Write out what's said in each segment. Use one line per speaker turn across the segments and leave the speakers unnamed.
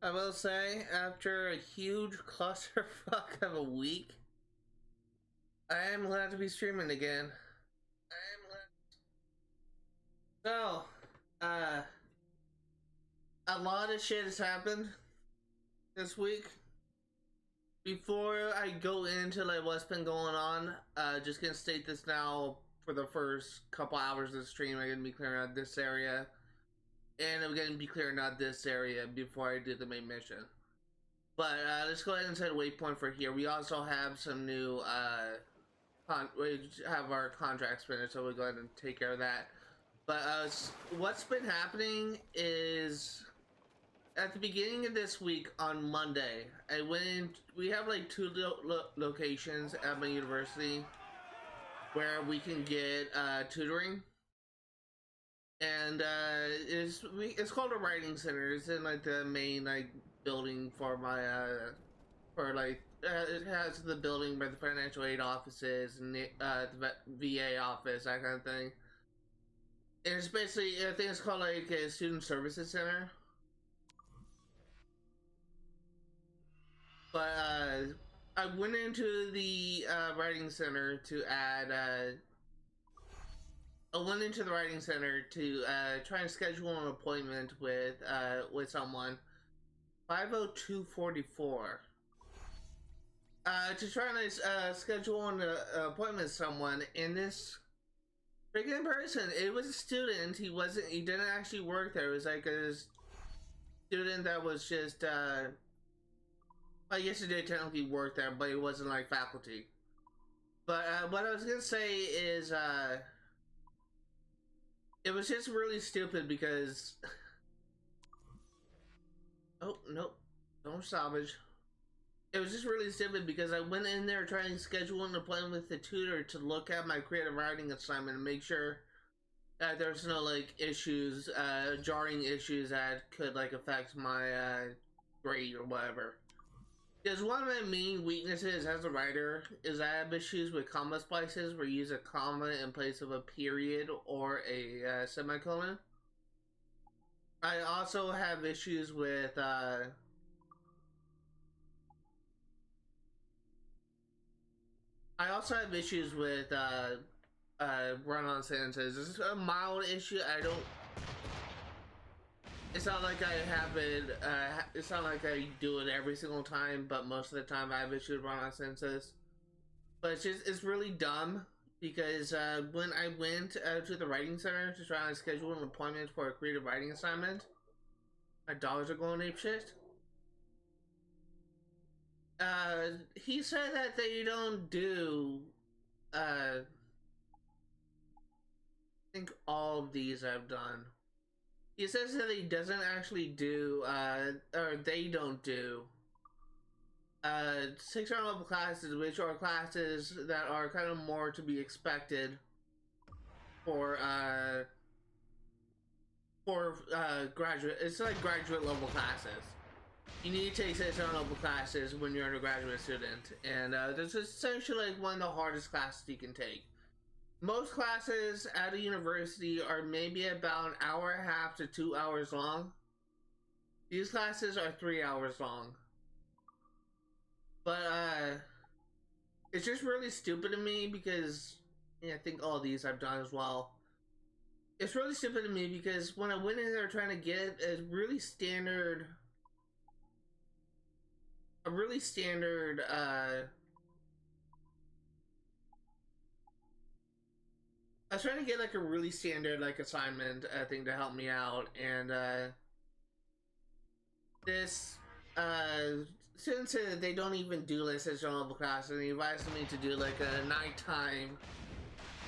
I will say, after a huge clusterfuck of a week, I am glad to be streaming again. So, uh, a lot of shit has happened this week. Before I go into like what's been going on, just gonna state this now. For the first couple hours of the stream, I'm gonna be clearing out this area, and I'm gonna be clearing out this area before I do the main mission. But let's go ahead and set a waypoint for here. We also have some new we have our contracts finished, so we'll go ahead and take care of that. But what's been happening is at the beginning of this week on Monday, I went in. We have like two locations at my university where we can get tutoring, and it's called a writing center. It's in like the main like building for my it has the building where the financial aid offices and the VA office, that kind of thing. And it's basically, I think it's called like a student services center. But I went into the writing center to add. I went into the writing center to try and schedule an appointment with someone. 50244. To try and schedule an appointment with someone, and this freaking person, it was a student. He didn't actually work there. It was like a student that was just, I guess he did technically work there, but he wasn't like faculty. But what I was gonna say is, it was just really stupid because, oh, nope, don't salvage. It was just really stupid because I went in there trying to schedule an appointment with the tutor to look at my creative writing assignment and make sure that there's no like issues, jarring issues that could like affect my grade or whatever. Because one of my main weaknesses as a writer is I have issues with comma splices where you use a comma in place of a period or a semicolon. I also have issues with run-on sentences. This is a mild issue. It's not like I have it. It's not like I do it every single time, but most of the time I have issues with run-on sentences. But it's really dumb because when I went to the writing center to try and schedule an appointment for a creative writing assignment, my dogs are going apeshit. He said that they don't do, I think all of these I've done. He says that he doesn't actually do, or they don't do, 600 level classes, which are classes that are kind of more to be expected for graduate. It's like graduate level classes. You need to take 600 level classes when you're an undergraduate student, and this is essentially like one of the hardest classes you can take. Most classes at a university are maybe about an hour and a half to 2 hours long. These classes are 3 hours long. But it's just really stupid to me because, yeah, I think all these I've done as well. It's really stupid to me because when I went in there trying to get a really standard I was trying to get like a really standard like assignment thing to help me out, and this since they don't even do like such a level class, and they advised me to do like a nighttime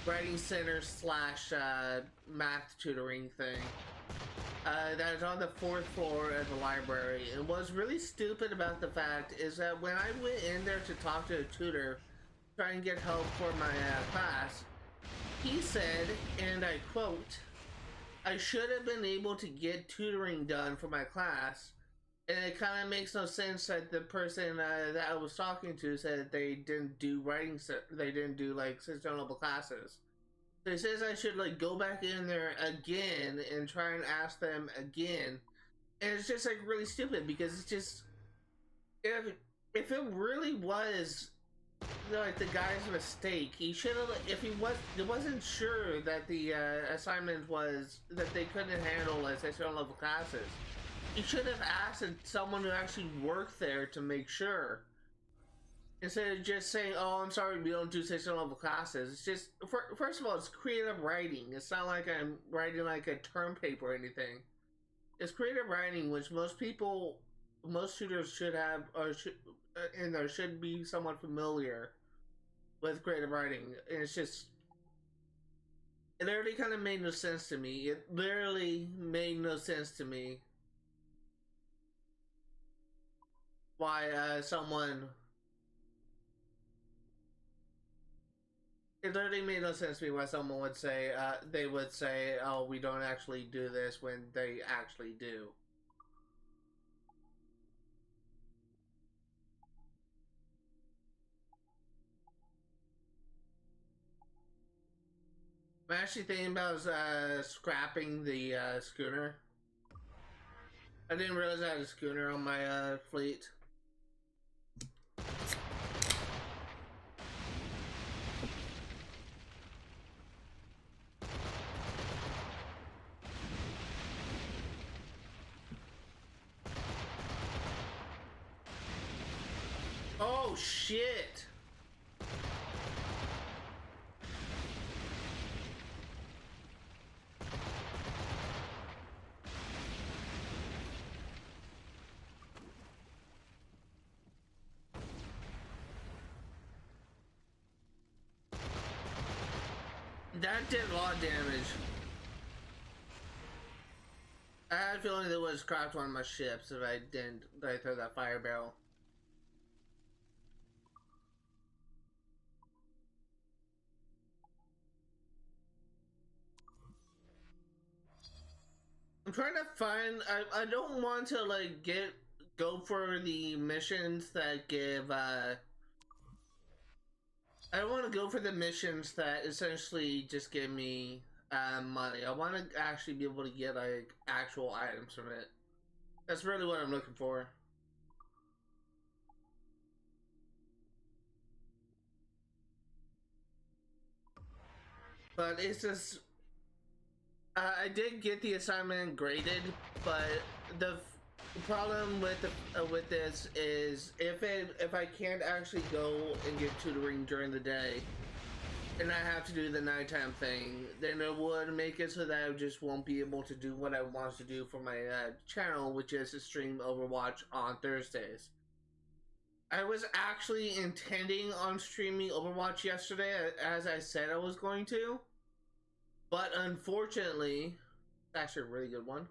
writing center slash math tutoring thing. That is on the 4th floor of the library. And what's really stupid about the fact is that when I went in there to talk to a tutor, try and get help for my class, he said, and I quote, "I should have been able to get tutoring done for my class." And it kind of makes no sense that the person that I was talking to said that they didn't do they didn't do like 600 level classes. So he says I should like go back in there again and try and ask them again And it's just like really stupid because it's just if it really was like the guy's mistake, he should have. If he wasn't sure that the assignment was that they couldn't handle as extra level classes, he should have asked someone who actually worked there to make sure. Instead of just saying, "Oh, I'm sorry, we don't do 6th level classes." It's just, first of all, it's creative writing. It's not like I'm writing like a term paper or anything. It's creative writing, which most tutors should have, or should be somewhat familiar with creative writing. And it's just, it literally kind of made no sense to me. It literally made no sense to me why someone. It literally made no sense to me why someone would say, they would say, "Oh, we don't actually do this," when they actually do. I'm actually thinking about scrapping the schooner. I didn't realize I had a schooner on my fleet. Oh shit! That did a lot of damage. I had a feeling that would have scrapped one of my ships if I didn't throw that fire barrel. I'm trying to find. I don't want to like go for the missions that give. I don't want to go for the missions that essentially just give me money. I want to actually be able to get like actual items from it. That's really what I'm looking for. But it's just. I did get the assignment graded, but the problem with this is if I can't actually go and get tutoring during the day, and I have to do the nighttime thing, then it would make it so that I just won't be able to do what I want to do for my channel, which is to stream Overwatch on Thursdays. I was actually intending on streaming Overwatch yesterday, as I said I was going to. But unfortunately, it's actually a really good one.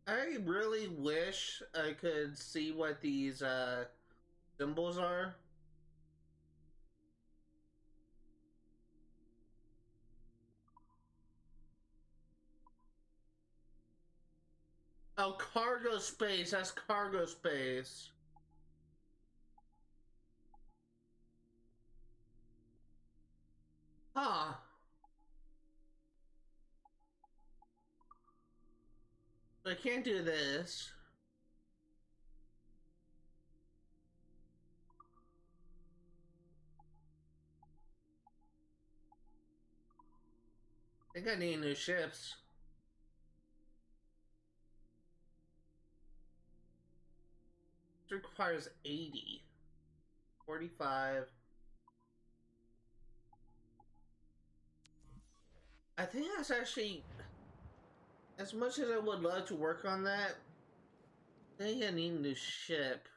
I really wish I could see what these symbols are. Oh, cargo space. That's cargo space. Huh. I can't do this. I think I need new ships. This requires 80. 45. I think that's actually, as much as I would love to work on that, I think I need a new ship.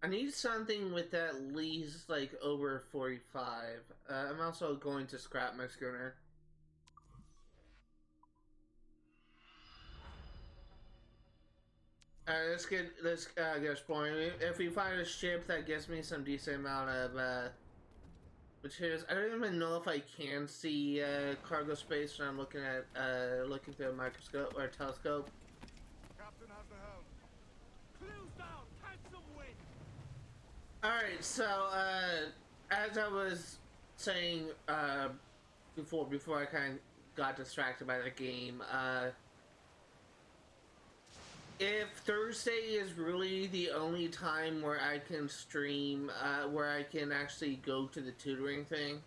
I need something with at least like over 45. I'm also going to scrap my schooner. Alright, let's get exploring. If we find a ship that gets me some decent amount of materials. I don't even know if I can see cargo space when I'm looking at looking through a microscope or a telescope.
Captain has the helm.
Clews down, catch some wind.
Alright, so as I was saying before I kind of got distracted by the game, if Thursday is really the only time where I can stream, where I can actually go to the tutoring thing,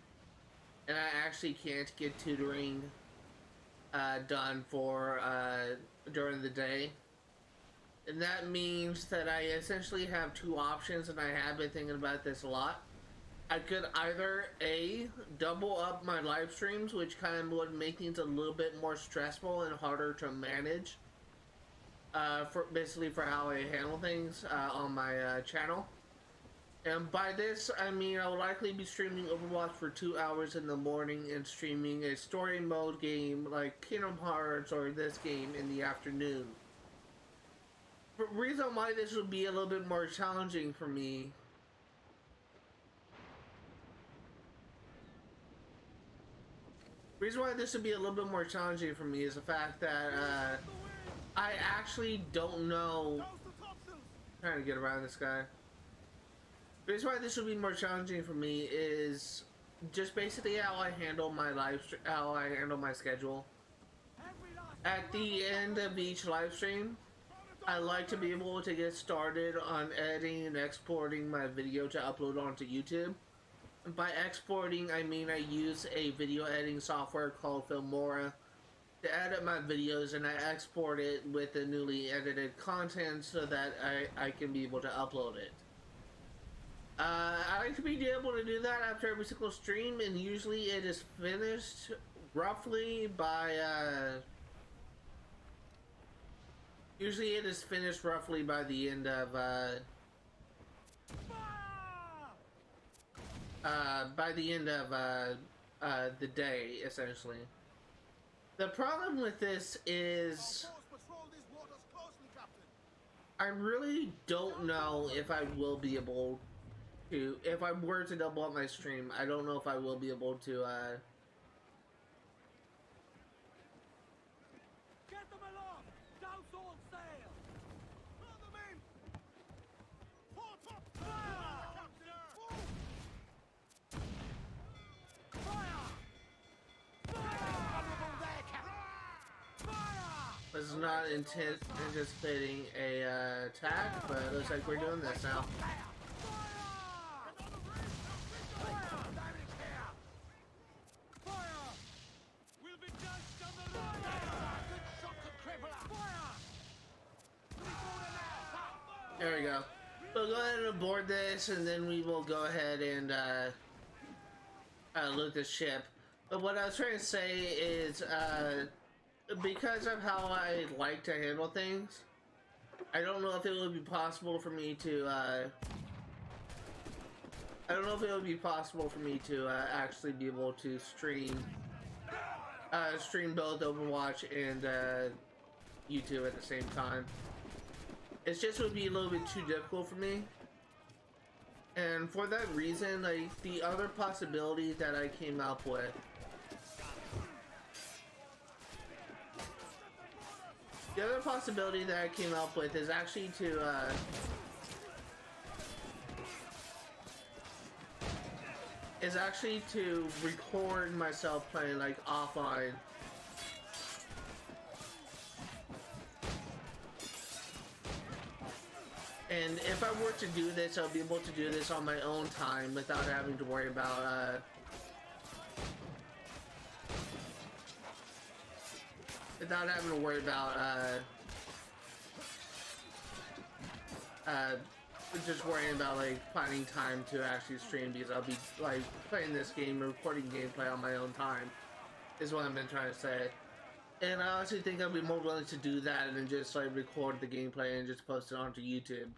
and I actually can't get tutoring done for during the day, and that means that I essentially have two options, and I have been thinking about this a lot. I could either A, double up my live streams, which kind of would make things a little bit more stressful and harder to manage, for basically for how I handle things on my channel. And by this, I mean I'll likely be streaming Overwatch for 2 hours in the morning and streaming a story mode game like Kingdom Hearts or this game in the afternoon. The reason why this would be a little bit more challenging for me is the fact that I actually don't know. Trying to get around this guy. The reason why this would be more challenging for me is just basically how I handle my how I handle my schedule. At the end of each live stream, I like to be able to get started on editing and exporting my video to upload onto YouTube. And by exporting, I mean I use a video editing software called Filmora to edit my videos, and I export it with the newly edited content so that I can be able to upload it. I like to be able to do that after every single stream, and usually it is finished roughly by the end of the day, essentially. The problem with this is I really don't know if I will be able to, if I were to double up my stream, I don't know if I will be able to
Get them aloft! Douse all sail!
Throw them in! Port up!
Fire! Fire!
was not anticipating a attack, but it looks like we're doing this now. There we go. We'll go ahead and board this, and then we will go ahead and loot the ship. But what I was trying to say is, because of how I like to handle things, I don't know if it would be possible for me to, actually be able to stream both Overwatch and YouTube at the same time. It just would be a little bit too difficult for me. And for that reason, like, the other possibility that I came up with is actually to record myself playing like offline. And if I were to do this, I'll be able to do this on my own time without having to worry about just worrying about like finding time to actually stream, because I'll be like playing this game, recording gameplay on my own time, is what I've been trying to say. And I honestly think I'd be more willing to do that than just like record the gameplay and just post it onto YouTube,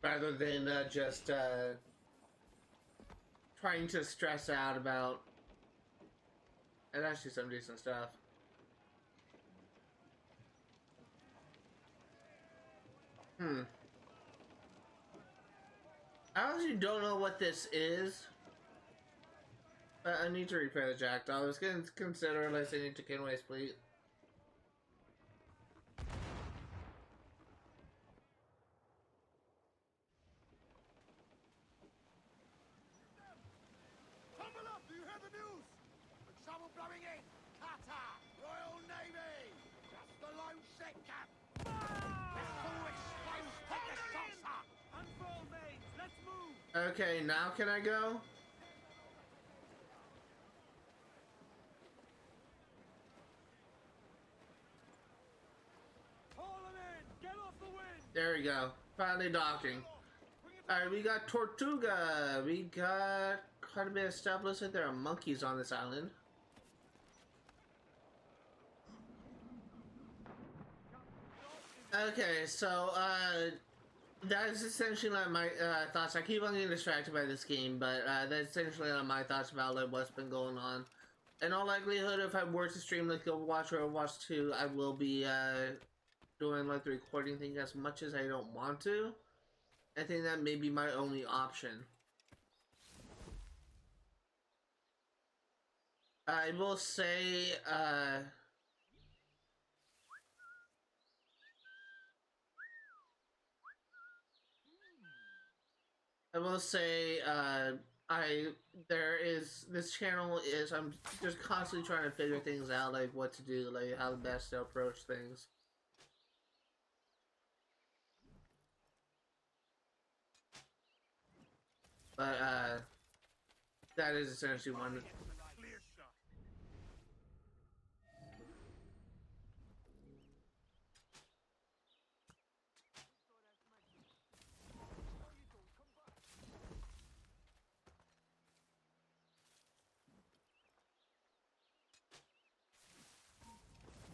rather than just trying to stress out about. And actually some decent stuff. I honestly don't know what this is. I need to repair the jackdaw. I was gonna consider listening to Kenway's fleet.
Tumble up! Do you hear the news? The trouble blowing in! Qatar! Royal Navy! Just the lone ship, Cap! Vessel exposed! Take the shots up!
Unfurl mains, let's move!
Okay, now can I go?
Haul them in! Get off the wind!
There we go. Finally docking. Alright, we got Tortuga. We got quite a bit of stuff. Looks like there are monkeys on this island. Okay, so, that is essentially like my thoughts. I keep on getting distracted by this game, but that's essentially like my thoughts about like what's been going on. In all likelihood, if I were to stream like Overwatch or Overwatch 2, I will be doing like the recording thing as much as I don't want to. I think that may be my only option. I will say, this channel is, I'm just constantly trying to figure things out, like what to do, like how best to approach things. But, that is essentially one.
Clear shot.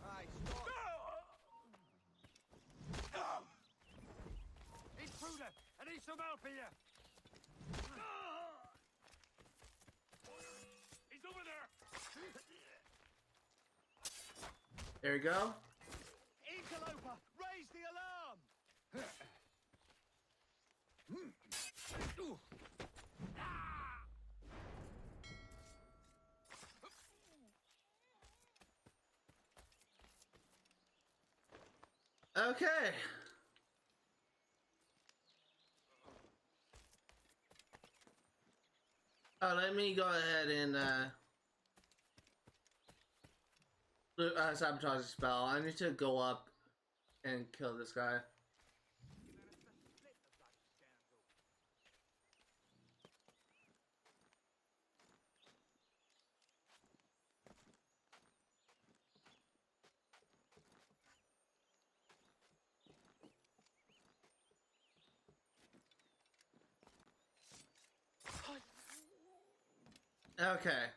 Aye, stop!
Intruder! I need some help here! He's over there!
There we go.
Interloper, raise the alarm!
Okay. Let me go ahead and sabotage the spell. I need to go up and kill this guy. Okay.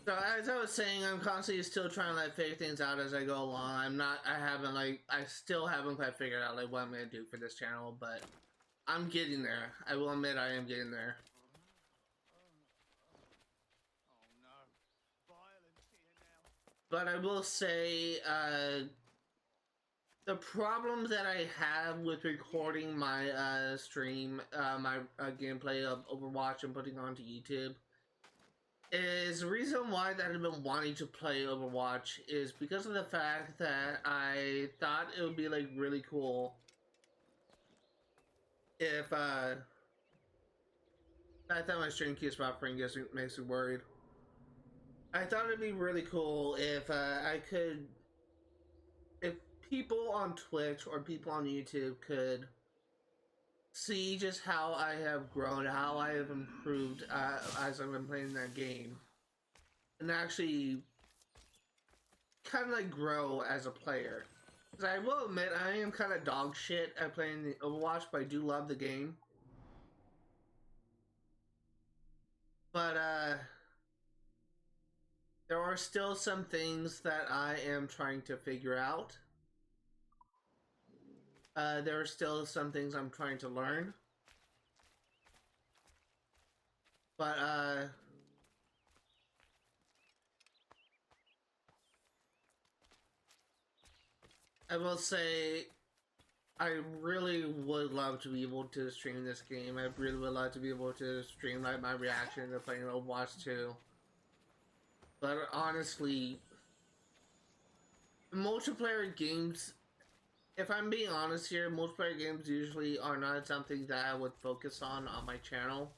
So as I was saying, I'm constantly still trying to like figure things out as I go along. I still haven't quite figured out like what I'm gonna do for this channel, but I'm getting there. I will admit I am getting there.
Oh no. Violence here now.
But I will say, the problem that I have with recording my stream, my gameplay of Overwatch and putting onto YouTube, is the reason why that I've been wanting to play Overwatch is because of the fact that I thought it would be like really cool if I thought my stream keeps buffering, makes me worried. I thought it'd be really cool if if people on Twitch or people on YouTube could see just how I have grown, how I have improved as I've been playing that game, and actually kind of like grow as a player. Because I will admit, I am kind of dog shit at playing the Overwatch, but I do love the game. But there are still some things that I am trying to figure out. There are still some things I'm trying to learn. But, I will say, I really would love to be able to stream this game. I really would love to be able to stream like my reaction to playing Overwatch 2. But honestly, multiplayer games, if I'm being honest here, multiplayer games usually are not something that I would focus on my channel.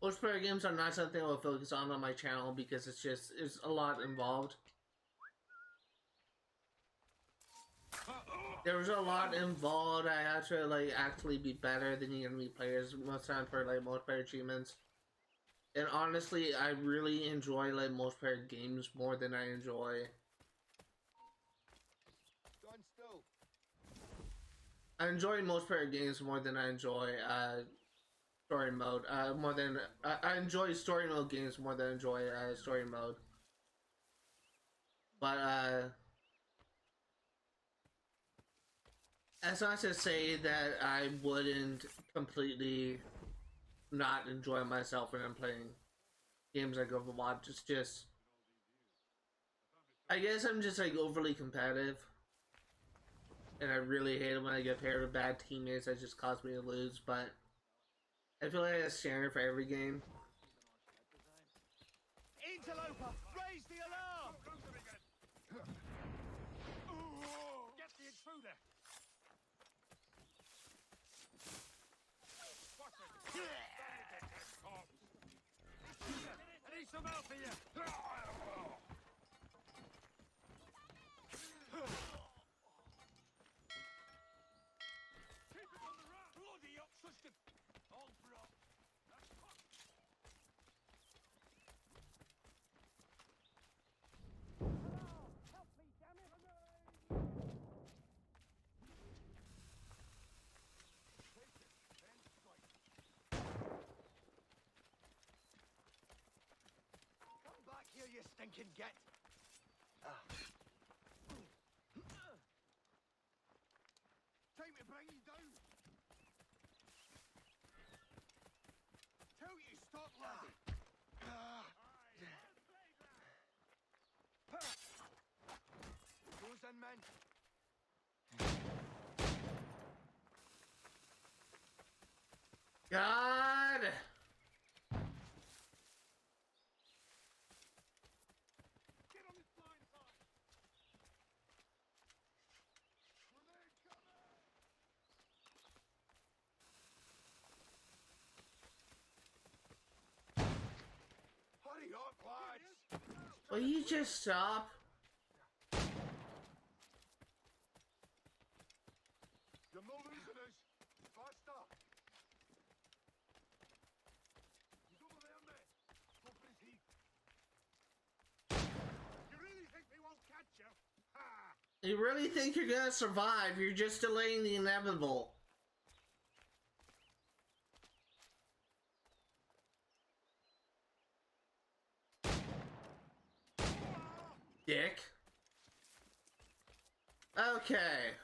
Multiplayer games are not something I would focus on my channel because it's a lot involved. There was a lot involved. I had to like actually be better than the enemy players most time for like multiplayer achievements. And honestly, I really enjoy like multiplayer games more than I enjoy.
Stand still.
I enjoy multiplayer games more than I enjoy story mode. I enjoy story mode games more than I enjoy story mode. But that's not to say that I wouldn't completely not enjoy myself when I'm playing games like Overwatch. It's just, I guess I'm just like overly competitive, and I really hate it when I get paired with bad teammates that just cause me to lose. But I feel like that's standard for every game.
Interloper, raise the alarm! Get the intruder! I need some help here! Keep him on the run! Bloody up, sister! Hold for up! Help me, damn it!
Come back here, you stinking git. Time to bring you down. Tell you stop, lad. Goes in, men.
God!
Get on this blind side!
Grenade coming! Hurry up, lads!
Will you just stop?
You're not losing us. Faster. He's over there, mate. Go for his heat.
You really think we won't catch you? Ha!
You really think you're gonna survive? You're just delaying the inevitable. Dick. Okay.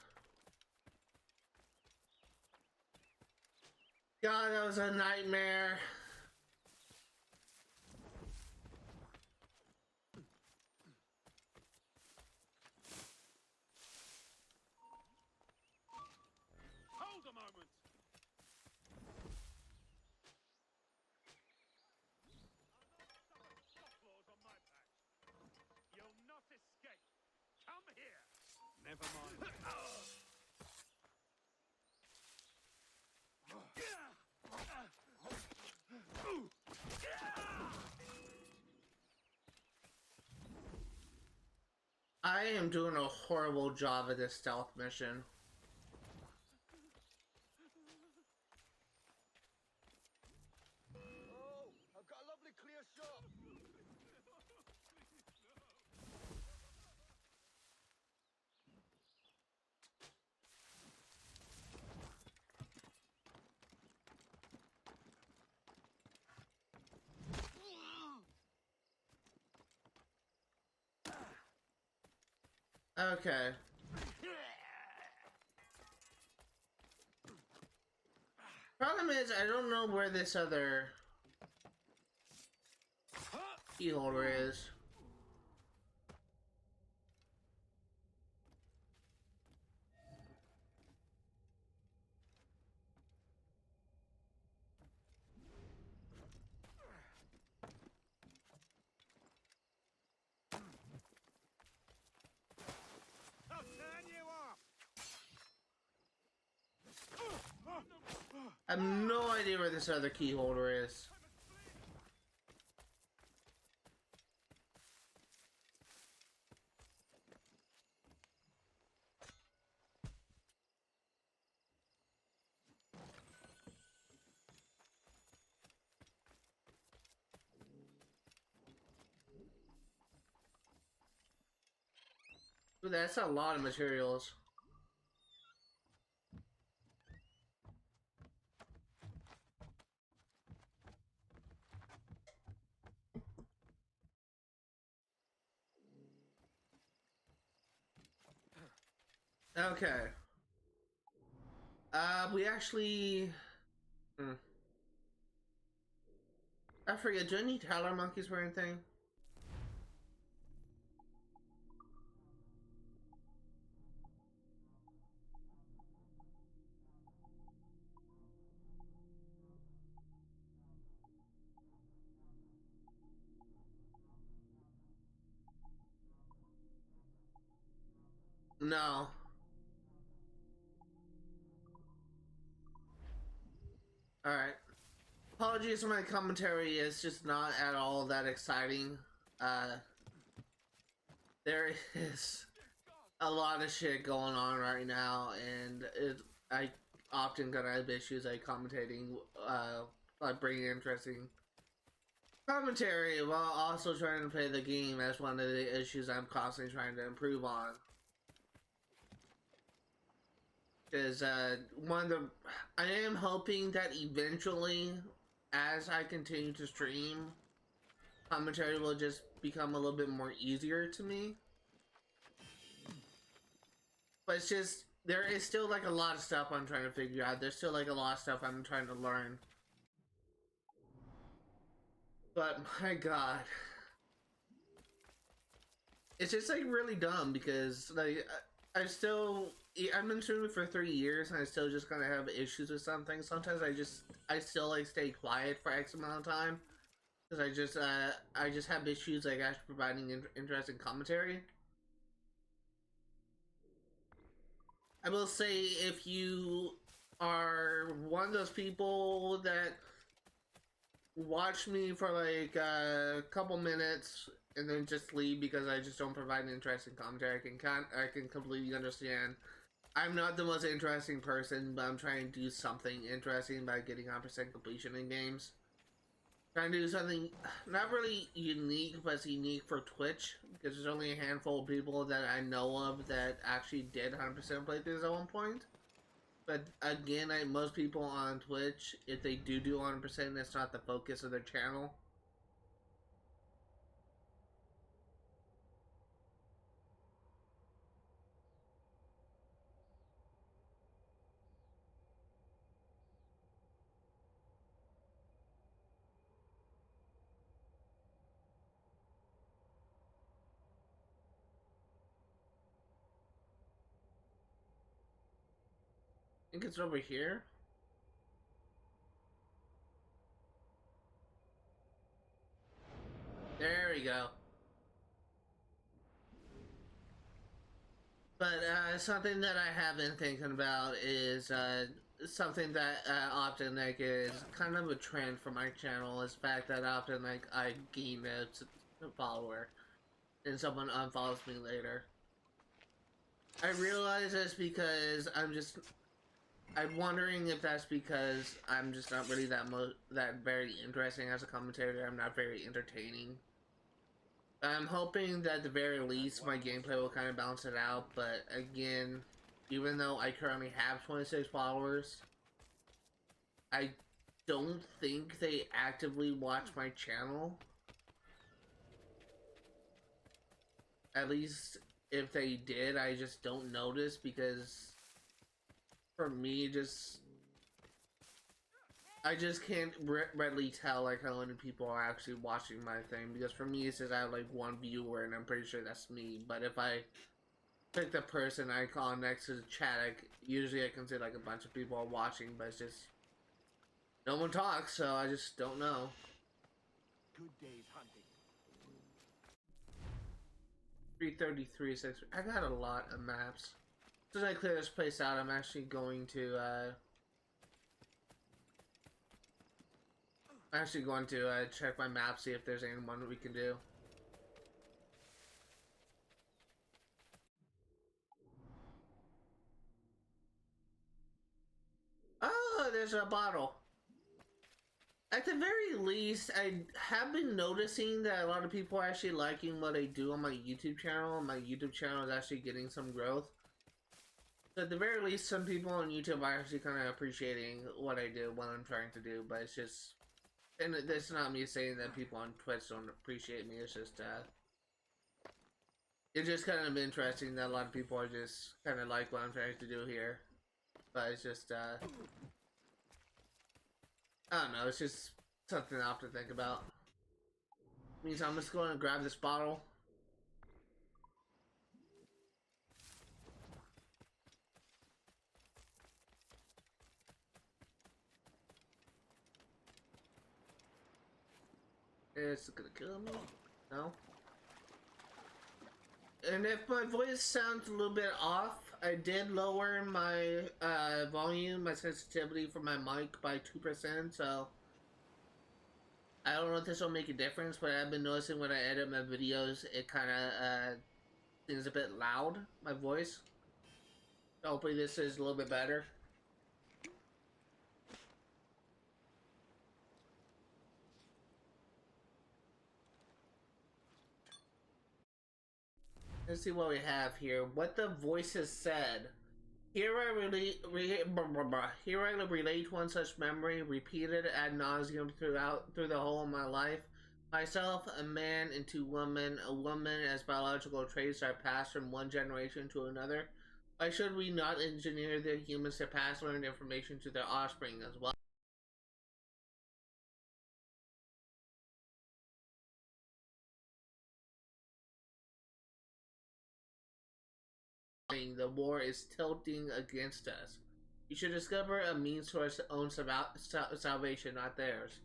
God, that was a nightmare.
Hold a moment! Stop claws on my patch. You'll not escape. Come here. Never mind.
I am doing a horrible job at this stealth mission.
Oh, I've got a lovely clear shot.
Okay. Problem is, I don't know where this other... key holder is.
I'll turn you off.
I have no idea where this other key holder is. Ooh, that's a lot of materials. Okay. We actually... I forget, do I need howler monkeys for anything? No. Alright. Apologies for my commentary, it's just not at all that exciting. There is a lot of shit going on right now, and I often gonna have issues like commentating, like bringing interesting commentary while also trying to play the game. As one of the issues I'm constantly trying to improve on. Because I am hoping that eventually, as I continue to stream, commentary will just become a little bit more easier to me. But it's just, there is still like a lot of stuff I'm trying to figure out. There's still like a lot of stuff I'm trying to learn. But my god. It's just like really dumb because like I've been streaming for 3 years and I still just kind of have issues with something. Sometimes I still like stay quiet for X amount of time because I just have issues like actually providing interesting commentary. I will say, if you are one of those people that watch me for like a couple minutes and then just leave because I just don't provide an interesting commentary, I can completely understand. I'm not the most interesting person, but I'm trying to do something interesting by getting 100% completion in games. Trying to do something not really unique, but it's unique for Twitch, because there's only a handful of people that I know of that actually did 100% playthroughs at one point. But again, most people on Twitch, if they do 100%, that's not the focus of their channel. I think it's over here. There we go. But something that I have been thinking about is something that often like is kind of a trend for my channel, is the fact that often like I gain a follower and someone unfollows me later. I realize this because I'm wondering if that's because I'm just not really that very interesting as a commentator. I'm not very entertaining. I'm hoping that at the very least my gameplay will kind of balance it out, but again, even though I currently have 26 followers, I don't think they actively watch my channel. At least if they did, I just don't notice, because for me, I just can't readily tell like how many people are actually watching my thing, because for me it says I have like one viewer and I'm pretty sure that's me. But if I click the person icon next to the chat, usually I can see like a bunch of people are watching, but it's just no one talks, so I just don't know.
Good day's hunting.
333 6. I got a lot of maps. As soon as I clear this place out, I'm actually going to check my map, see if there's anyone that we can do. Oh, there's a bottle. At the very least, I have been noticing that a lot of people are actually liking what I do on my YouTube channel. My YouTube channel is actually getting some growth. So at the very least, some people on YouTube are actually kind of appreciating what I do, what I'm trying to do. But it's just, and it's not me saying that people on Twitch don't appreciate me. It's just kind of interesting that a lot of people are just kind of like what I'm trying to do here. But it's just I don't know, it's just something I have to think about. Means I'm just going to grab this bottle. It's gonna kill me? No? And if my voice sounds a little bit off, I did lower my volume, my sensitivity for my mic by 2%, so I don't know if this will make a difference, but I've been noticing when I edit my videos, it kind of seems a bit loud, my voice. So hopefully this is a little bit better. Let's see what we have here. What the voices said. Here I relate one such memory, repeated ad nauseum through the whole of my life. Myself, a man, and two women. A woman, as biological traits are passed from one generation to another. Why should we not engineer the humans to pass learned information to their offspring as well? The war is tilting against us. You should discover a means to our own salvation, not theirs.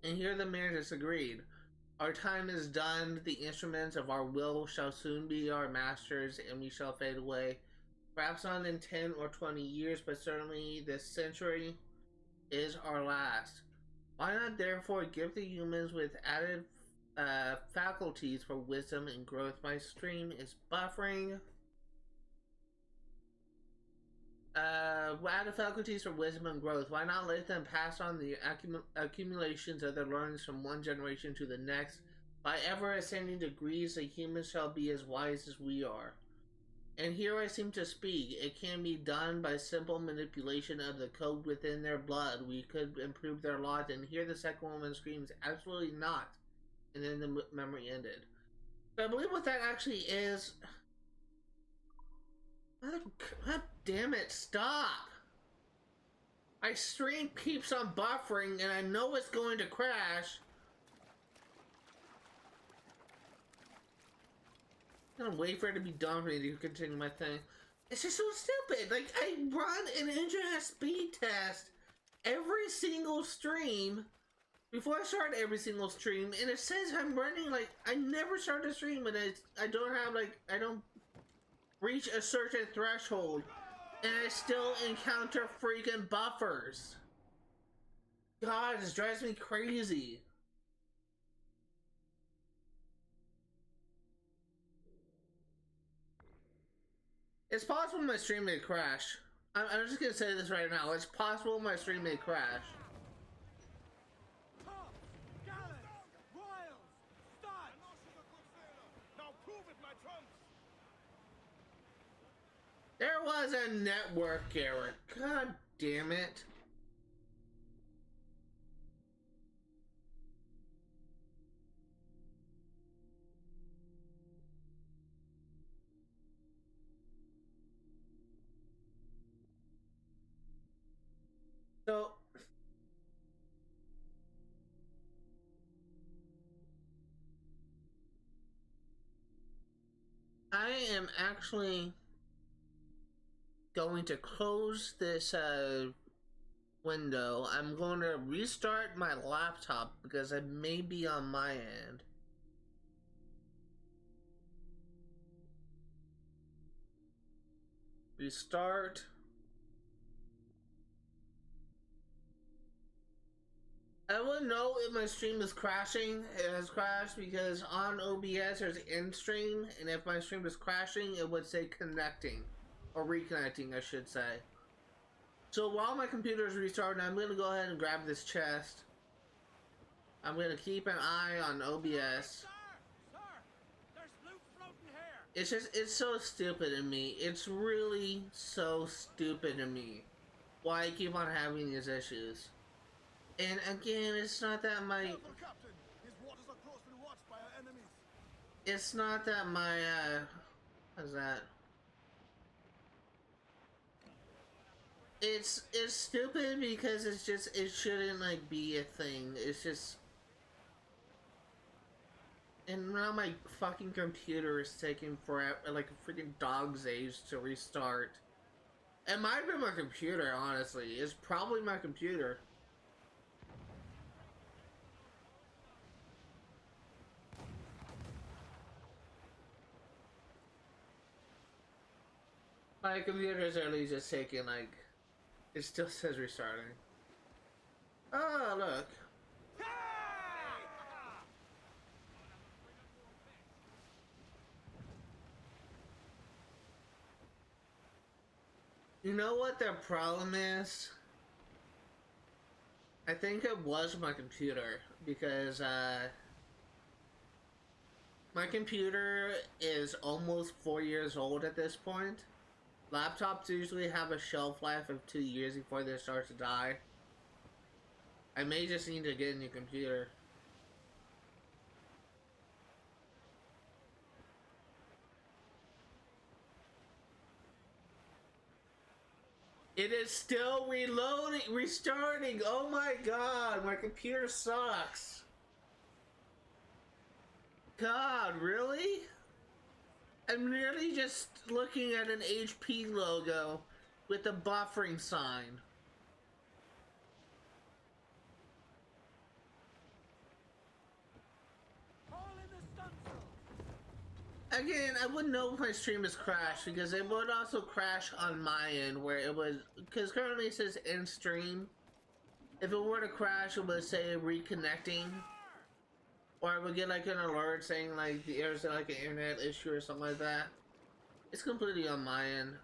And here the mayor disagreed. Our time is done. The instruments of our will shall soon be our masters, and we shall fade away. Perhaps not in 10 or 20 years, but certainly this century is our last. Why not therefore give the humans with added faculties for wisdom and growth? My stream is buffering. Added faculties for wisdom and growth. Why not let them pass on the accumulations of their learnings from one generation to the next? By ever ascending degrees, the humans shall be as wise as we are. And here I seem to speak. It can be done by simple manipulation of the code within their blood. We could improve their lot. And here the second woman screams, absolutely not. And then the memory ended. So I believe what that actually is... God damn it, stop! My stream keeps on buffering and I know it's going to crash. I'm gonna wait for it to be done for me to continue my thing. It's just so stupid. Like, I run an internet speed test every single stream before I start every single stream, and it says I'm running, like, I never start a stream and I don't have, like, I don't reach a certain threshold, and I still encounter freaking buffers. God, this drives me crazy. It's possible my stream may crash. I'm just gonna say this right now. It's possible my stream may crash. There was a network error. God damn it. So, am actually going to close this window. I'm going to restart my laptop because it may be on my end. Restart. I wouldn't know if my stream is crashing. It has crashed because on OBS there's end stream, and if my stream is crashing, it would say connecting, or reconnecting, I should say. So while my computer is restarting, I'm gonna go ahead and grab this chest. I'm gonna keep an eye on OBS.
Sir, there's loot floating here.
It's so stupid to me. It's really so stupid to me why I keep on having these issues. And again, it's not that my...
Careful, Captain. His waters are closely watched by our enemies.
It's not that my, what's that? It's stupid because it's just, it shouldn't, like, be a thing. It's just... And now my fucking computer is taking forever, like a freaking dog's age to restart. It might be my computer, honestly. It's probably my computer. My computer is literally just taking, like, it still says restarting. Oh, look. You know what their problem is? I think it was my computer, because, my computer is almost 4 years old at this point. Laptops usually have a shelf life of 2 years before they start to die. I may just need to get a new computer. It is still reloading, restarting. Oh my god, my computer sucks. God, really? I'm merely just looking at an HP logo with a buffering sign.
All in the stunsail.
Again, I wouldn't know if my stream is crashed because it would also crash on my end where it was, because currently it says end stream. If it were to crash, it would say reconnecting. Or I would get like an alert saying like there's like an internet issue or something like that. It's completely on my end.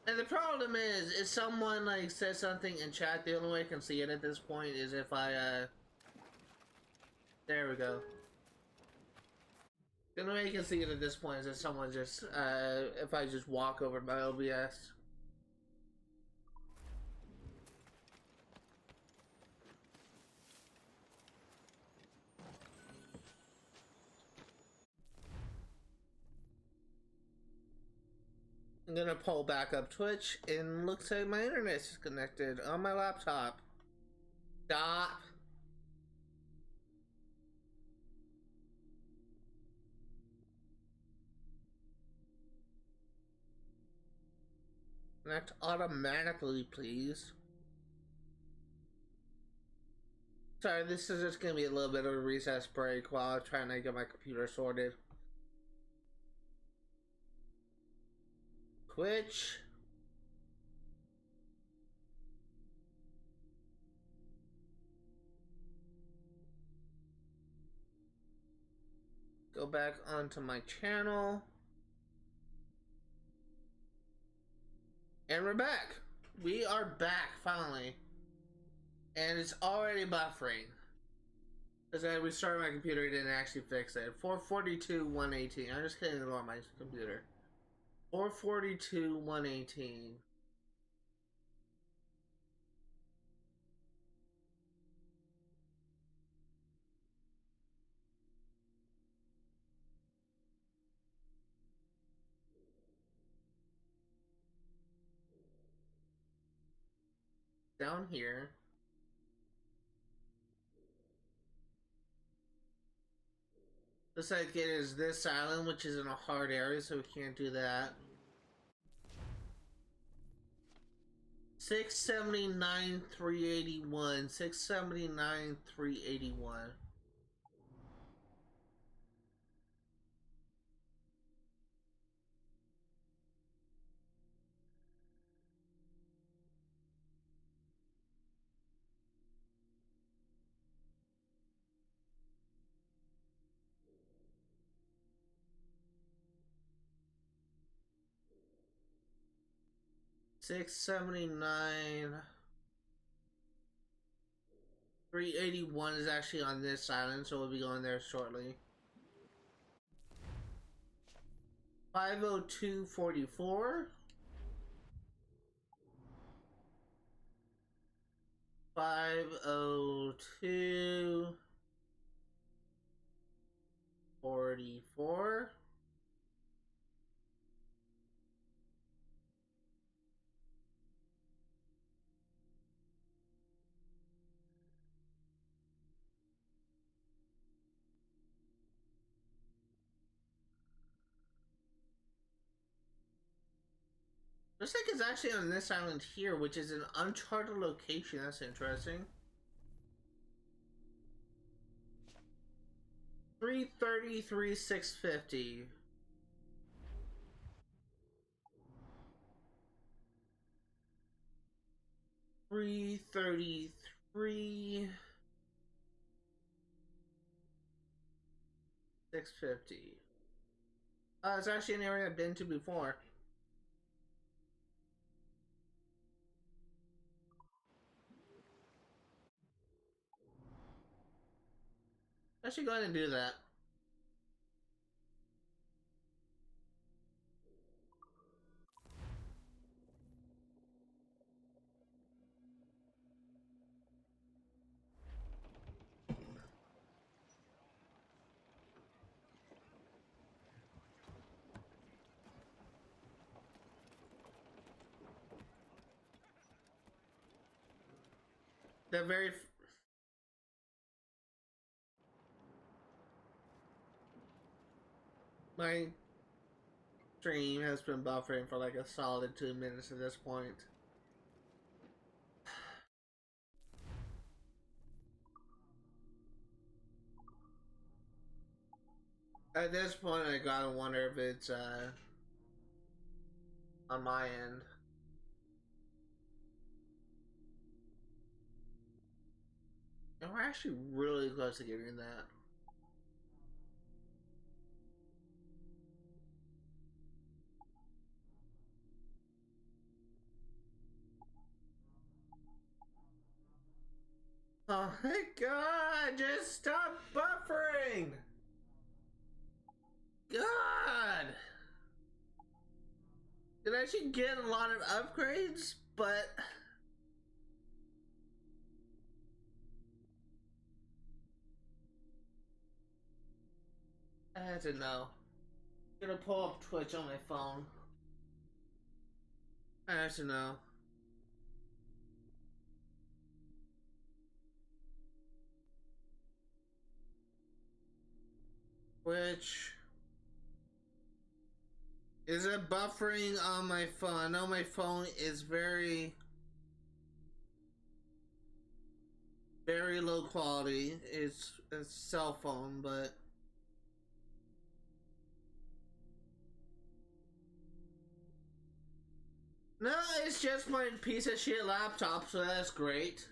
And the problem is, if someone like says something in chat, the only way I can see it at this point is if I there we go. The only way you can see it at this point is if someone just if I just walk over my OBS. I'm gonna pull back up Twitch, and looks like my internet's disconnected on my laptop. Stop. Connect automatically, please. Sorry, this is just gonna be a little bit of a recess break while I'm trying to get my computer sorted. Twitch. Go back onto my channel. And we're back. We are back, finally. And it's already buffering. Because I restarted my computer, it didn't actually fix it. 442.118. I'm just kidding about my computer. 442.118. Down here. Looks like it is this island, which is in a hard area, so we can't do that. 679, 381. 679, 381. $679. 381 is actually on this island, so we'll be going there shortly. 502.44. 502.44. Looks like it's actually on this island here, which is an uncharted location. That's interesting. 333, 650. $333, 650. It's actually an area I've been to before. I should go ahead and do that. The very my stream has been buffering for like a solid 2 minutes at this point. At this point, I gotta wonder if it's on my end. And we're actually really close to getting that. Oh my god, just stop buffering! God! Did I actually get a lot of upgrades, but I had to know. I'm gonna pull up Twitch on my phone. I have to know. Which is it buffering on my phone? I know my phone is very low quality. It's a cell phone, but no, it's just my piece of shit laptop, so that's great.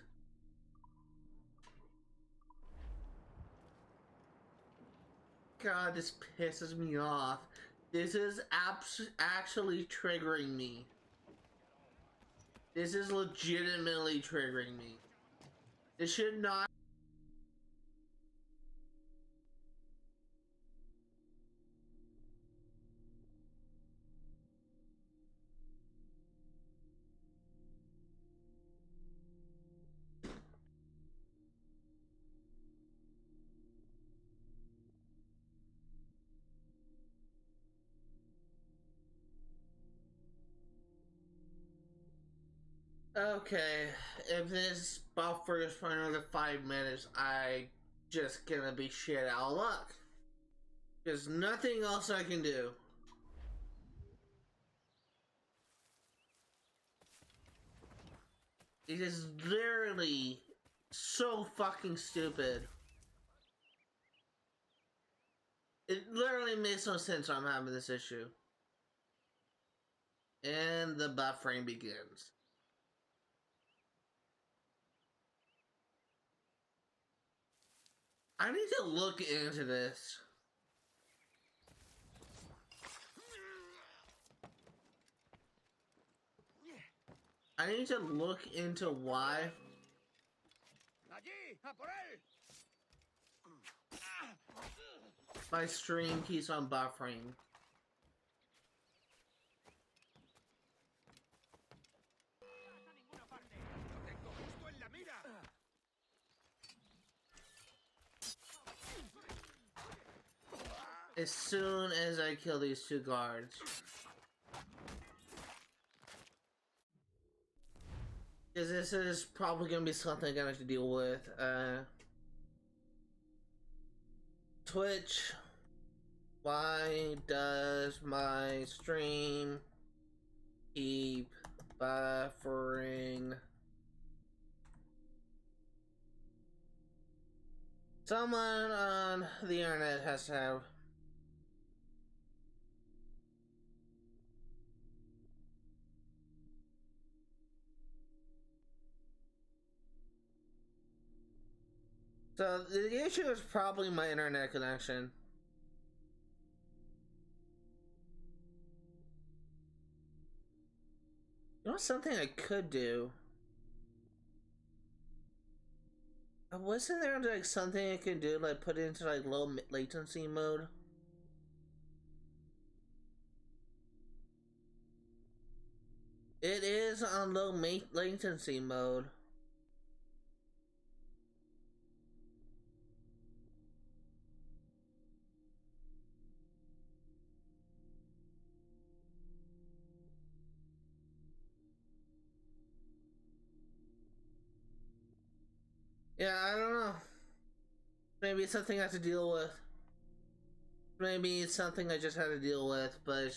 God, this pisses me off. This is actually triggering me. This is legitimately triggering me. This should not. Okay, if this buffers for another 5 minutes, I just gonna be shit out of luck. There's nothing else I can do. It is literally so fucking stupid. It literally makes no sense why I'm having this issue. And the buffering begins. I need to look into this. I need to look into why
Allí, a por él.
my stream keeps on buffering.
Lo tengo justo en la mira.
As soon as I kill these two guards. Because this is probably going to be something I'm going to have to deal with. Twitch, why does my stream keep buffering? Someone on the internet has to have. So the issue is probably my internet connection. You know something I could do? Wasn't there like something I could do, like put it into like low latency mode? It is on low latency mode. Yeah, I don't know. Maybe it's something I have to deal with. Maybe it's something I just had to deal with, but it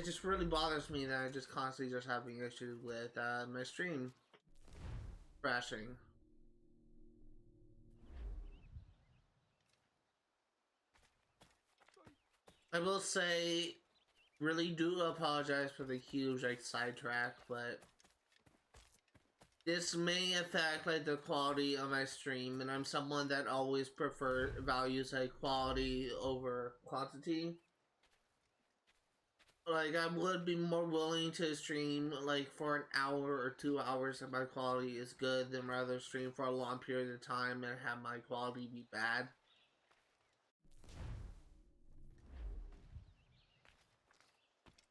just really bothers me that I just constantly just having issues with my stream crashing. I will say, really do apologize for the huge like sidetrack, but this may affect like the quality of my stream, and I'm someone that always values like quality over quantity. Like I would be more willing to stream like for an hour or 2 hours if my quality is good than rather stream for a long period of time and have my quality be bad.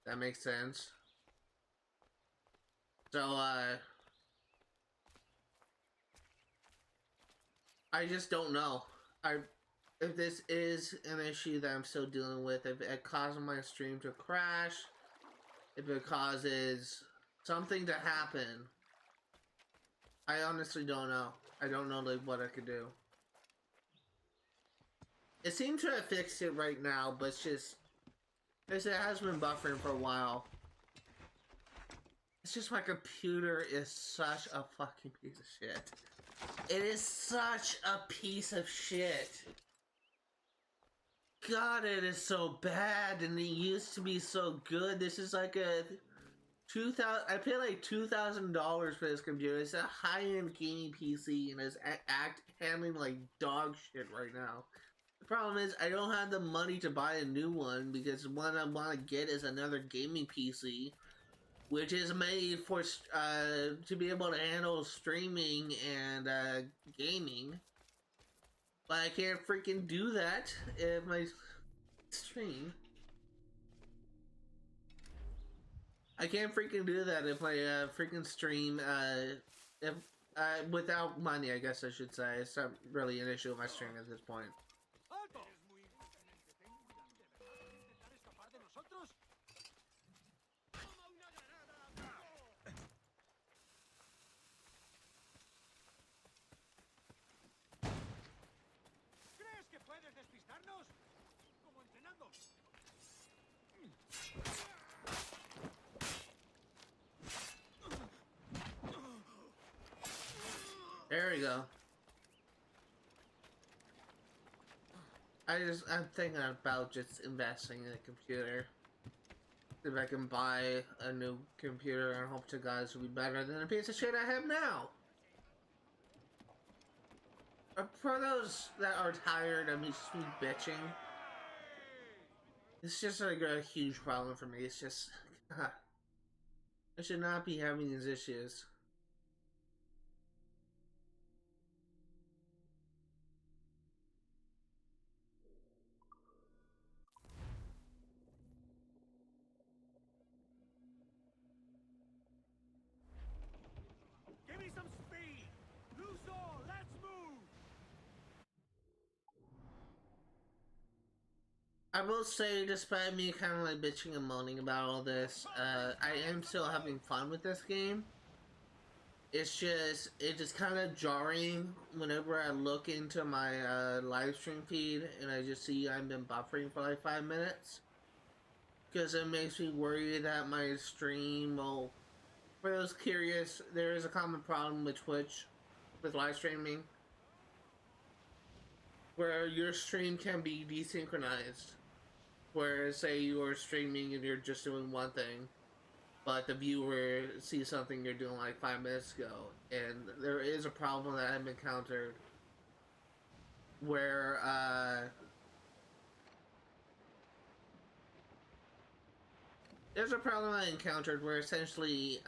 That makes sense. So I just don't know. If this is an issue that I'm still dealing with, if it causes my stream to crash, if it causes something to happen, I honestly don't know. I don't know like what I could do. It seems to have fixed it right now, but it's just it has been buffering for a while. It's just my computer is such a fucking piece of shit. It is such a piece of shit. God, it is so bad, and it used to be so good. This is like a I paid like $2,000 for this computer. It's a high-end gaming PC, and it's handling like dog shit right now. The problem is I don't have the money to buy a new one because the one I want to get is another gaming PC, which is made for to be able to handle streaming and gaming. But I can't freaking do that if my stream. I can't freaking do that if my freaking stream if without money, I guess I should say. It's not really an issue with my stream at this point.
¡Alto! ¿Crees que puedes despistarnos?
There we go. I'm thinking about just investing in a computer. If I can buy a new computer and hope to God it will be better than the piece of shit I have now. For those that are tired of me bitching, it's just like a huge problem for me. It's just, I should not be having these issues.
Give me some speed! Loose all, let's move!
I will say, despite me kind of like bitching and moaning about all this, I am still having fun with this game. It's just kind of jarring whenever I look into my live stream feed and I just see I've been buffering for like 5 minutes. Because it makes me worry that my stream will... For those curious, there is a common problem with Twitch, with live streaming, where your stream can be desynchronized. Where, say, you are streaming and you're just doing one thing, but the viewer sees something you're doing like 5 minutes ago. And there is a problem that I've encountered where, there's a problem I encountered where essentially,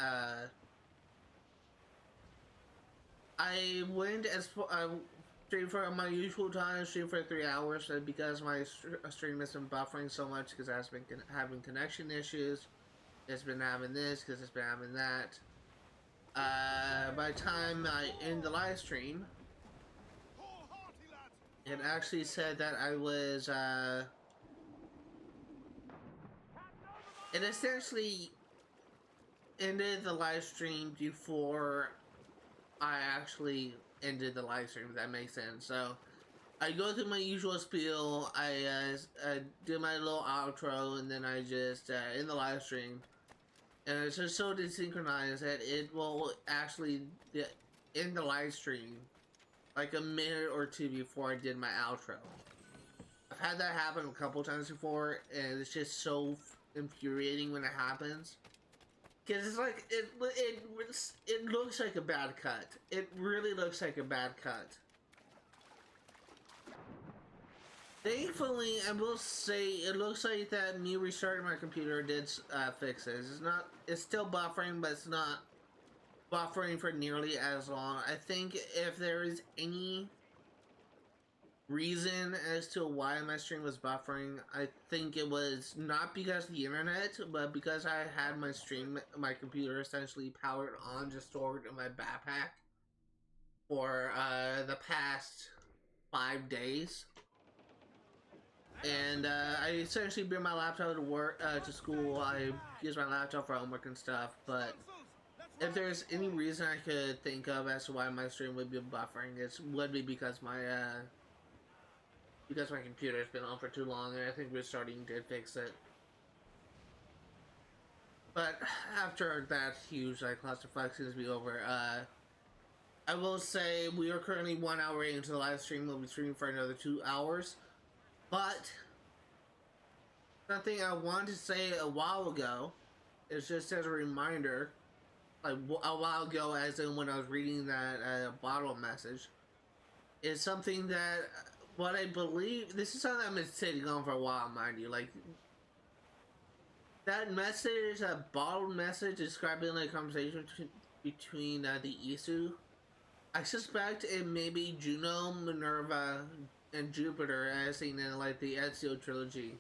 I went as stream for my usual time, stream for 3 hours, but because my stream has been buffering so much because it has been having connection issues, it's been having this because it's been having that. By the time I end the live stream, it actually said that I was, it essentially ended the live stream before I actually ended the live stream, if that makes sense. So I go through my usual spiel, I do my little outro, and then I just end the live stream. And it's just so desynchronized that it will actually end the live stream like a minute or two before I did my outro. I've had that happen a couple times before, and it's just so infuriating when it happens. Because it's like, it looks like a bad cut. It really looks like a bad cut. Thankfully, I will say, it looks like that me restarting my computer did fix this. It's still buffering, but it's not buffering for nearly as long. I think if there is any reason as to why my stream was buffering, I think it was not because of the internet, but because I had my computer essentially powered on, just stored in my backpack for the past 5 days. And I essentially bring my laptop to work, to school. I use my laptop for homework and stuff, but if there's any reason I could think of as to why my stream would be buffering, it would be because my computer's been on for too long, and I think restarting did fix it. But after that huge clusterfuck seems to be over, I will say we are currently 1 hour into the live stream. We'll be streaming for another 2 hours. But something I wanted to say a while ago is just as a reminder, like a while ago, as in when I was reading that bottle message, is something that what I believe, this is something I've been sitting on for a while, mind you. Like that message, that bottled message describing like a conversation between the Isu. I suspect it may be Juno, Minerva, and Jupiter, as seen in like the Ezio trilogy.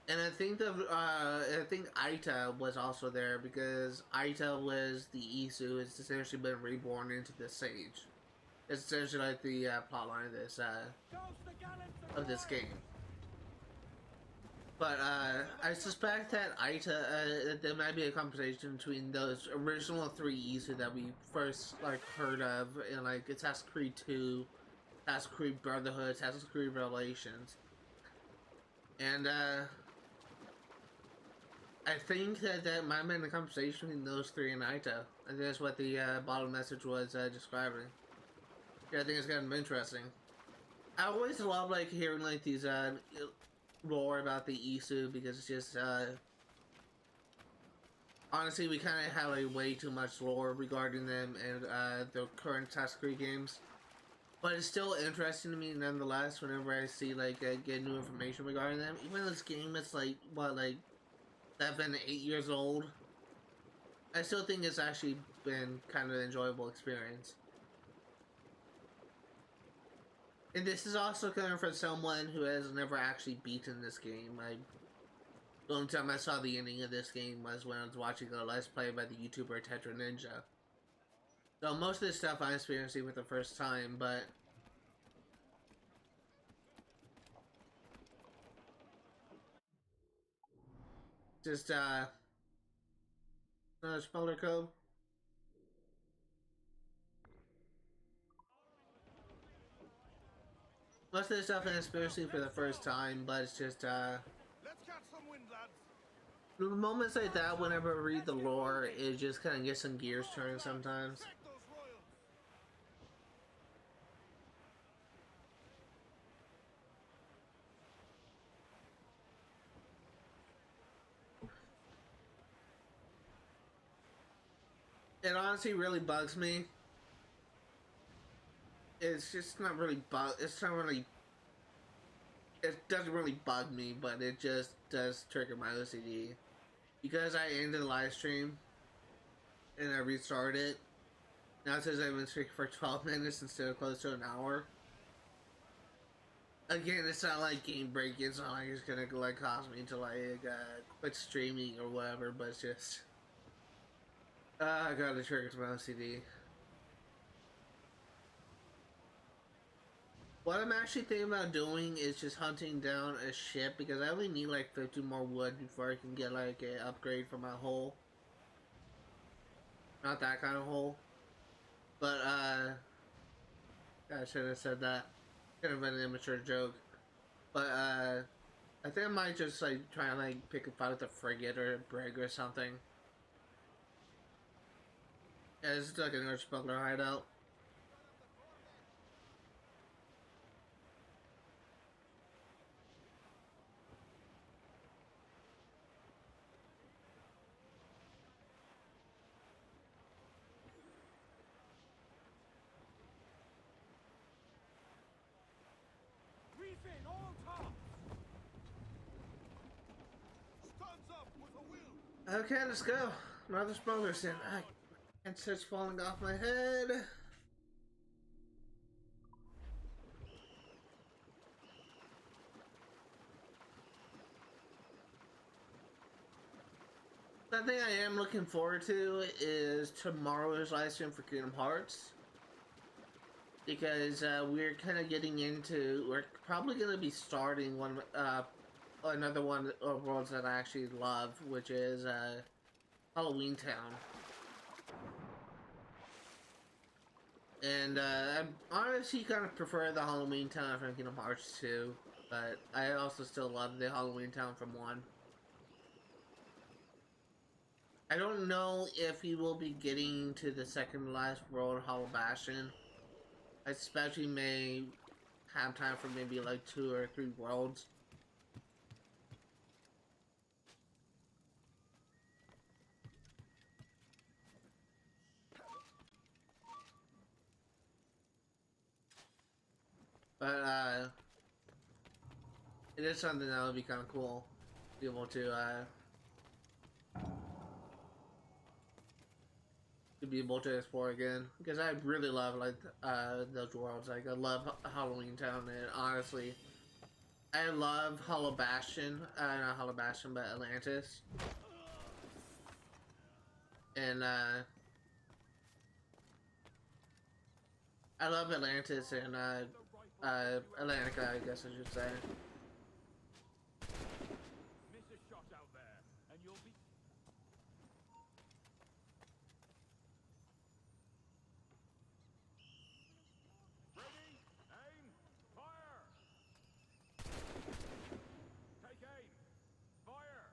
And I think Aita was also there because Aita was the Isu. It's essentially been reborn into the Sage. It's essentially like the plotline of this game. But I suspect that Aita, there might be a conversation between those original 3 Isu that we first like heard of in like Assassin's Creed 2, Assassin's Creed Brotherhood, Assassin's Creed Revelations, and I think that might have been the conversation between those three and Aito. And that's what the bottom message was describing. Yeah, I think it's kind of interesting. I always love like hearing like these lore about the Isu because it's just honestly we kind of have like way too much lore regarding them and the current Assassin's Creed games. But it's still interesting to me nonetheless whenever I see like get new information regarding them. Even this game is like what like 7, 8 years old. I still think it's actually been kind of an enjoyable experience. And this is also coming from someone who has never actually beaten this game. The only time I saw the ending of this game was when I was watching a Let's Play by the YouTuber Tetra Ninja. So most of this stuff I'm experiencing for the first time, but just another smaller code. Most of this stuff I'm experiencing for the first time, but it's just
Let's catch some wind, lads.
the moments like that whenever I read the lore, it just kind of gets some gears turning sometimes.
Take those royals.
It honestly really bugs me. It's just not really it's not really, it doesn't really bug me, but it just does trigger my OCD. Because I ended the live stream and I restarted it. Now it says I've been streaming for 12 minutes instead of close to an hour. Again, it's not like game breaking, it's not like it's gonna like cause me to like quit streaming or whatever, but it's just I gotta trigger my OCD. What I'm actually thinking about doing is just hunting down a ship because I only need like 50 more wood before I can get like an upgrade for my hull. Not that kind of hole. But I should have said that. Kind of an immature joke. But I think I might just like try and like pick a fight with a frigate or a brig or something. Yeah, this is like an Earth smuggler hideout.
Reef in all tops. Stands up with a will.
Okay, let's go. Another smuggler in. And starts falling off my head. Something I am looking forward to is tomorrow's live stream for Kingdom Hearts. Because we're kind of getting into, we're probably going to be starting another one of worlds that I actually love, which is Halloween Town. And I honestly kind of prefer the Halloween Town from Kingdom Hearts 2, but I also still love the Halloween Town from 1. I don't know if we will be getting to the second last world, Hollow Bastion. I suspect we may have time for maybe like 2 or 3 worlds. But it is something that would be kind of cool to be able to be able to explore again, because I really love like those worlds. Like I love Halloween Town, and honestly, I love Hollow Bastion. Not Hollow Bastion, but Atlantis. And I love Atlantis and Atlantica, I guess I should say.
Miss a shot out there, and you'll be. Ready, aim, fire! Take aim, fire!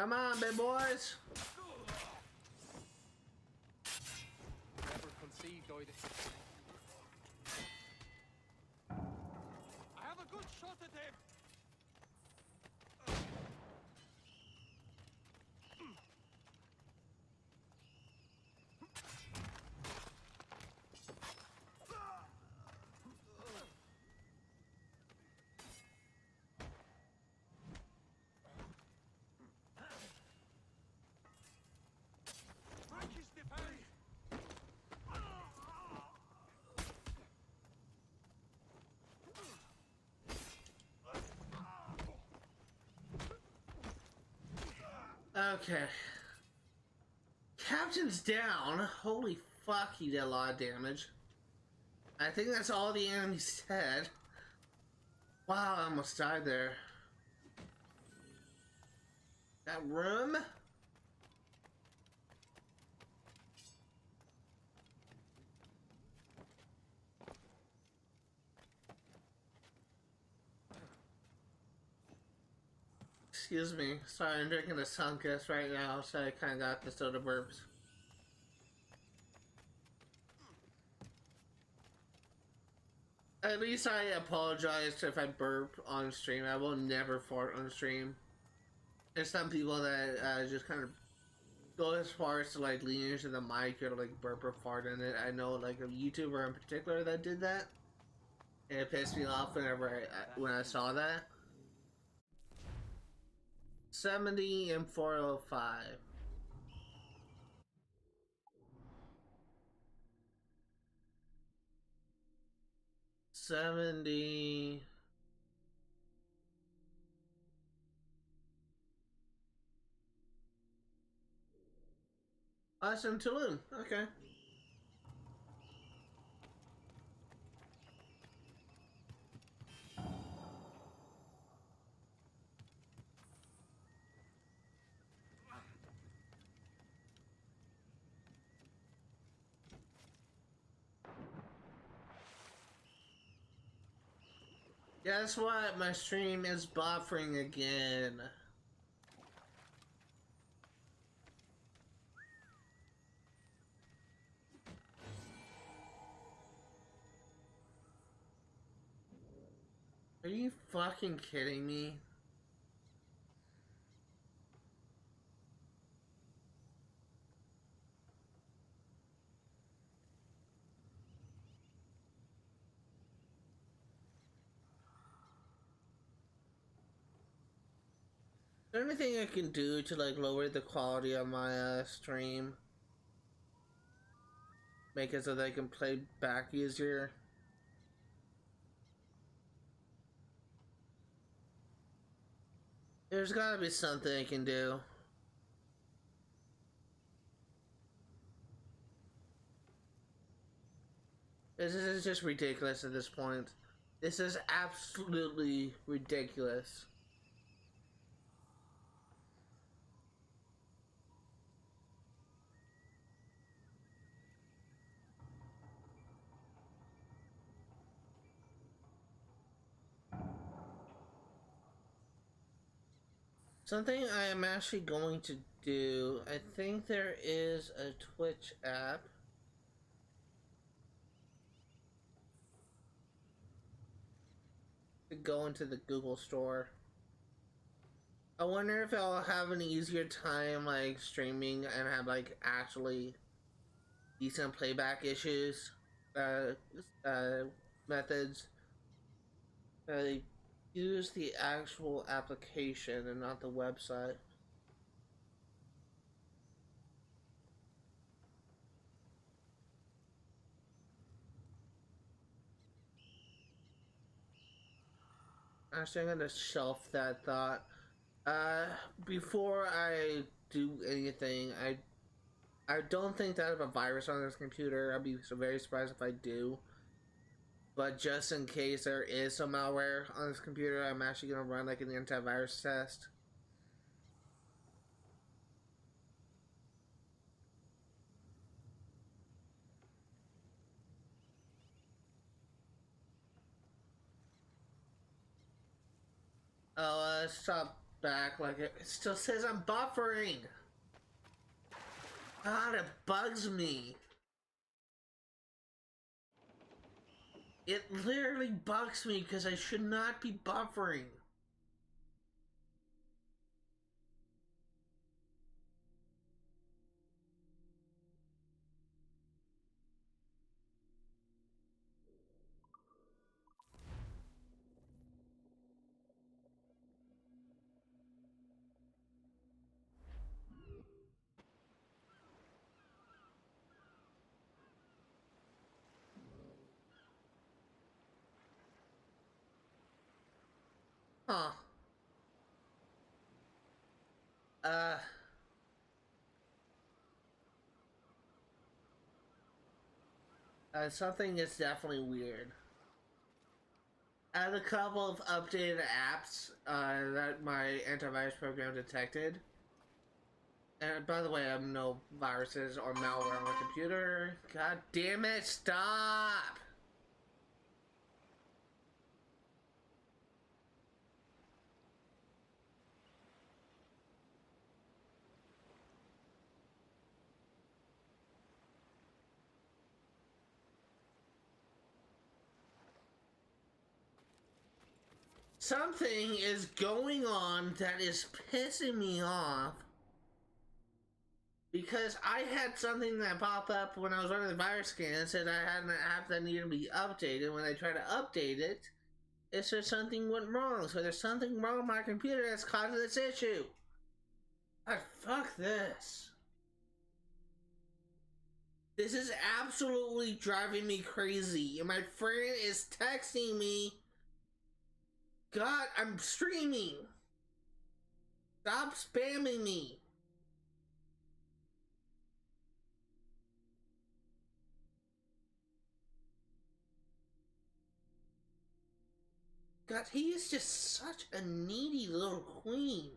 Come on, big boys.
Never conceived either.
I have a good shot at him. Frankish defense.
Okay. Captain's down. Holy fuck, he did a lot of damage. I think that's all the enemies said. Wow, I almost died there. That room? Excuse me. Sorry, I'm drinking a Sunkiss right now, so I kind of got the soda burps. At least I apologize if I burp on stream. I will never fart on stream. There's some people that just kind of go as far as to like lean into the mic or like burp or fart in it. I know like a YouTuber in particular that did that. And it pissed me off whenever when I saw that. 70 and 405. 70. Oh, it's in Tulum. Okay. Guess what? My stream is buffering again. Are you fucking kidding me? Is there anything I can do to like lower the quality of my stream? Make it so that I can play back easier? There's gotta be something I can do. This is just ridiculous at this point. This is absolutely ridiculous. Something I am actually going to do, I think there is a Twitch app. To go into the Google store. I wonder if I'll have an easier time like streaming and have like actually decent playback issues, methods. Use the actual application and not the website. Actually, I'm gonna shelf that thought. Before I do anything, I don't think that I have a virus on this computer. I'd be so very surprised if I do. But just in case there is some malware on this computer, I'm actually gonna run like an antivirus test. Oh, stop back like it still says I'm buffering. God, it bugs me. It literally bugs me because I should not be buffering. Huh. Uh... something is definitely weird. I had a couple of updated apps that my antivirus program detected. And by the way, I have no viruses or malware on my computer. God damn it, stop! Something is going on that is pissing me off. Because I had something that popped up when I was running the virus scan and said I had an app that needed to be updated. When I tried to update it, it said something went wrong. So there's something wrong with my computer that's causing this issue. God, fuck this. This is absolutely driving me crazy. And my friend is texting me, God, I'm streaming. Stop spamming me. God, he is just such a needy little queen.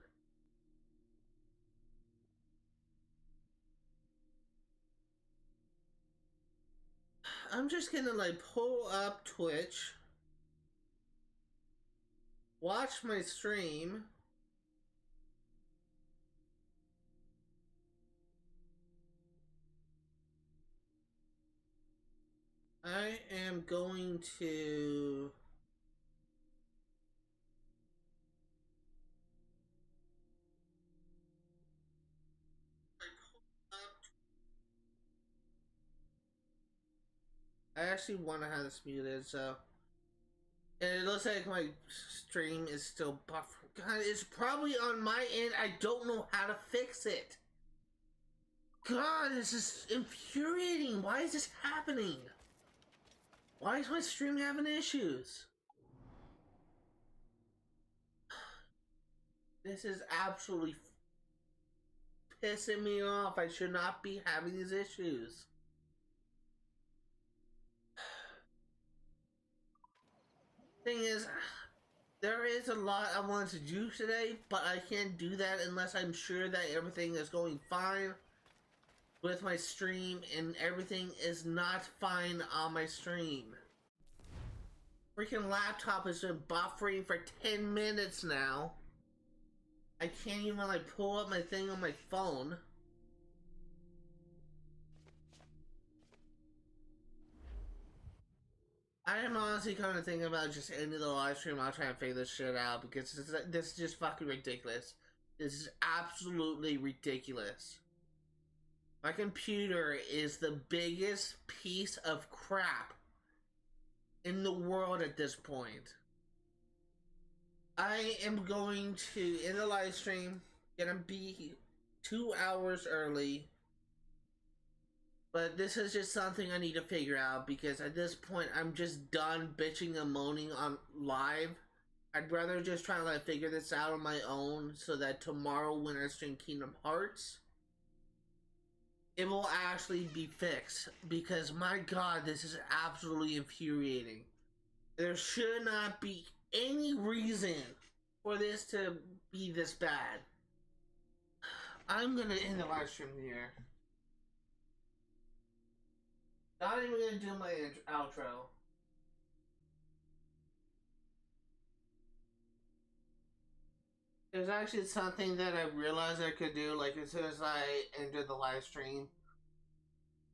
I'm just gonna like pull up Twitch, watch my stream. I am going to I actually want to have this muted, so. And it looks like my stream is still buffering. God, it's probably on my end. I don't know how to fix it. God, this is infuriating. Why is this happening? Why is my stream having issues? This is absolutely pissing me off. I should not be having these issues. Thing is, there is a lot I want to do today, but I can't do that unless I'm sure that everything is going fine with my stream and everything is not fine on my stream. Freaking laptop has been buffering for 10 minutes now. I can't even like pull up my thing on my phone. I am honestly kind of thinking about just ending the live stream. I'll try and figure this shit out because this is just fucking ridiculous. This is absolutely ridiculous. My computer is the biggest piece of crap in the world at this point. I am going to end the live stream. Gonna be 2 hours early. But this is just something I need to figure out because at this point I'm just done bitching and moaning on live. I'd rather just try to like figure this out on my own so that tomorrow when I stream Kingdom Hearts, it will actually be fixed. Because my god, this is absolutely infuriating. There should not be any reason for this to be this bad. I'm gonna end the live stream here. Not even gonna do my outro. There's actually something that I realized I could do, like as soon as I entered the live stream.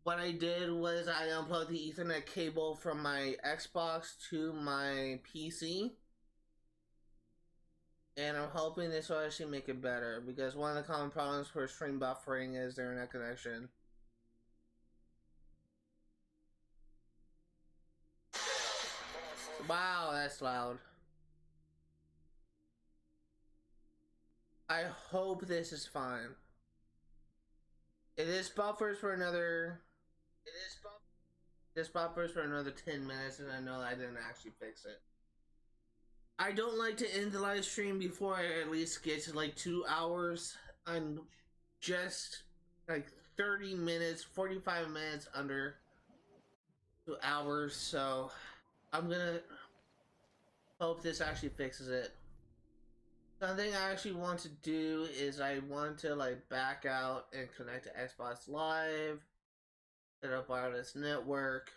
What I did was I unplugged the Ethernet cable from my Xbox to my PC. And I'm hoping this will actually make it better, because one of the common problems for stream buffering is their internet connection. Wow, that's loud. I hope this is fine. This buffers for another 10 minutes, and I know I didn't actually fix it. I don't like to end the live stream before I at least get to like 2 hours. I'm just like 30 minutes, 45 minutes under 2 hours, so I'm gonna hope this actually fixes it. Something I actually want to do is I want to like back out and connect to Xbox Live, set up wireless network.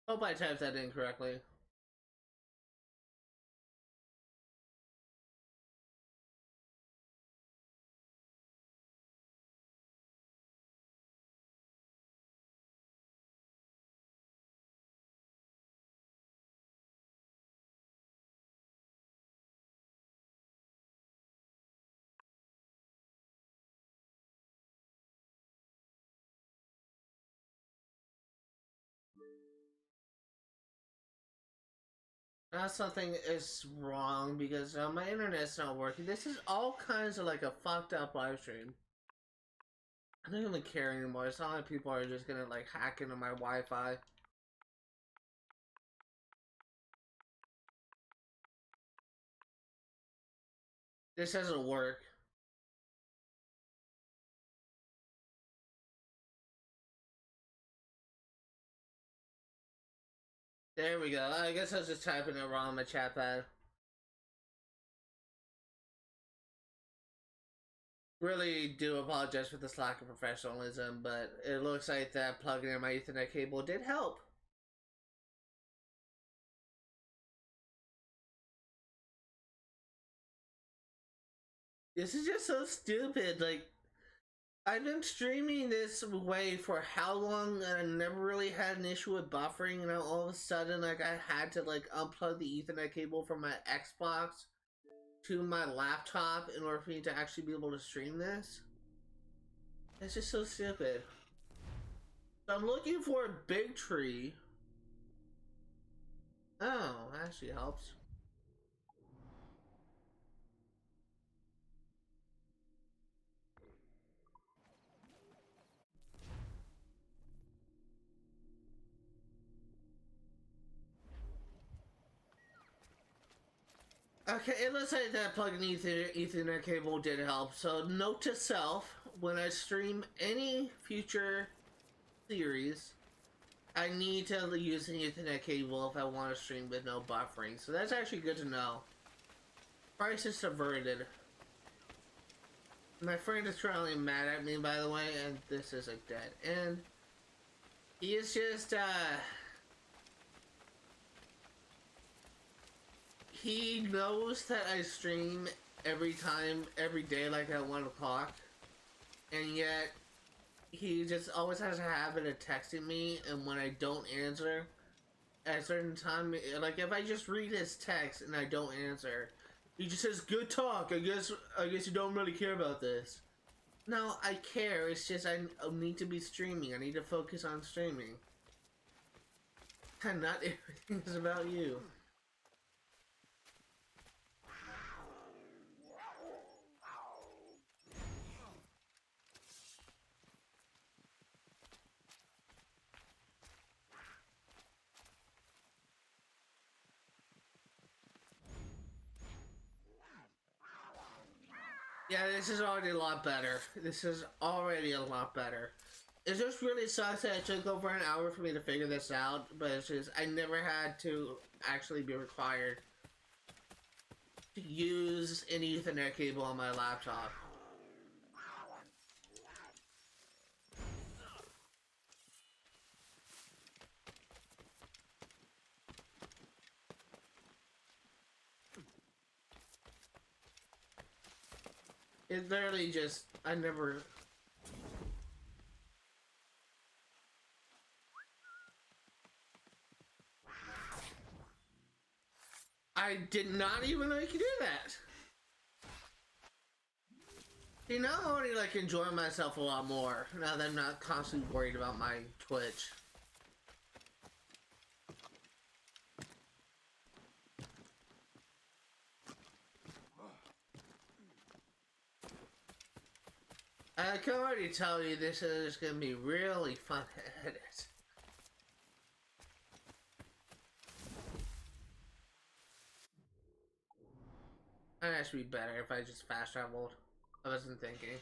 Hope I typed that in correctly. Now something is wrong because my internet's not working. This is all kinds of like a fucked up live stream. I don't even care anymore. It's not like people are just gonna like hack into my Wi-Fi. This doesn't work. There we go. I guess I was just typing it wrong on my chat pad. Really do apologize for this lack of professionalism, but it looks like that plugging in my Ethernet cable did help. This is just so stupid. Like, I've been streaming this way for how long, and I never really had an issue with buffering, and now all of a sudden, like, I had to, like, unplug the Ethernet cable from my Xbox to my laptop in order for me to actually be able to stream this. It's just so stupid. So I'm looking for a big tree. Oh, actually helps. Okay, it looks like that plug-in Ethernet cable did help. So note to self, when I stream any future series, I need to use an Ethernet cable if I want to stream with no buffering. So that's actually good to know. Crisis averted. My friend is currently mad at me, by the way, and this is a dead end. He is just, he knows that I stream every day, like at 1 o'clock, and yet he just always has a habit of texting me, and when I don't answer at a certain time, like if I just read his text and I don't answer, he just says, "Good talk. I guess you don't really care about this." No, I care. It's just I need to be streaming. I need to focus on streaming. And not everything is about you. Yeah, this is already a lot better. This is already a lot better. It just really sucks that it took over an hour for me to figure this out, but it's just, I never had to actually be required to use an Ethernet cable on my laptop. It literally just, I never... I did not even know you could do that. See, now I'm already like enjoying myself a lot more now that I'm not constantly worried about my Twitch. I can already tell you this is gonna be really fun to edit. It'd actually be better if I just fast traveled. I wasn't thinking.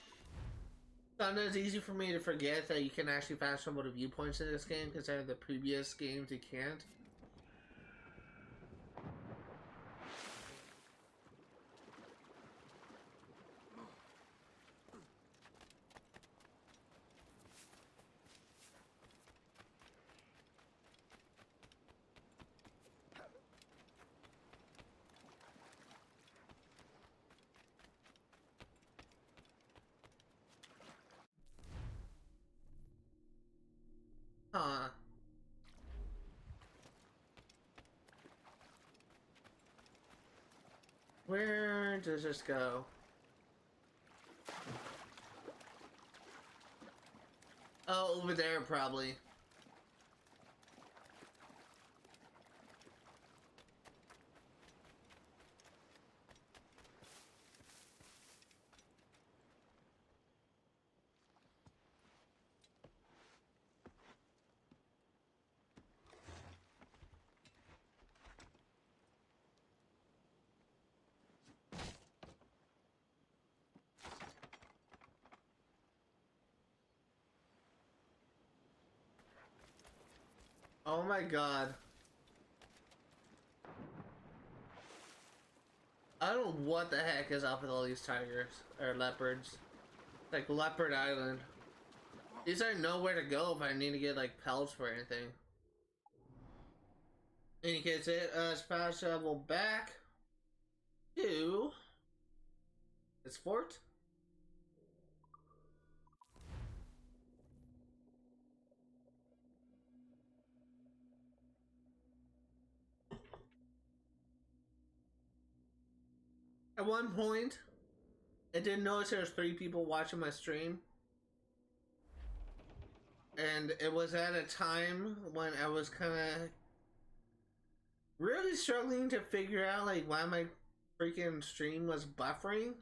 Sometimes it's easy for me to forget that you can actually fast travel to viewpoints in this game because out of the previous games you can't. Huh. Where does this go? Oh, over there probably. Oh my god. I don't know what the heck is up with all these tigers, or leopards. Like Leopard Island. These are nowhere to go if I need to get like pelts for anything. In any case, it's fast travel back to this fort. At one point, I did notice there was 3 people watching my stream. And it was at a time when I was kind of really struggling to figure out like why my freaking stream was buffering.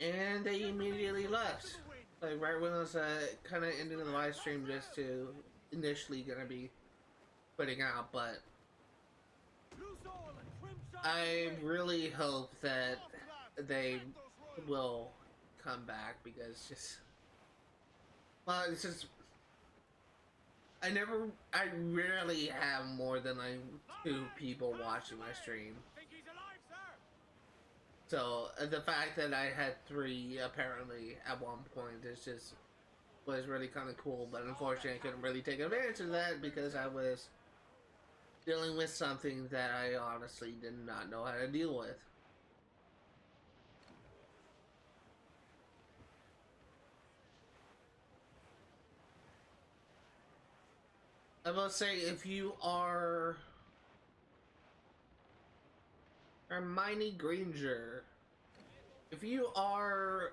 And they immediately left. Like right when I was kind of ending the live stream just to initially gonna be putting out, but I really hope that they will come back because just, well, it's just, I rarely have more than like 2 people watching my stream. So the fact that I had 3 apparently at one point is just, was really kind of cool, but unfortunately I couldn't really take advantage of that because I was dealing with something that I honestly did not know how to deal with. I will say, if you are Hermione Granger, if you are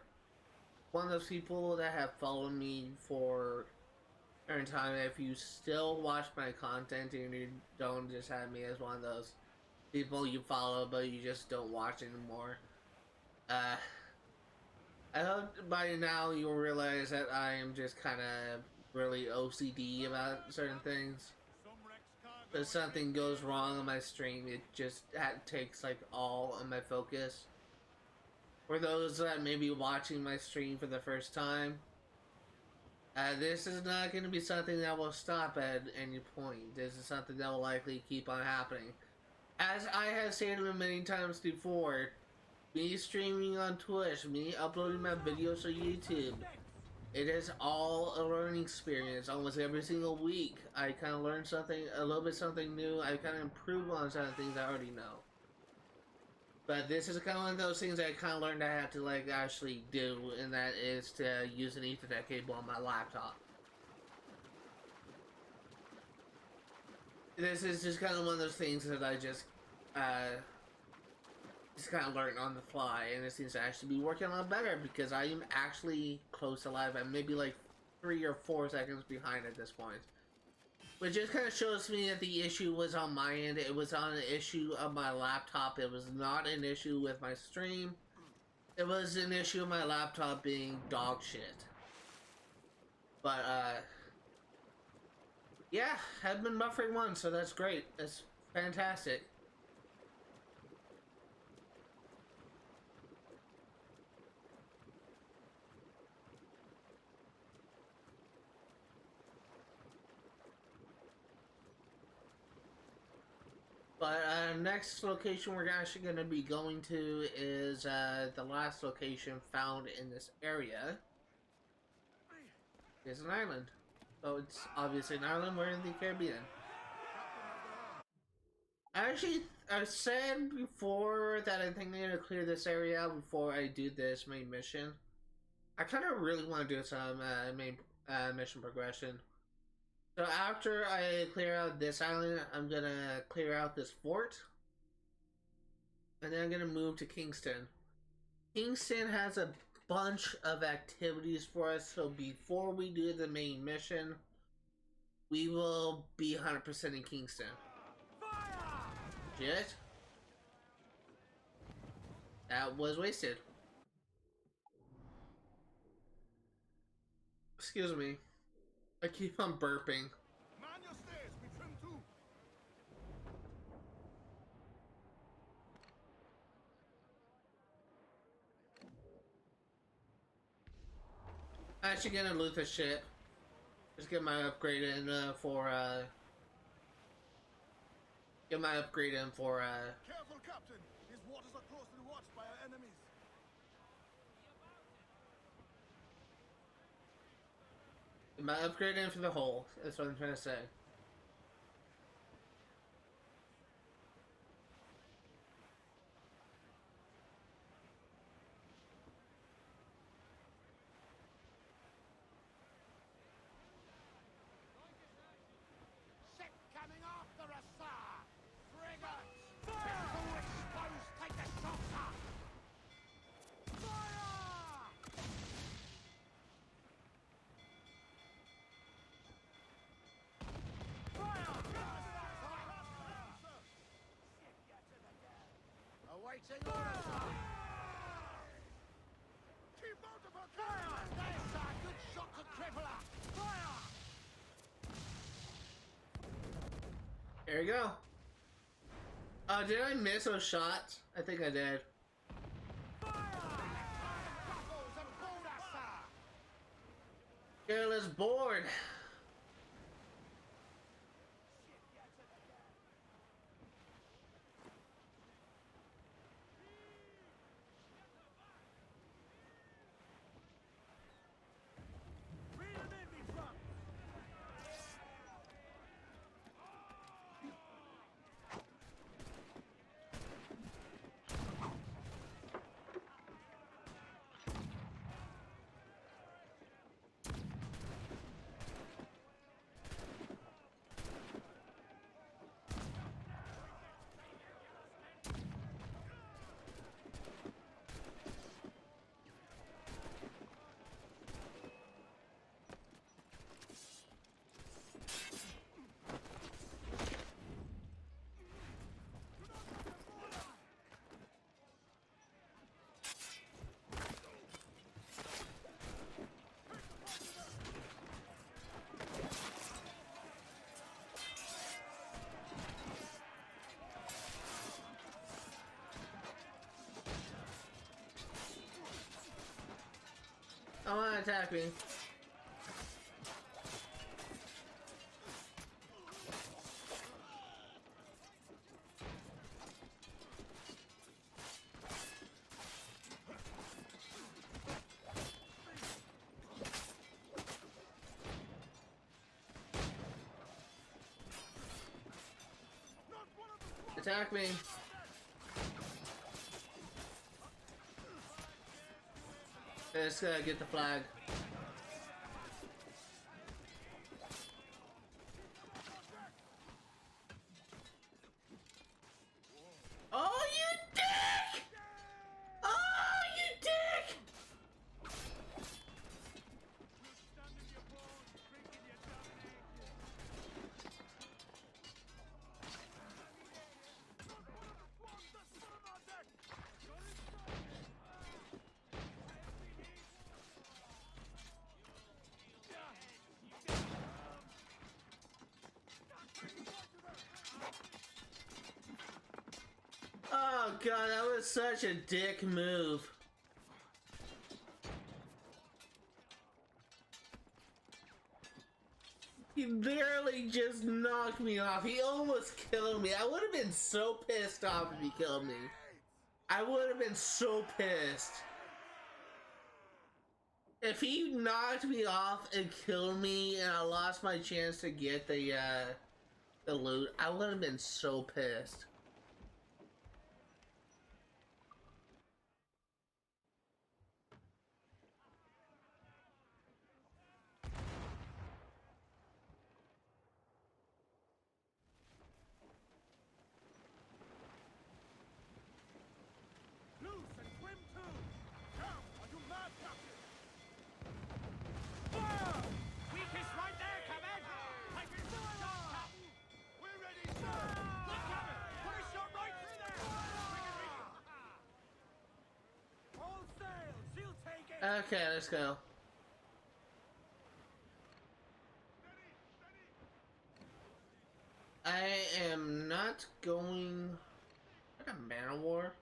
one of those people that have followed me for every time, if you still watch my content and you don't just have me as one of those people you follow but you just don't watch anymore, I hope by now you'll realize that I am just kind of really OCD about certain things. If something goes wrong on my stream, it just takes like all of my focus. For those that may be watching my stream for the first time, This is not going to be something that will stop at any point. This is something that will likely keep on happening. As I have stated many times before, me streaming on Twitch, me uploading my videos to YouTube, it is all a learning experience. Almost every single week, I kind of learn something, a little bit something new. I kind of improve on some things I already know. But this is kind of one of those things I kind of learned I have to like actually do, and that is to use an Ethernet cable on my laptop. This is just kind of one of those things that I just kind of learned on the fly, and it seems to actually be working a lot better because I am actually close to live. I'm maybe like 3 or 4 seconds behind at this point. Which just kind of shows me that the issue was on my end. It was on an issue of my laptop. It was not an issue with my stream. It was an issue of my laptop being dog shit. But, yeah, I've been buffering once, so that's great. That's fantastic. But next location we're actually going to be going to is the last location found in this area. It's an island. So it's obviously an island. We're in the Caribbean. I said before that I think I'm going to clear this area out before I do this main mission. I kind of really want to do some main mission progression. So after I clear out this island, I'm gonna clear out this fort. And then I'm gonna move to Kingston. Kingston has a bunch of activities for us, so before we do the main mission, we will be 100% in Kingston. Shit. That was wasted. Excuse me. I keep on burping.
Man your stairs, we trim too.
I'm actually gonna loot this ship. Just get my upgrade in for
Careful, Captain. These waters are closely watched by our enemies.
get my upgrade in for the hull. That's what I'm trying to say.
Ship coming after us, sir! Frigates! Vessel exposed! Take the shot, sir! Fire! Awaiting orders, sir! Keep multiple fire! There's, sir! Good shot to cripple her! Fire!
There you go. Did I miss those shots? I think I did.
Buckles and board us, sir!
Careless board.
Read them in, me front!
I want to attack me. attack me. Let's get the flag. Oh, you dick! Oh, you dick! Oh god, that was such a dick move. He literally just knocked me off. He almost killed me. I would have been so pissed off if he killed me. I would have been so pissed. If he knocked me off and killed me and I lost my chance to get the loot, I would have been so pissed. Okay, let's go. I am not going. What a man of war.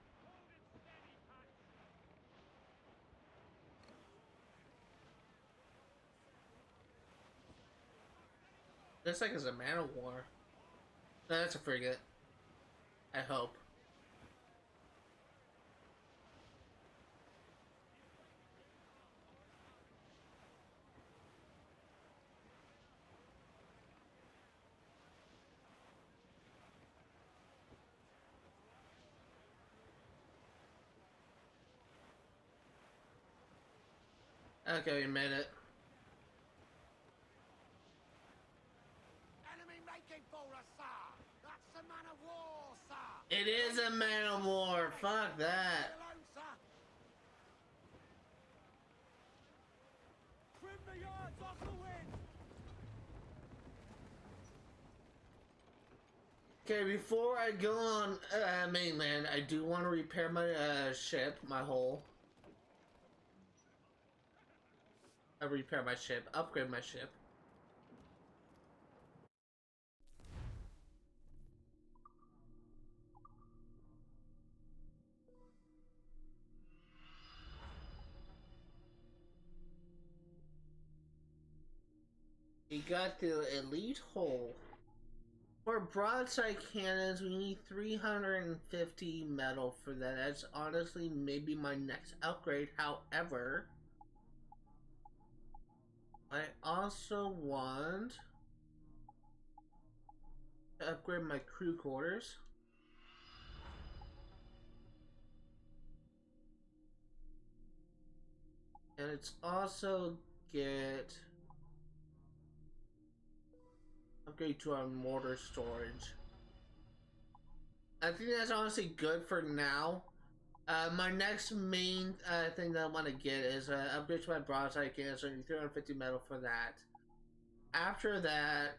Looks like it's a man of war. No, that's a frigate. I hope. Okay, we made it.
Enemy making for us, sir. That's a man of war, sir.
It is a man of war. Fuck that.
Alone, sir. Trim the yards off the wind.
Okay, before I go on mainland, I do want to repair my ship, my hull. Repair my ship, upgrade my ship. We got the elite hull. For broadside cannons, we need 350 metal for that. That's honestly maybe my next upgrade. However, I also want to upgrade my crew quarters. And it's also get upgrade to our mortar storage. I think that's honestly good for now. My next main thing that I want to get is upgrade to my broadside cannon, so I need 350 metal for that. After that,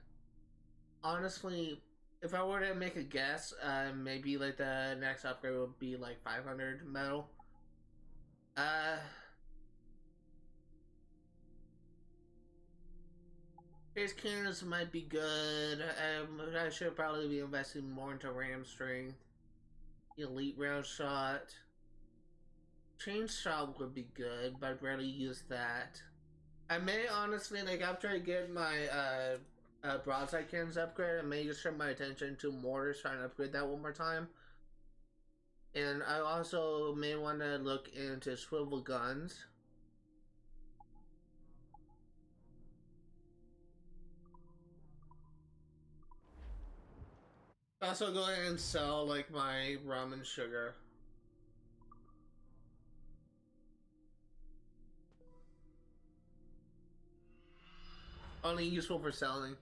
honestly, if I were to make a guess, maybe like the next upgrade would be like 500 metal. His cannons might be good. I should probably be investing more into ram strength. Elite round shot. Chain shot would be good, but I'd rarely use that. I may honestly, like after I get my broadside cannons upgrade, I may just turn my attention to mortars, trying to upgrade that one more time. And I also may want to look into swivel guns. Also go ahead and sell like my rum and sugar. Only useful for selling.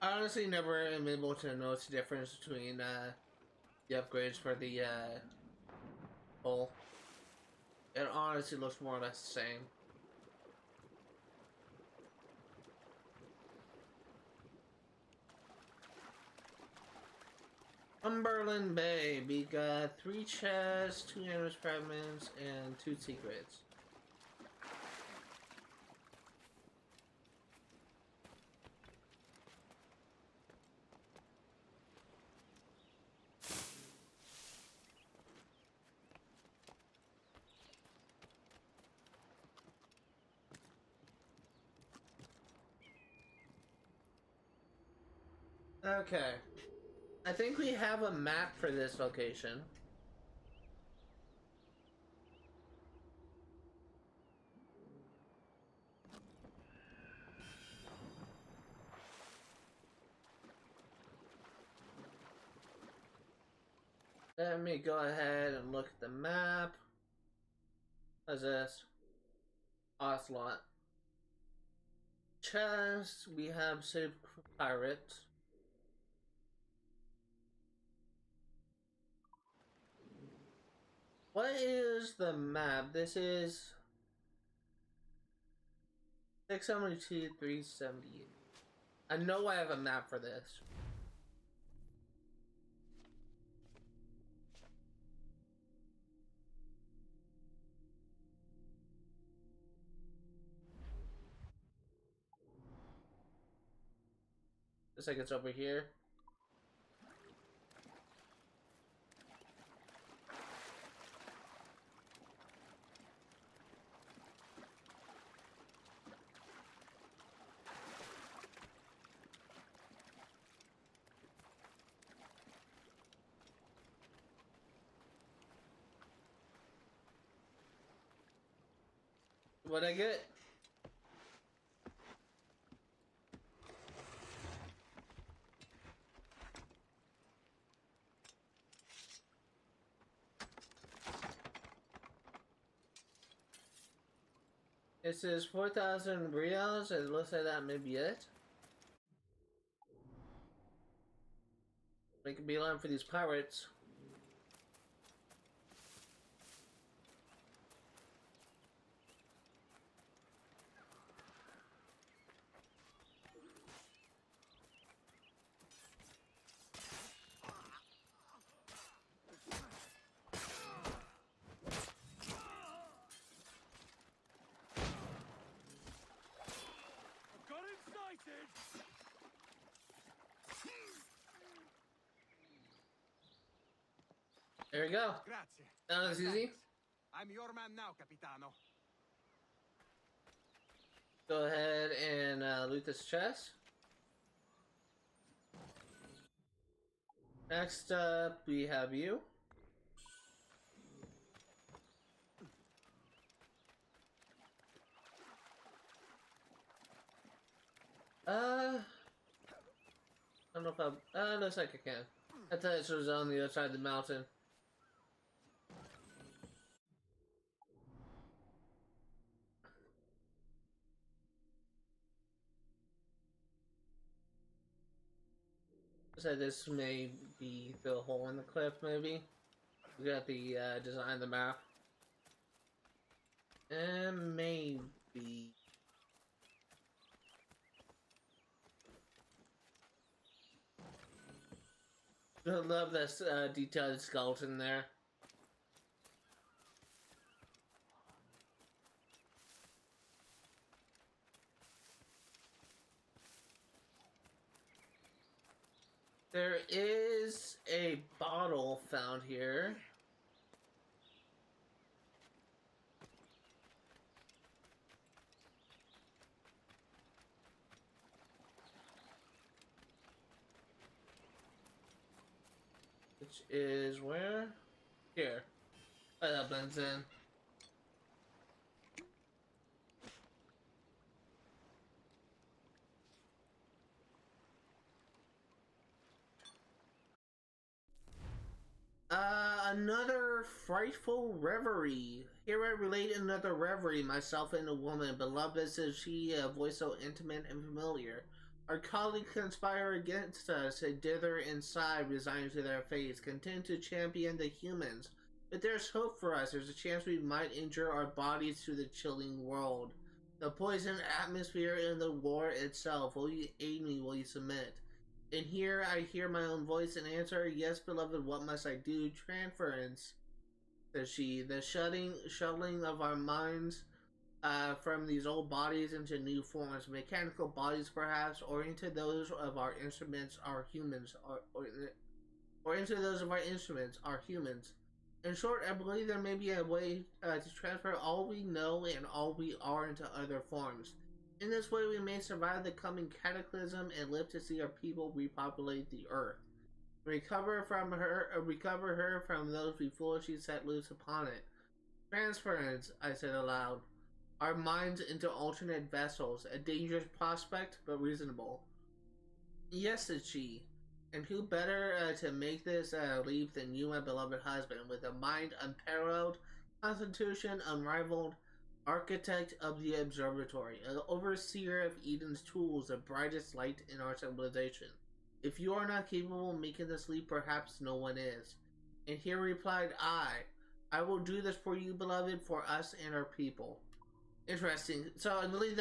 I honestly never am able to notice the difference between the upgrades for the hull. It honestly looks more or less the same. Cumberland Bay, we got 3 chests, 2 Animus fragments, and 2 secrets. Okay. I think we have a map for this location. Let me go ahead and look at the map. What's this? Ocelot. Chest, we have Save Pirate. What is the map? This is 672, 378. I know I have a map for this. Looks like it's over here. What'd I get? It says 4,000 reals. It looks like that may be it. Make a beeline for these pirates.
Got incited!
There we go.
Grazie.
That was easy.
I'm your man now, Capitano.
Go ahead and loot this chest. Next up, we have you. I don't know if I'm. Looks like I can. I thought this was on the other side of the mountain. So this may be the hole in the cliff, maybe. We got the design of the map. And maybe. I love this detailed skeleton there. There is a bottle found here. Which is where? Here. Oh, that blends in. Another frightful reverie. Here I relate another reverie, myself and a woman, beloved as she, a voice so intimate and familiar. Our colleagues conspire against us, a dither inside, resigned to their fates, content to champion the humans. But there's hope for us. There's a chance we might injure our bodies to the chilling world. The poison atmosphere and the war itself. Will you aid me? Will you submit? And here I hear my own voice and answer, yes, beloved, what must I do? Transference, says she, the shuttling of our minds from these old bodies into new forms, mechanical bodies perhaps, or into those of our instruments, our humans, or into those of our instruments, our humans. In short, I believe there may be a way to transfer all we know and all we are into other forms. In this way, we may survive the coming cataclysm and live to see our people repopulate the earth. Recover her from those we foolishly set loose upon it. Transference, I said aloud. Our minds into alternate vessels, a dangerous prospect, but reasonable. Yes, said she. And who better to make this leap than you, my beloved husband, with a mind unparalleled, constitution unrivaled, architect of the observatory, an overseer of Eden's tools, the brightest light in our civilization. If you are not capable of making this leap, perhaps no one is. And here replied I will do this for you, beloved, for us and our people. Interesting. So I believe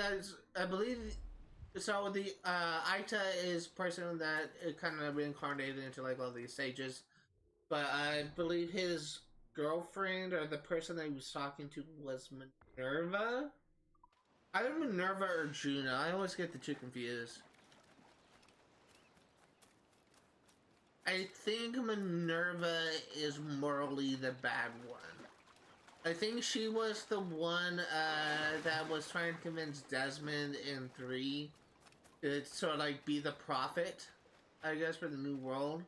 so the Aita is person that kind of reincarnated into like all these sages, but I believe his girlfriend or the person that he was talking to was Minerva. Either Minerva or Juno. I always get the two confused. I think Minerva is morally the bad one. I think she was the one that was trying to convince Desmond in 3 to sort of like be the prophet, I guess, for the new world.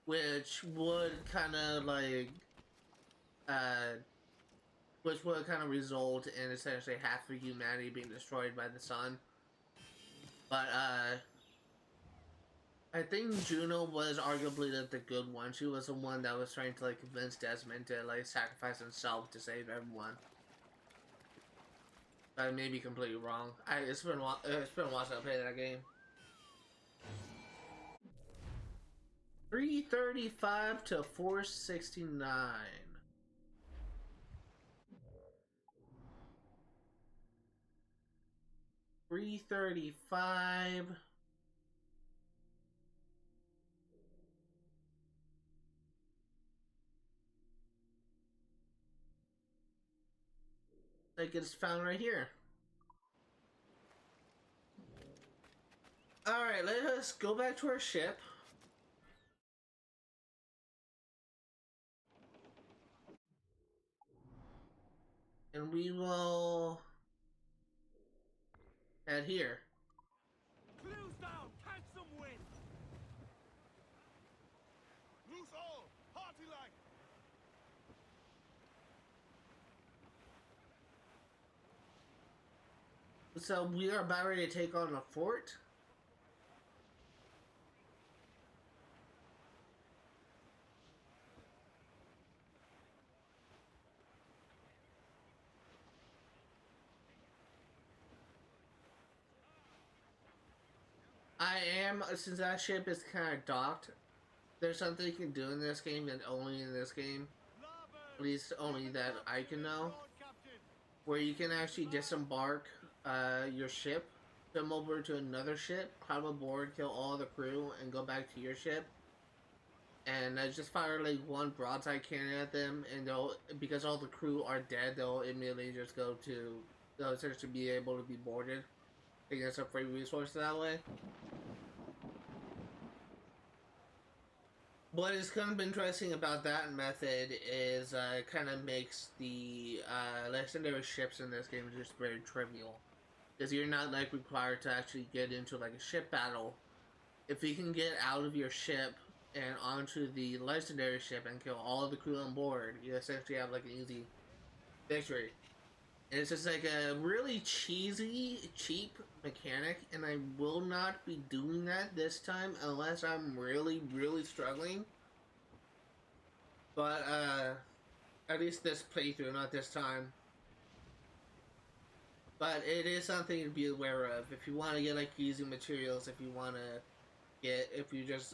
Which would kind of like, which would kind of result in essentially half of humanity being destroyed by the sun. But, I think Juno was arguably the good one. She was the one that was trying to like convince Desmond to like sacrifice himself to save everyone. I may be completely wrong. It's been a while since I played that game. 335 to 469. $335. Like it's found right here. Alright, let us go back to our ship. And we will head here.
Close down, catch some wind. Loose all, party like.
So we are about ready to take on a fort. Since that ship is kind of docked, there's something you can do in this game and only in this game, at least only that I can know, where you can actually disembark your ship, come over to another ship, climb aboard, kill all the crew, and go back to your ship. And just fire like one broadside cannon at them, and they'll, because all the crew are dead, they'll immediately just they'll essentially be able to be boarded. They get some free resources that way. What is kind of interesting about that method is it kind of makes the legendary ships in this game just very trivial. Because you're not like required to actually get into like a ship battle. If you can get out of your ship and onto the legendary ship and kill all of the crew on board, you essentially have like an easy victory. And it's just like a really cheesy, cheap mechanic, and I will not be doing that this time unless I'm really, really struggling. But at least this playthrough, not this time. But it is something to be aware of. If you want to get like easy materials, if you want to if you just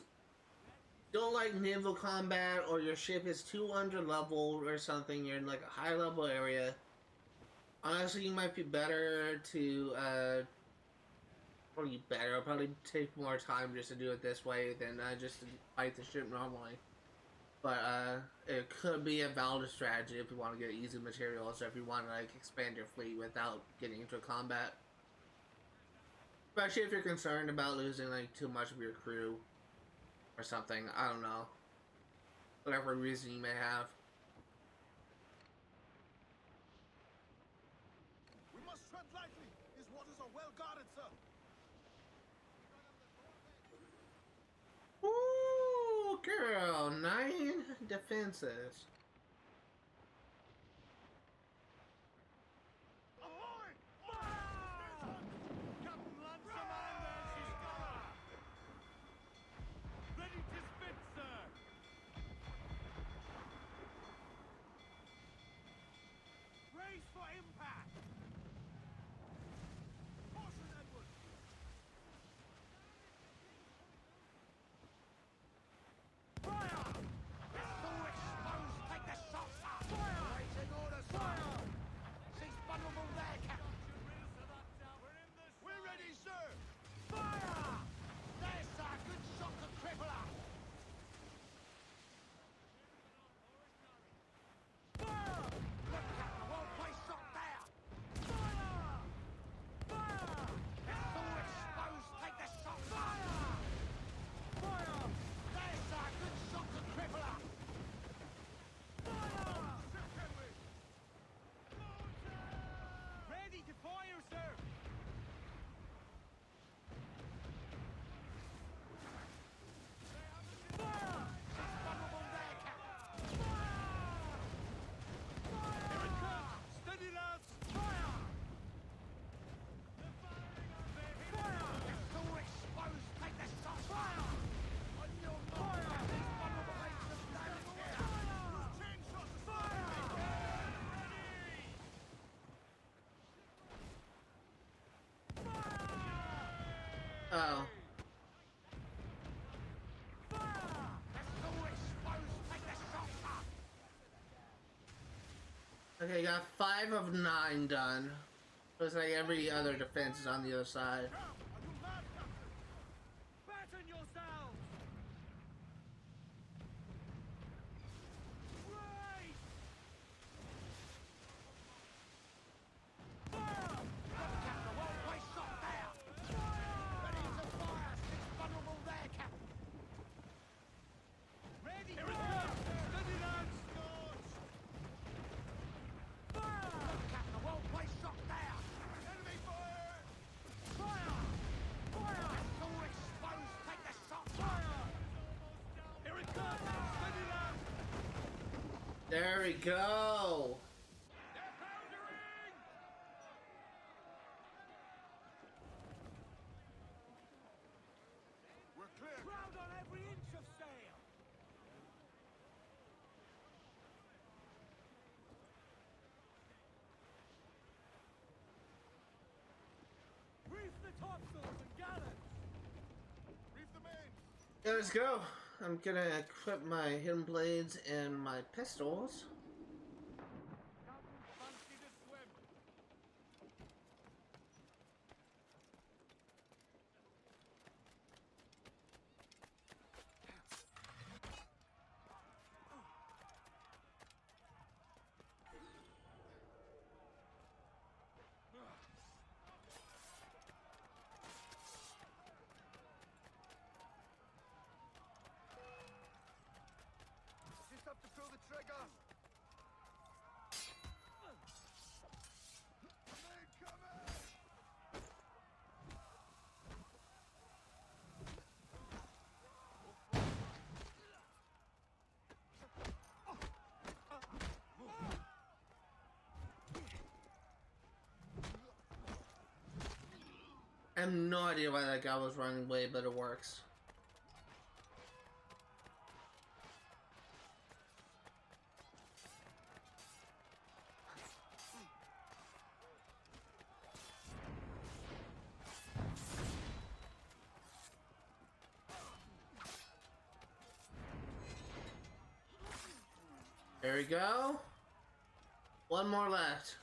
don't like naval combat, or your ship is too under leveled or something, you're in like a high level area, honestly you might be better to probably better, I'll probably take more time just to do it this way than just to fight the ship normally. But it could be a valid strategy if you want to get easy materials, or if you want to like expand your fleet without getting into combat. Especially if you're concerned about losing like too much of your crew or something. I don't know. Whatever reason you may have.
We must tread lightly. These waters are well guarded, sir.
Ooh, girl, 9 defenses.
Ahoy! Fire! Captain Lancerman, there's his gunner! Ready to spit, sir! Brace for impact! Caution, Edward! Fire!
Vessel exposed. Take the shot, sir.
Fire!
Waiting orders, sir.
Fire!
She's vulnerable there, Captain.
We're in the
We're ready, sir.
fire!
There's sir. Good shot to cripple her.
Fire!
Look, Captain. Well-placed shot there.
Fire! Fire!
Vessel exposed. Take the shot, sir.
Fire! Fire!
There's sir. Good shot to cripple her.
Fire! Ready to fire, sir! Fire!
She's vulnerable there, Captain.
Here it comes! Steady, lads! Fire! Fire!
Vessel exposed. Take the shot, sir.
Fire!
On your mark,
Fire!
Captain. Vulnerable range of damage here.
Fire!
Chain shot to
Oh.
Vessel exposed. Take the shot, sir.
Okay, got 5 of 9 done. Looks like every other defense is on the other side.
Batten yourselves! Race! Fire!
Captain, well-placed shot there.
Fire!
Ready to fire. She's vulnerable there, Captain.
Ready! Here it comes! Steady, lads! Fire!
Captain, well-placed shot there. Enemy fire.
Fire! Fire!
Vessel exposed. Take the shot, sir.
Fire! Here it comes! Steady, lads!
There we go.
They're foundering!
We're clear.
Crowd on every inch of sail! Reef the topsails and gallants!
Reef the main.
Let's go. I'm gonna equip my hidden blades and my pistols.
Fancy the swim!
I have no idea why that guy was running away, but it works. There we go. One more left.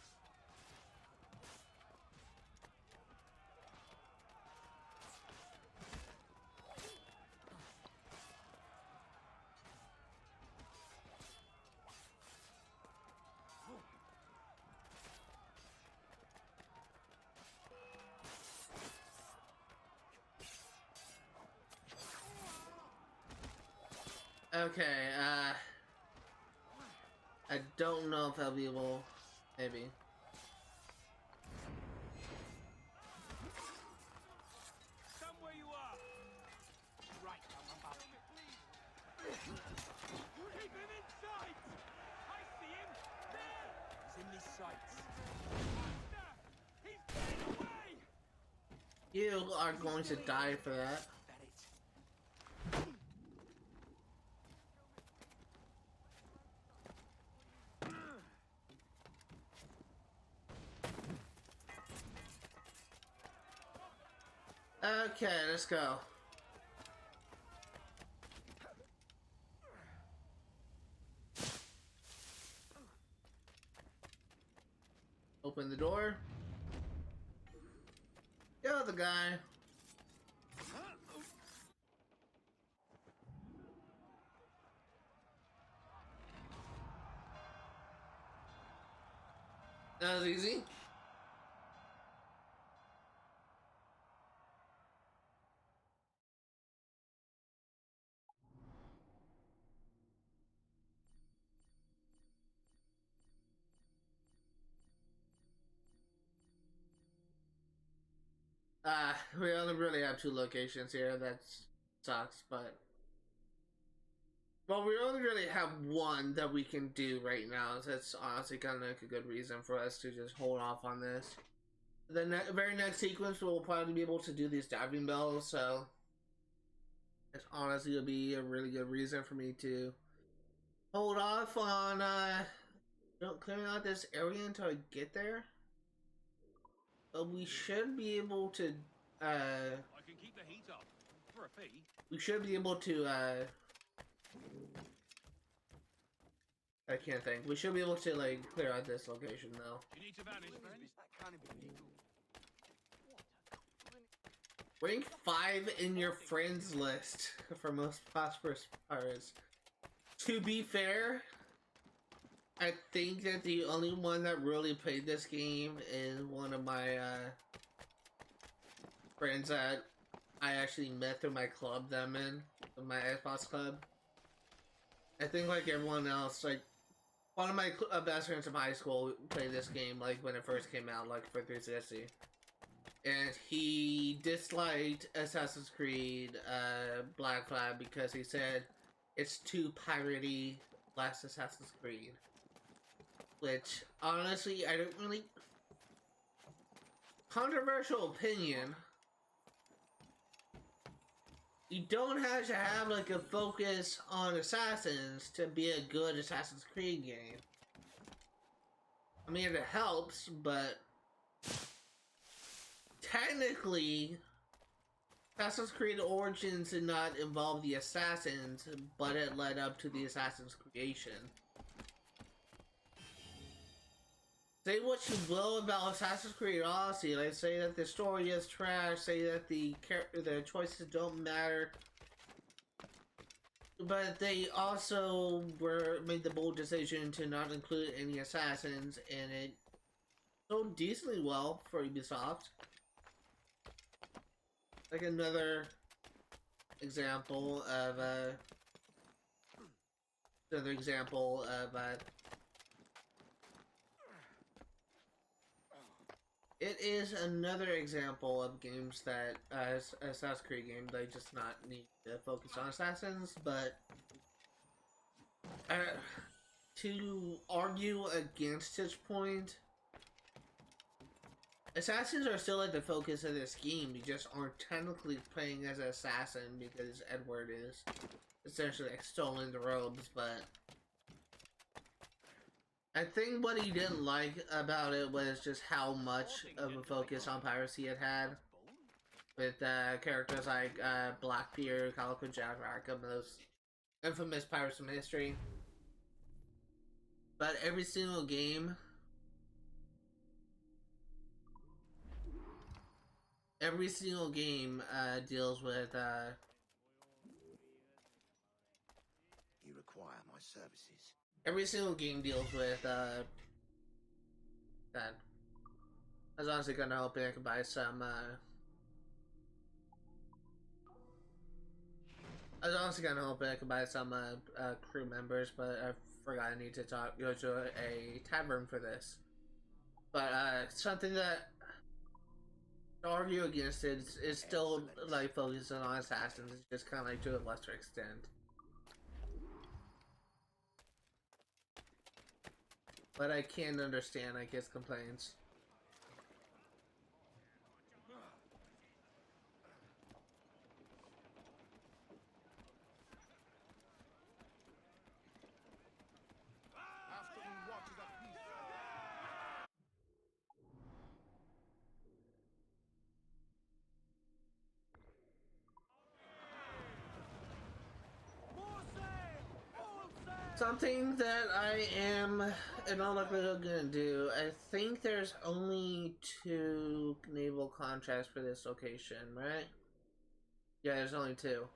Okay, I don't know if I'll be able, maybe.
Stand where you are.
Right, I'm about.
Keep him in sight. I see him. There.
He's in these sights.
Master. He's getting away.
You are going to die for that.
That it.
Okay, let's go. Open the door. Kill the guy. That was easy. We only really have 2 locations here. That sucks, but well, we only really have one that we can do right now. So that's honestly kind of like a good reason for us to just hold off on this. The very next sequence, we'll probably be able to do these diving bells. So it's honestly will be a really good reason for me to hold off on clearing out this area until I get there. But we should be able to
I can keep the heat up for a fee.
we should be able to I can't think. We should be able to like clear out this location though.
You need to vanish, friend.
That can't be legal.
Rank 5 in your friends list for most prosperous pirates. To be fair, I think that the only one that really played this game is one of my friends that I actually met through my club that I'm in, my Xbox club. I think like everyone else, like one of my best friends from high school played this game like when it first came out, like for 360. And he disliked Assassin's Creed Black Flag because he said it's too piratey last Assassin's Creed. Which, honestly, I don't really... Controversial opinion. You don't have to have, like, a focus on Assassins to be a good Assassin's Creed game. I mean, it helps, but... Technically, Assassin's Creed Origins did not involve the Assassins, but it led up to the Assassin's creation. Say what you will about Assassin's Creed Odyssey, like say that the story is trash, say that the choices don't matter, but they also made the bold decision to not include any assassins, and it sold decently well for Ubisoft. Like another example of it is another example of games that Assassin's Creed game they just not need to focus on assassins, but to argue against his point, Assassins are still like the focus of this game. You just aren't technically playing as an assassin because Edward is essentially like stolen the robes, but I think what he didn't like about it was just how much of a focus on piracy it had. With characters like Blackbeard, Calico Jack, Rackham, those infamous pirates from history. But every single game, deals with
You require my services.
every single game deals with that. I was honestly gonna hope I could buy some. I was honestly gonna hope I could buy some crew members, but I forgot I need to go to a tavern for this. But something that to argue against it is still like focusing on assassins, it's just kind of like to a lesser extent. But I can understand like his complaints.
After we watch as a piece.
Something that I am in all likelihood gonna do, I think there's only 2 naval contracts for this location, right? Yeah, there's only 2.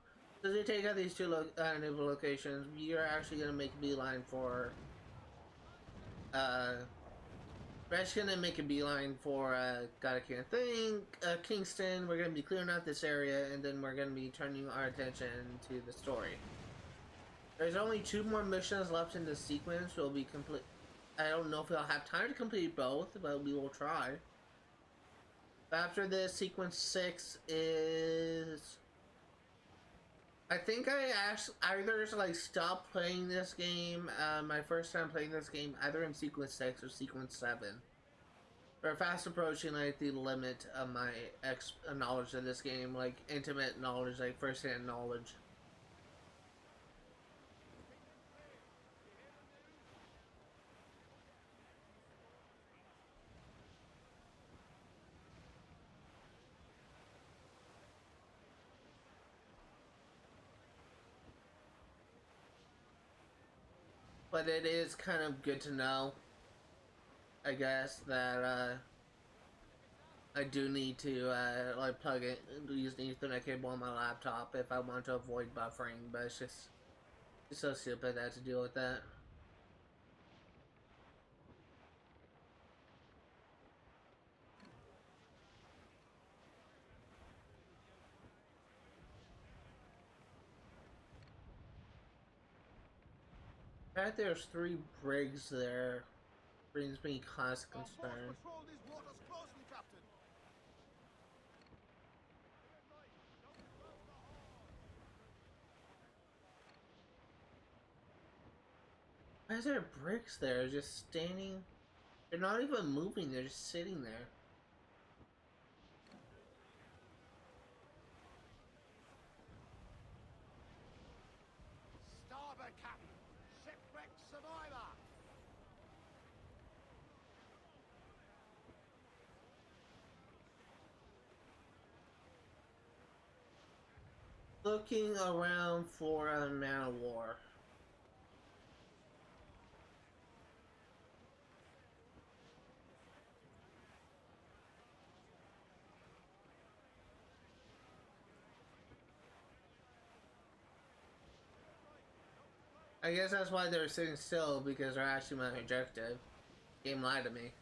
So as you take out these 2 naval locations, you're actually gonna make a beeline for we're actually gonna make a beeline for God, I can't think, Kingston. We're gonna be clearing out this area, and then we're gonna be turning our attention to the story. There's only 2 more missions left in this sequence. We'll be complete. I don't know if we'll have time to complete both, but we will try. After this, sequence 6 is. I think I either like stopped playing this game. My first time playing this game, either in sequence 6 or sequence 7. We're fast approaching like the limit of my knowledge of this game, like intimate knowledge, like first-hand knowledge. But it is kind of good to know, I guess, that I do need to like plug it, use the Ethernet cable on my laptop if I want to avoid buffering. But it's just so stupid that I have to deal with that. The fact there's 3 brigs there brings me constant concern.
Patrol these waters closely, Captain.
Why is there bricks there just standing? They're not even moving, they're just sitting there.
Starboard, Captain. Shipwreck survivor.
Looking around for a man of war. I guess that's why they're sitting still, because they're actually my objective. Game lied to me.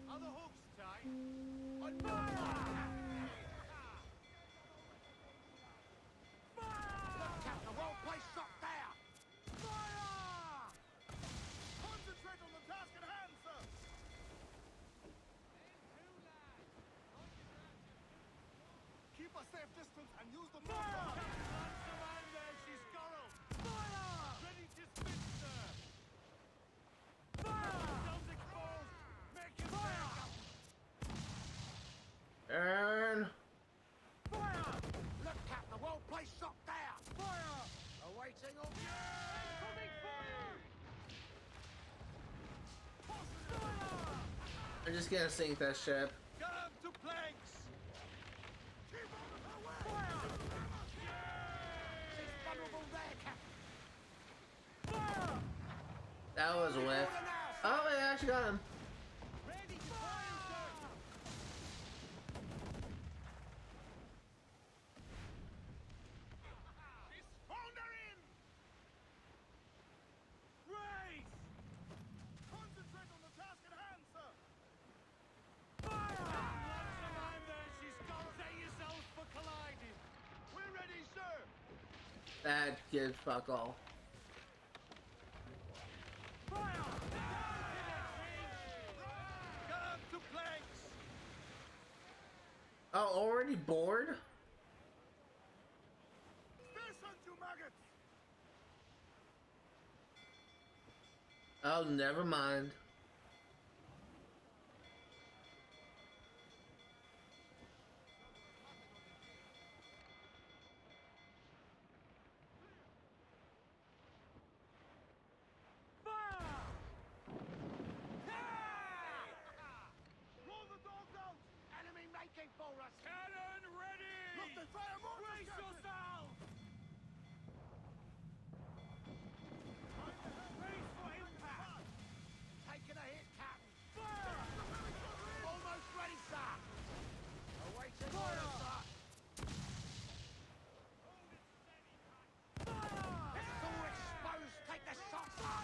Are the hooks tight? On fire! Look, Captain, a well-placed And use the fire!
Around there, she's Coral. Fire! Ready to spin, sir. Fire! Yourselves exposed. Make it fire!
Turn.
Fire! Look, Cap, the well-placed shot there! Fire! Awaiting all... Incoming fire!
I'm just gonna sink that ship.
Come to planks.
Keep on her way! Fire! She's vulnerable there, Cap. Fire!
That was a whiff. Oh, I actually got him.
Ready to fire, sir.
She's foundering!
Race.
Concentrate on the task at hand, sir!
Fire! Around there, she's Coral. Set yourselves for colliding.
We're ready, sir!
That gives fuck all.
Fire! Come to planks.
Oh, already bored?
Fish hunt, you maggots!
Oh, never mind.
Roll the dogs out! Enemy making for us!
Cannon ready.
Look, they fire more!
Brace yourselves. Brace for impact.
Taking a hit, Captain!
Fire!
Almost ready, sir! Awaiting order, sir! It's all exposed! Take the shot, sir!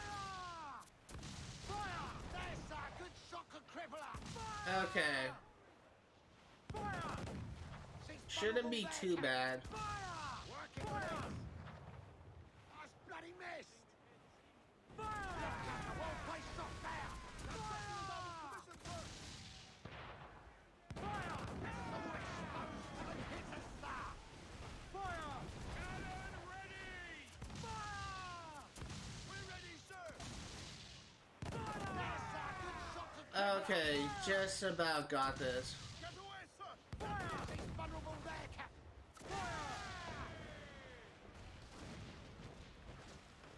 Fire! There, sir! Good shot could cripple her!
Okay.
Fire! She's
Shouldn't be
vulnerable
too
there,
bad.
Captain. Working on it! Nice bloody missed! Fire! Look, Captain, well-placed shot there! Fire! Fire! It's all exposed to the hitters, sir! Fire!
Cannon ready.
Fire! We're ready, sir! There, sir! Good shot could cripple her.
Okay, just about got this.
Get away, sir! Fire! She's vulnerable there, Captain! Fire!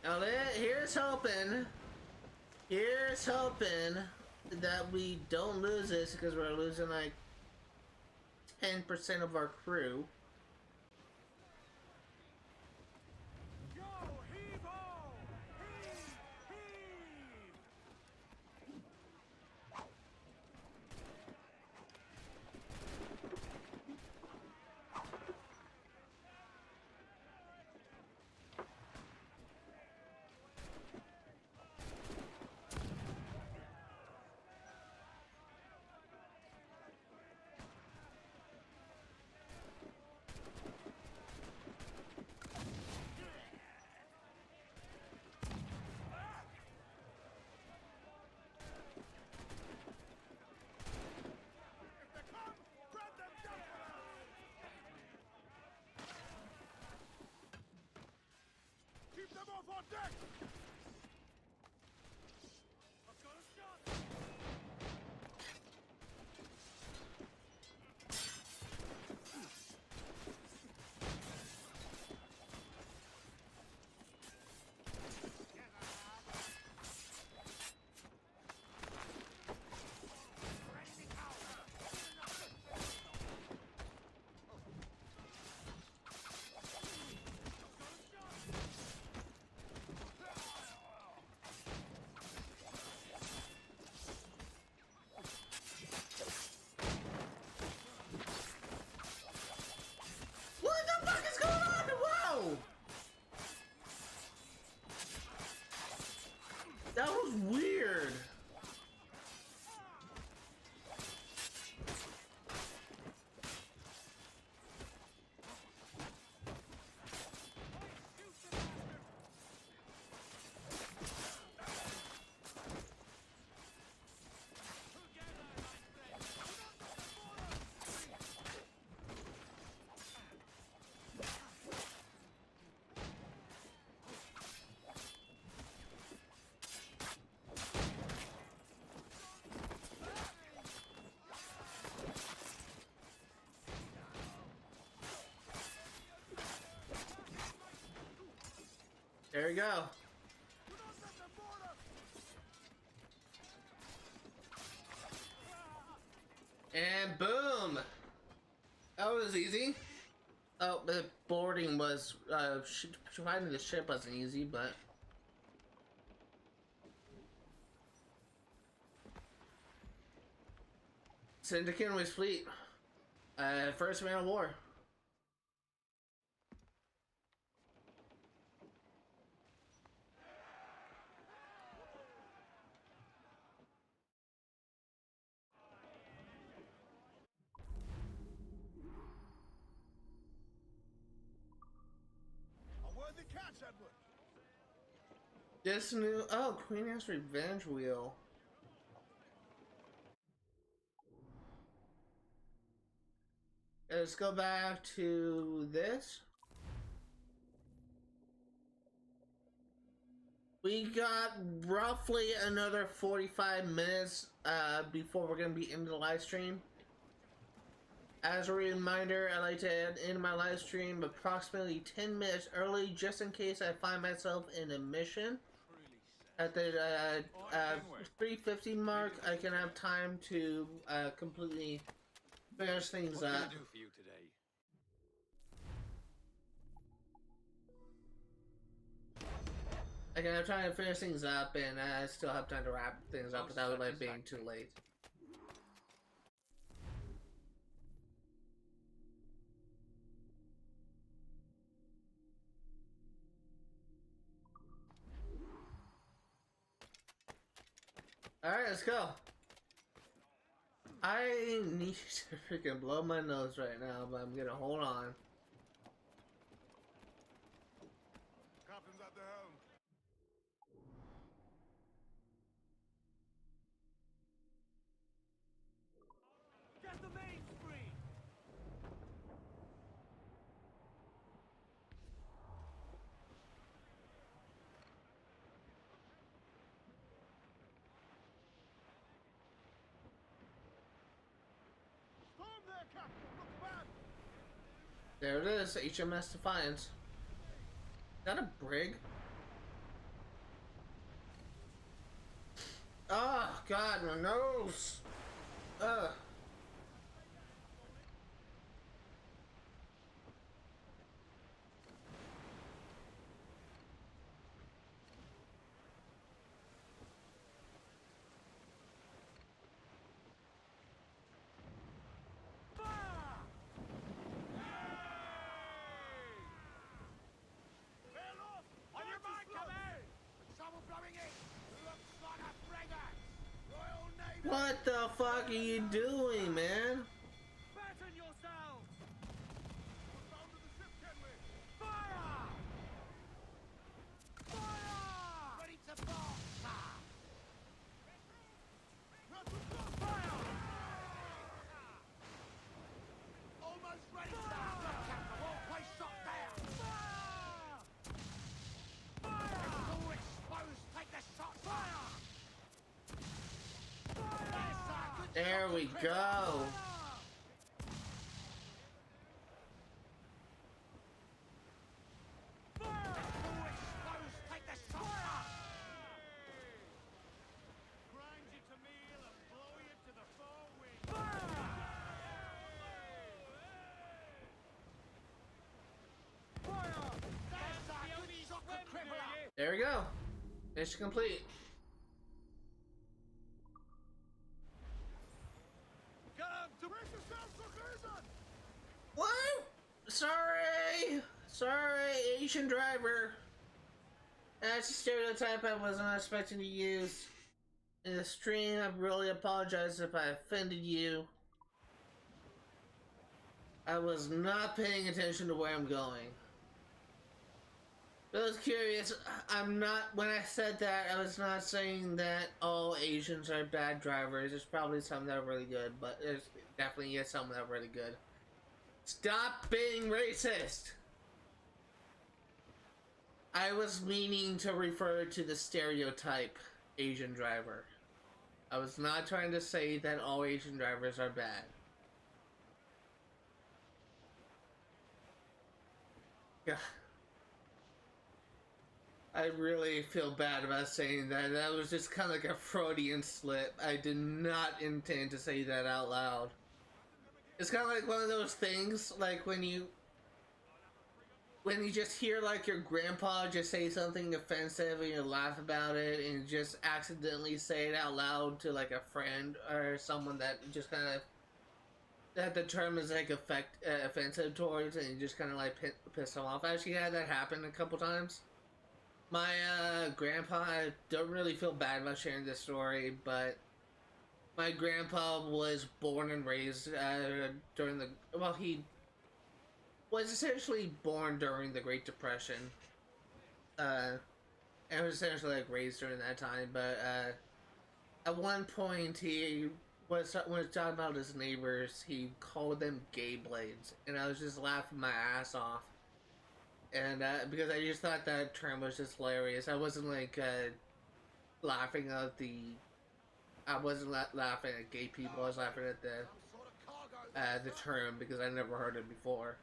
Now here's hoping. Here's hoping that we don't lose this because we're losing like 10% of our crew.
Go, heave-ho! Heave! Heave!
If they come, grab them down for us! Keep them off on deck!
I've got a shot.
we go.
Do not let them board us!
And boom! That was easy. Oh, the boarding was, finding the ship wasn't easy, but... Syndicate was fleet. First man of war.
A worthy catch, Edward!
This new... Oh, Queen Anne's Revenge Wheel. Let's go back to this. We got roughly another 45 minutes before we're going to be in the live stream. As a reminder, I like to end my live stream approximately 10 minutes early just in case I find myself in a mission. At the 3:50 mark, I can have time to completely finish things
What can I
up.
do for you today?
I can have time to finish things up, and I still have time to wrap things up without it being too late. Alright, let's go. I need to freaking blow my nose right now, but I'm gonna hold on.
Captain's at the helm.
Get the mains free!
Storm there, Captain! Looks bad!
There it is, HMS Defiance. Is that a brig? Oh, God, my nose! Ugh.
Sail off! On your mark, Caverne! Shovel blowing in! Looks like a frigate! Royal Navy!
What the fuck are you doing, man?
Batten yourselves!
We're bound to the ship, can we?
Fire! Fire!
Ready to board, sir! Not to board!
Fire!
Almost ready, sir! Look, Captain, all place shot down!
Fire! Fire!
It's all exposed! Take the shot! Fire! Yes, sir! Good
There
shot,
we
good
go.
All exposed! Take the shot!
Grind you to meal and blow you to the fore wing.
Yes, sir! Good shot, good crippler!
There we go. Mission complete.
Come to brace yourselves for collision!
What? Sorry, Asian driver. That's a stereotype I was not expecting to use in the stream. I really apologize if I offended you. I was not paying attention to where I'm going. I was curious. I'm not. When I said that, I was not saying that all Asians are bad drivers. There's probably some that are really good, but there's definitely some that are really good. Stop being racist. I was meaning to refer to the stereotype Asian driver. I was not trying to say that all Asian drivers are bad. Yeah. I really feel bad about saying that. That was just kind of like a Freudian slip. I did not intend to say that out loud. It's kind of like one of those things, like when you just hear like your grandpa just say something offensive and you laugh about it and you just accidentally say it out loud to like a friend or someone that just kind of that the term is like offensive towards, and you just kind of like piss them off. I actually had that happen a couple times. My grandpa, I don't really feel bad about sharing this story, but my grandpa was born and raised during the, well, he was essentially born during the Great Depression. And was essentially like raised during that time, but at one point he was, when he was talking about his neighbors, he called them gay blades, and I was just laughing my ass off. And because I just thought that term was just hilarious. I wasn't like laughing at I wasn't laughing at gay people. I was laughing at the term because I never heard it before.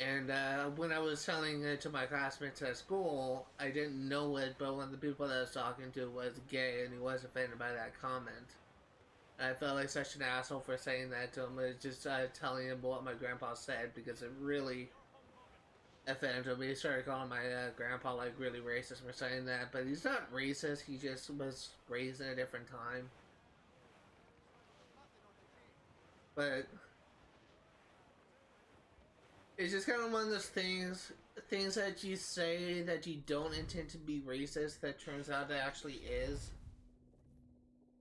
And when I was telling it to my classmates at school, I didn't know it, but one of the people that I was talking to was gay, and he was offended by that comment. And I felt like such an asshole for saying that to him. It was just telling him what my grandpa said, because it really offended me. He started calling my grandpa like really racist for saying that, but he's not racist. He just was raised in a different time. But it's just kind of one of those things that you say that you don't intend to be racist that turns out it actually is.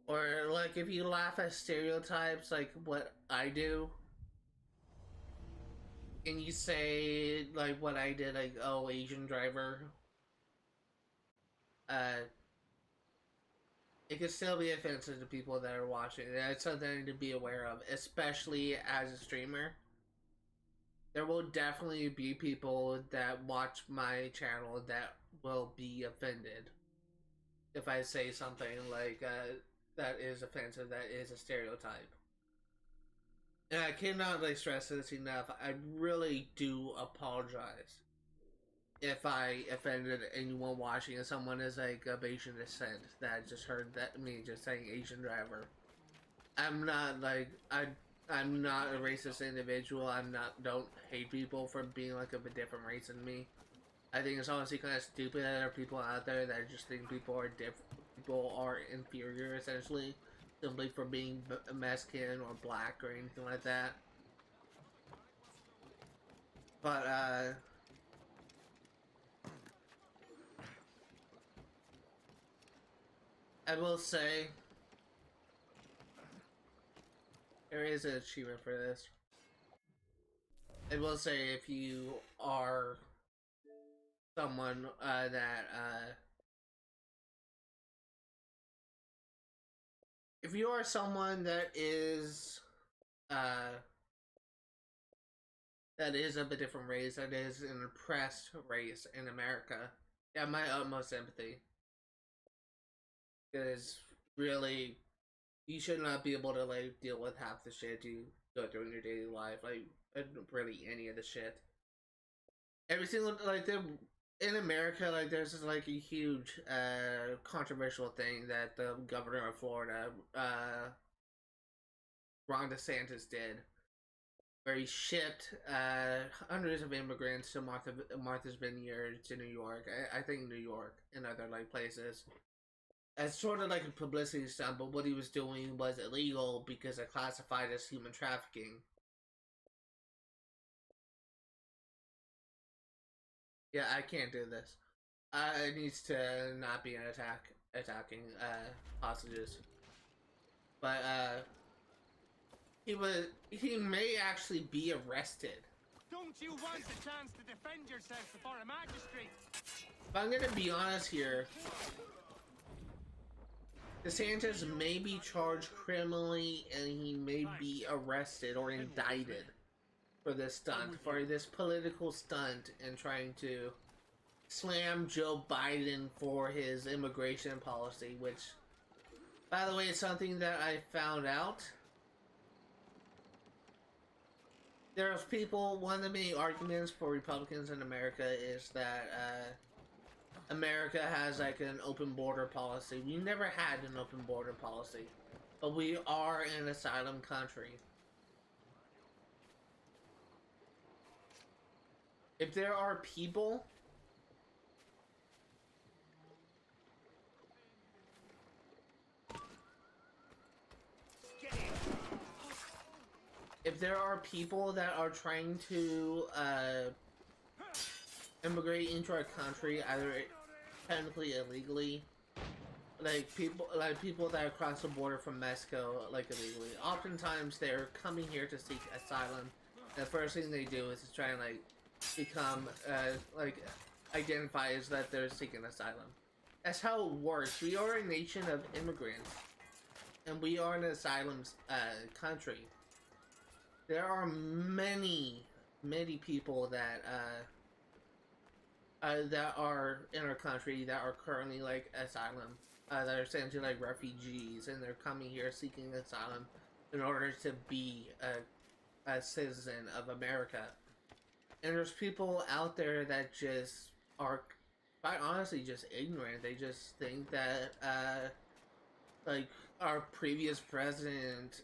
Or like if you laugh at stereotypes like what I do, and you say like what I did, like, oh, Asian driver, it could still be offensive to people that are watching. That's something to be aware of, especially as a streamer. There will definitely be people that watch my channel that will be offended if I say something like that is offensive, that is a stereotype. And I cannot like stress this enough. I really do apologize if I offended anyone watching, and someone is like of Asian descent that just heard that me just saying Asian driver. I'm not like I'm not a racist individual. Don't hate people for being like of a different race than me. I think it's honestly kind of stupid that there are people out there that just think people are inferior essentially, simply for being Mexican or black or anything like that. But I will say there is an achievement for this. I will say if you are someone if you are someone that is of a different race, that is an oppressed race in America, yeah, my utmost sympathy. Because really, you should not be able to like deal with half the shit you go through in your daily life, like really any of the shit. Every single like in America, like there's this, like a huge controversial thing that the governor of Florida, Ron DeSantis, did, where he shipped hundreds of immigrants to Martha's Vineyard to New York. I think New York and other like places. As sort of like a publicity stunt, but what he was doing was illegal because it classified as human trafficking. Yeah, I can't do this. It needs to not be an attacking hostages. But he may actually be arrested.
Don't you want a chance to defend yourself before a magistrate?
If I'm gonna be honest here, DeSantis may be charged criminally and he may be arrested or indicted for this stunt, for this political stunt and trying to slam Joe Biden for his immigration policy, which, by the way, is something that I found out. There's people, one of the main arguments for Republicans in America is that America has like an open border policy. We never had an open border policy, but we are an asylum country. If there are people that are trying to immigrate into our country, either technically illegally, like people that cross the border from Mexico like illegally, oftentimes they're coming here to seek asylum. And the first thing they do is to try and like become identify as that they're seeking asylum. That's how it works. We are a nation of immigrants, and we are an asylum country. There are many people that that are in our country that are currently like asylum, that are essentially like refugees, and they're coming here seeking asylum in order to be a citizen of America. And there's people out there that just are, quite honestly, just ignorant. They just think that like our previous president,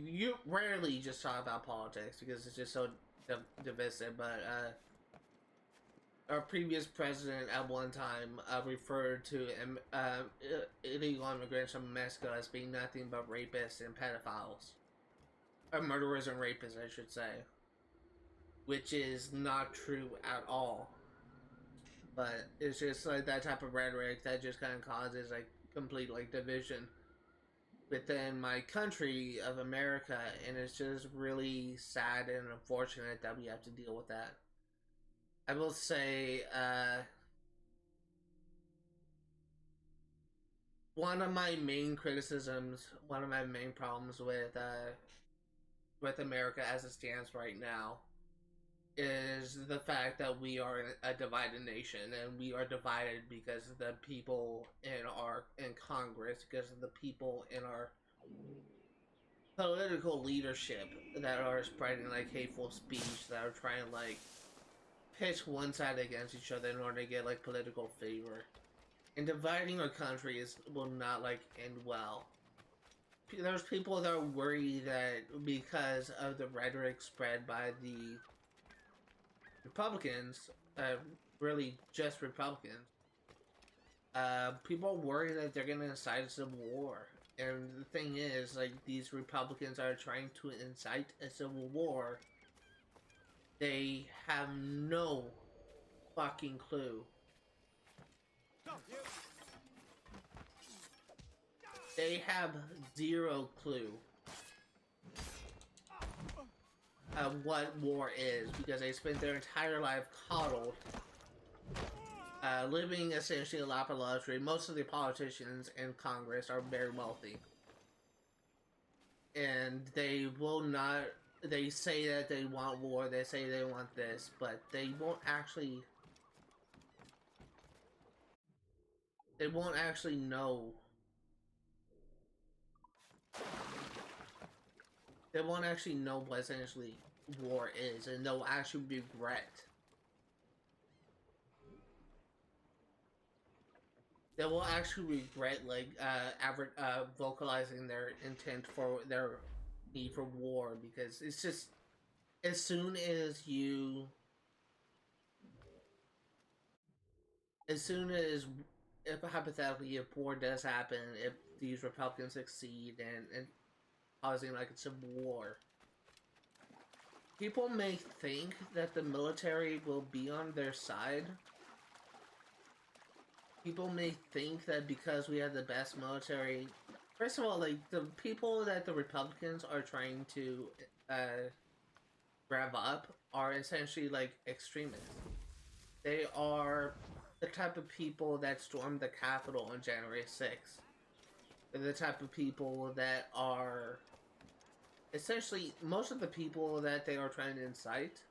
you rarely just talk about politics because it's just so divisive, but our previous president at one time referred to illegal immigrants from Mexico as being nothing but rapists and pedophiles. Or murderers and rapists, I should say. Which is not true at all. But it's just like that type of rhetoric that just kind of causes like complete like division within my country of America, and it's just really sad and unfortunate that we have to deal with that. I will say, one of my main criticisms, one of my main problems with America as it stands right now, is the fact that we are a divided nation, and we are divided because of the people in Congress, because of the people in our political leadership that are spreading like hateful speech, that are trying to like pitch one side against each other in order to get like political favor. And dividing our country will not like end well. There's people that are worried that because of the rhetoric spread by the Republicans, really just Republicans, people are worried that they're gonna incite a civil war. And the thing is, like, these Republicans are trying to incite a civil war. They have no fucking clue. They have zero clue of what war is, because they spent their entire life coddled, living essentially a life of luxury. Most of the politicians in Congress are very wealthy, and they will not. They say that they want war. They say they want this, but they won't actually. They won't actually know. They won't actually know what essentially war is, and they'll actually regret. They will actually regret, like, vocalizing their intent for their need for war, because it's just, as soon as if hypothetically, if war does happen, if these Republicans succeed and causing like a civil war, people may think that the military will be on their side. People may think that because we have the best military, first of all, like, the people that the Republicans are trying to rev up are essentially like extremists. They are the type of people that stormed the Capitol on January 6th. They're the type of people that are essentially, most of the people that they are trying to incite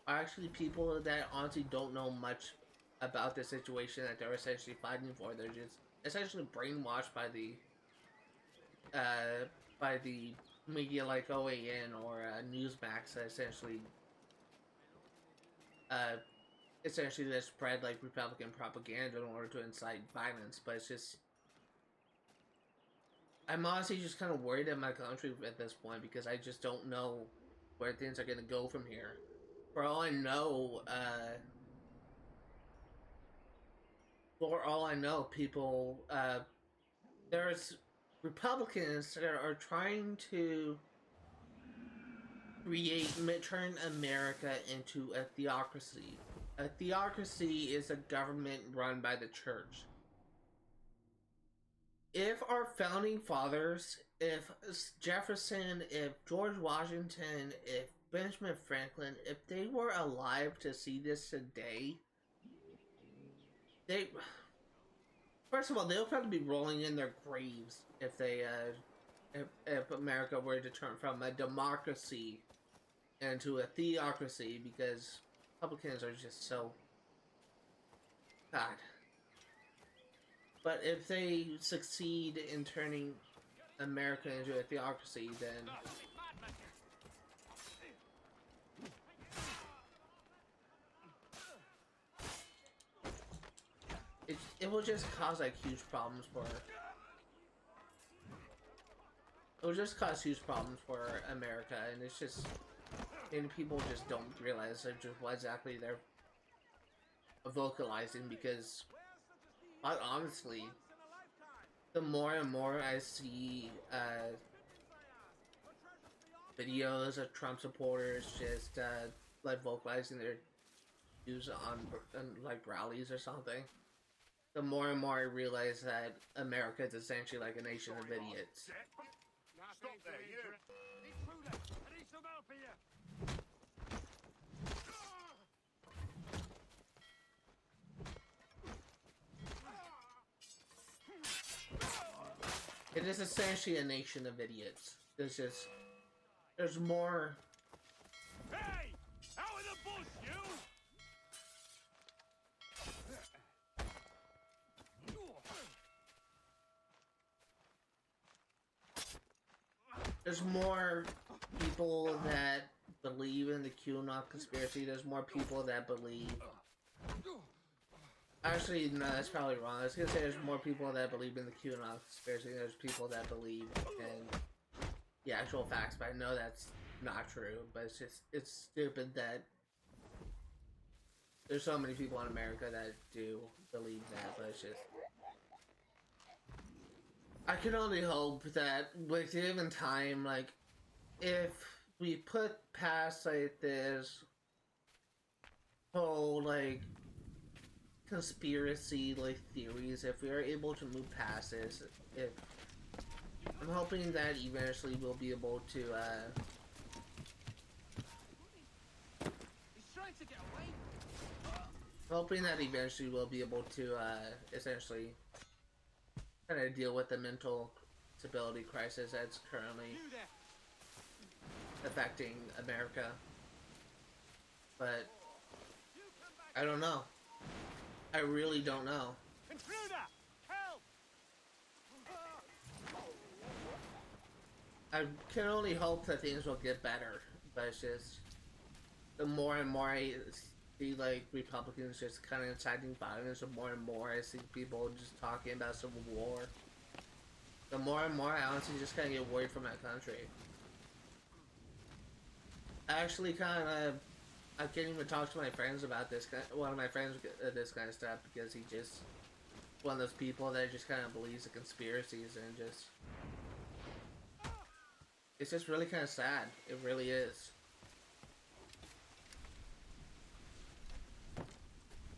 are actually people that honestly don't know much about the situation that they're essentially fighting for. They're just essentially brainwashed by the media like OAN or Newsmax that essentially essentially to spread like Republican propaganda in order to incite violence, but it's just I'm honestly just kind of worried in my country at this point because I just don't know where things are going to go from here. For all I know, people, there's Republicans that are trying to turn America into a theocracy. A theocracy is a government run by the church. If our founding fathers, if Jefferson, if George Washington, if Benjamin Franklin, if they were alive to see this today, they, first of all, they'll probably be rolling in their graves if they, if America were to turn from a democracy into a theocracy, because Republicans are just so, God. But if they succeed in turning America into a theocracy, then it will just cause like huge problems for. It will just cause huge problems for America, and it's just, and people just don't realize just what exactly they're vocalizing, because quite honestly, the more and more I see videos of Trump supporters just like vocalizing their views on like rallies or something, the more and more I realize that America is essentially like a nation of idiots.
Stop there, you! I need some help here!
It is essentially a nation of idiots. There's more.
Hey! Out of the bush, you!
There's more people that believe in the QAnon conspiracy. There's more people that believe. Actually, no, that's probably wrong. I was gonna say there's more people that believe in the QAnon conspiracy. There's people that believe in the actual facts, but I know that's not true. But it's stupid that there's so many people in America that do believe that. But it's just, I can only hope that with given time, like, if we put past like this whole like conspiracy like theories, if we are able to move past this, if I'm hoping that eventually we'll be able to
He's trying to get away.
hoping that eventually we'll be able to essentially kind of deal with the mental stability crisis that's currently affecting America. But I don't know. I really don't know.
Intruder! Help!
I can only hope that things will get better, but it's just the more and more I see like Republicans just kind of inciting violence, the more and more I see people just talking about civil war, the more and more I honestly just kind of get worried for my country. I actually kind of, I can't even talk to my friends about this. One of my friends this kind of stuff, because he just one of those people that just kind of believes the conspiracies, and just it's just really kind of sad. It really is.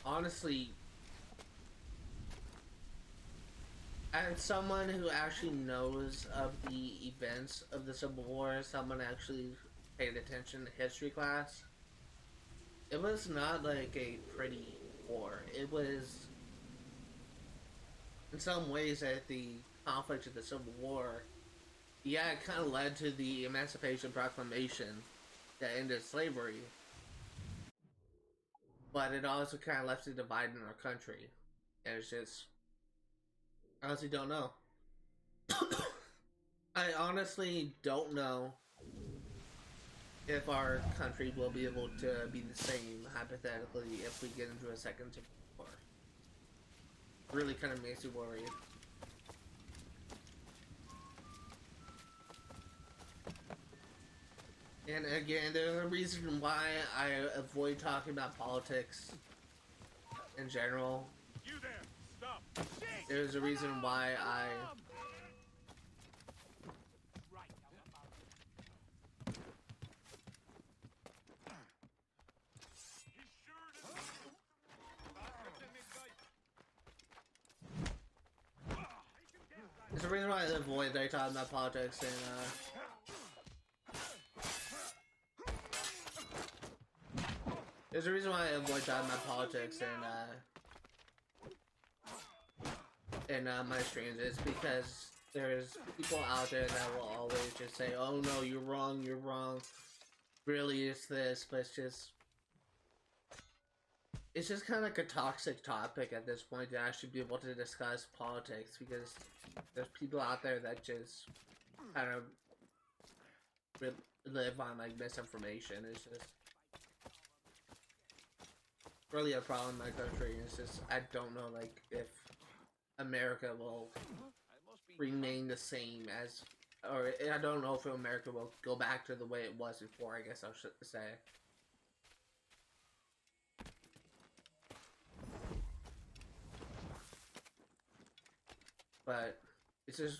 Honestly, as someone who actually knows of the events of the Civil War, someone actually paid attention to history class, it was not like a pretty war. It was, in some ways, that the conflict of the Civil War, yeah, it kind of led to the Emancipation Proclamation that ended slavery, but it also kind of left a divide in our country, and it's just, I honestly don't know. I honestly don't know if our country will be able to be the same, hypothetically, if we get into a second civil war. Really kind of makes you worried. And again, there's a reason why I avoid talking about politics in general.
You there! Stop!
There's a reason why I... There's a reason why I avoid talking about politics and there's a reason why I avoid talking about politics and my streams. It's because there's people out there that will always just say, "Oh no, you're wrong, you're wrong. Really, it's this," but it's just kind of like a toxic topic at this point to actually be able to discuss politics, because there's people out there that just kind of live on like misinformation. It's just really a problem in my country. It's just, I don't know like if America will remain the same as, or I don't know if America will go back to the way it was before, I guess I should say. But it's just,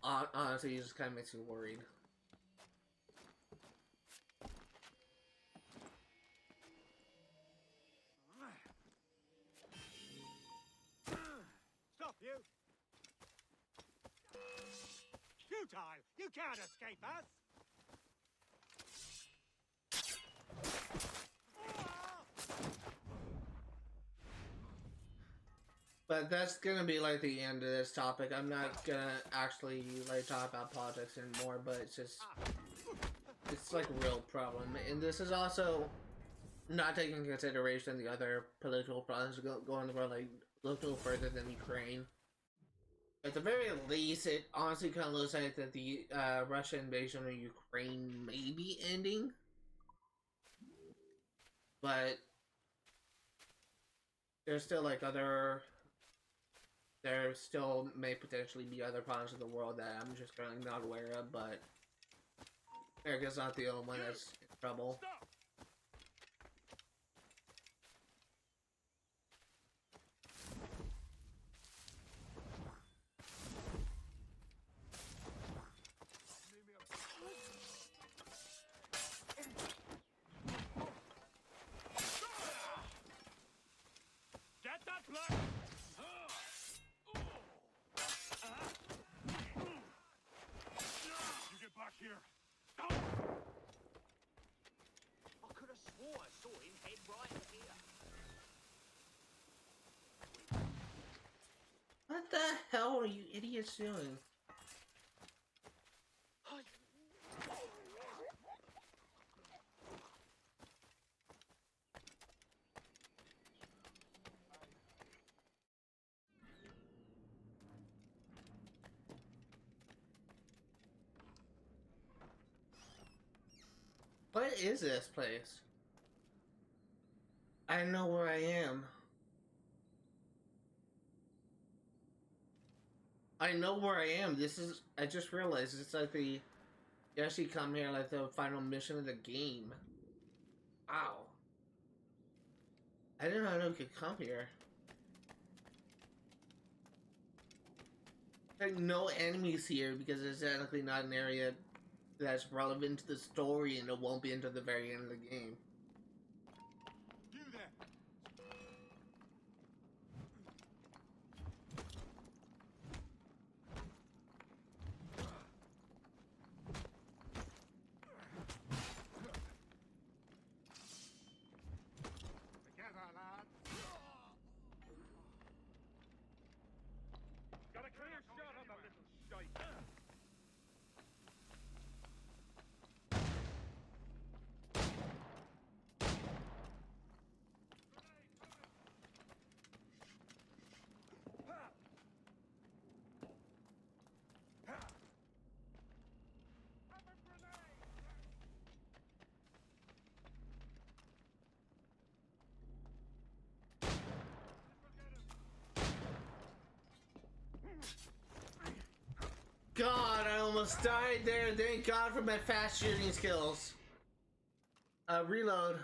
honestly, it just kind of makes me worried.
Stop you! Futile! You can't escape us!
But that's gonna be like the end of this topic. I'm not gonna actually like talk about politics anymore, but it's just, it's like a real problem. And this is also not taking into consideration the other political problems going on the world, like look no further than Ukraine. At the very least, it honestly kind of looks like that the Russian invasion of Ukraine may be ending. But there's still like there still may potentially be other problems in the world that I'm just currently not aware of, but America's not the only one that's in trouble.
Stop! Get that black! You get back here! Stop!
I could have swore I saw him head right here.
What the hell are you idiots doing? What is this place? I know where I am. I know where I am. This is, I just realized it's like the, you actually come here like the final mission of the game. Wow. I did not know you could come here. Like no enemies here because it's technically not an area that's relevant to the story, and it won't be until the very end of the game.
You there! Together, lad!
Got a clear shot on that little shite.
God, I almost died there. Thank God for my fast shooting skills. Reload.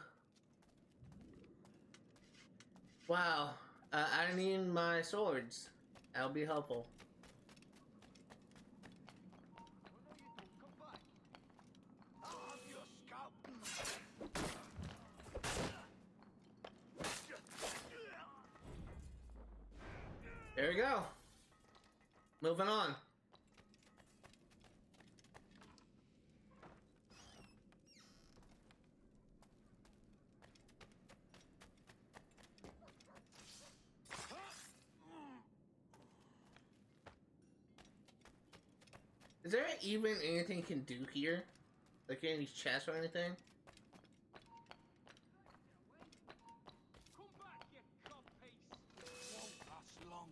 Wow. I need my swords. That'll be helpful. There we go. Moving on. Is there even anything you can do here? Like any chests or anything?
Come back, you codpiece.
Won't last long.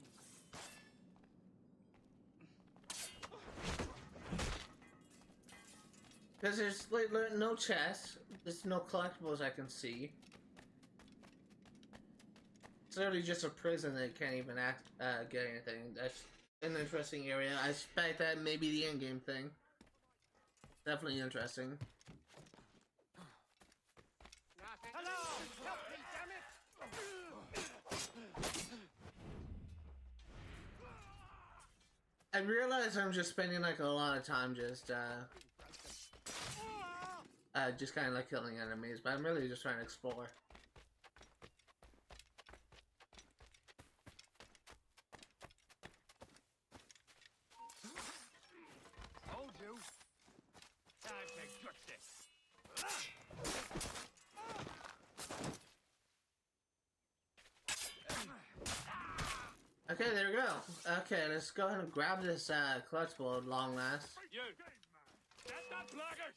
Because there's like no chests, there's no collectibles I can see. It's literally just a prison that can't even get anything. That's an interesting area. I suspect that may be the endgame thing. Definitely interesting.
Hello! Help me, damn it!
I realize I'm just spending like a lot of time just kind of like killing enemies, but I'm really just trying to explore.
Told you. Time to gut this.
Okay, there we go. Okay, let's go ahead and grab this collectible at long last.
You! Get that blackguard!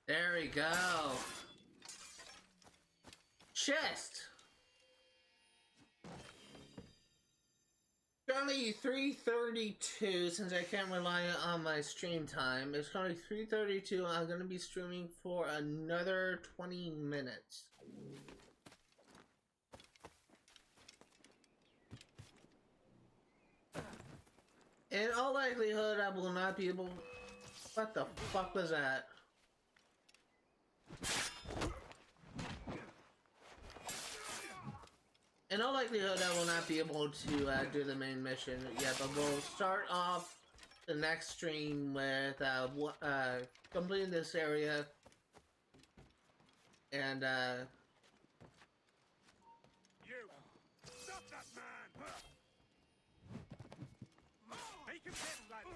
There we go. Chest. Currently 3:32 since I can't rely on my stream time. It's currently 3:32. I'm gonna be streaming for another 20 minutes. In all likelihood, I will not be able. What the fuck was that? In all likelihood, I will not be able to do the main mission yet, but we'll start off the next stream with completing this area and
You! Stop that man! Make him dead, lad!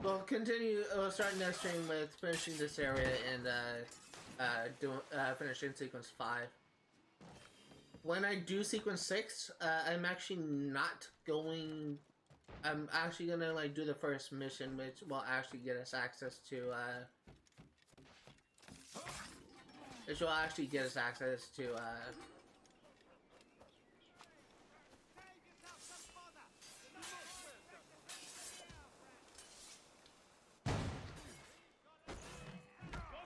we'll continue. We'll start next stream with finishing this area and finishing sequence 5. When I do sequence 6, I'm actually not going. I'm actually gonna like do the first mission, which will actually get us access to. Which will actually get us access to.
Don't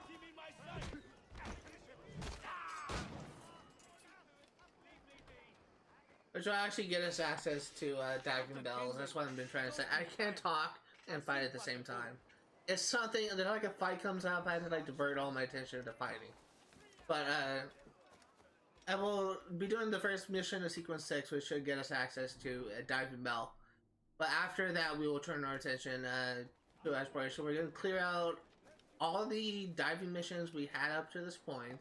give me my sight!
Which will actually get us access to diving bells. That's what I've been trying to say. I can't talk and fight at the same time. It's something that like a fight comes up, I have to like divert all my attention to fighting. But I will be doing the first mission of sequence 6, which should get us access to a diving bell. But after that, we will turn our attention to exploration. We're going to clear out all the diving missions we had up to this point.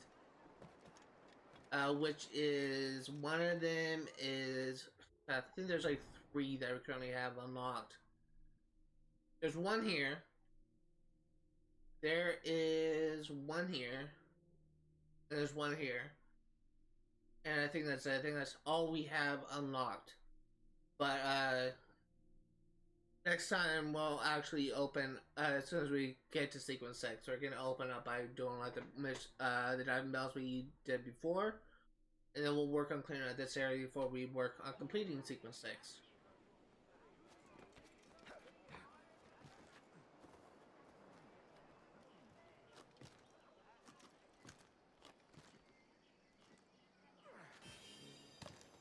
Which is, one of them is, I think there's like 3 that we currently have unlocked. There's one here. There is one here. And there's one here. And I think that's it. I think that's all we have unlocked. But, next time we'll actually open, as soon as we get to sequence 6, we're gonna open up by doing like the diving bells we did before. And then we'll work on clearing out this area before we work on completing sequence 6.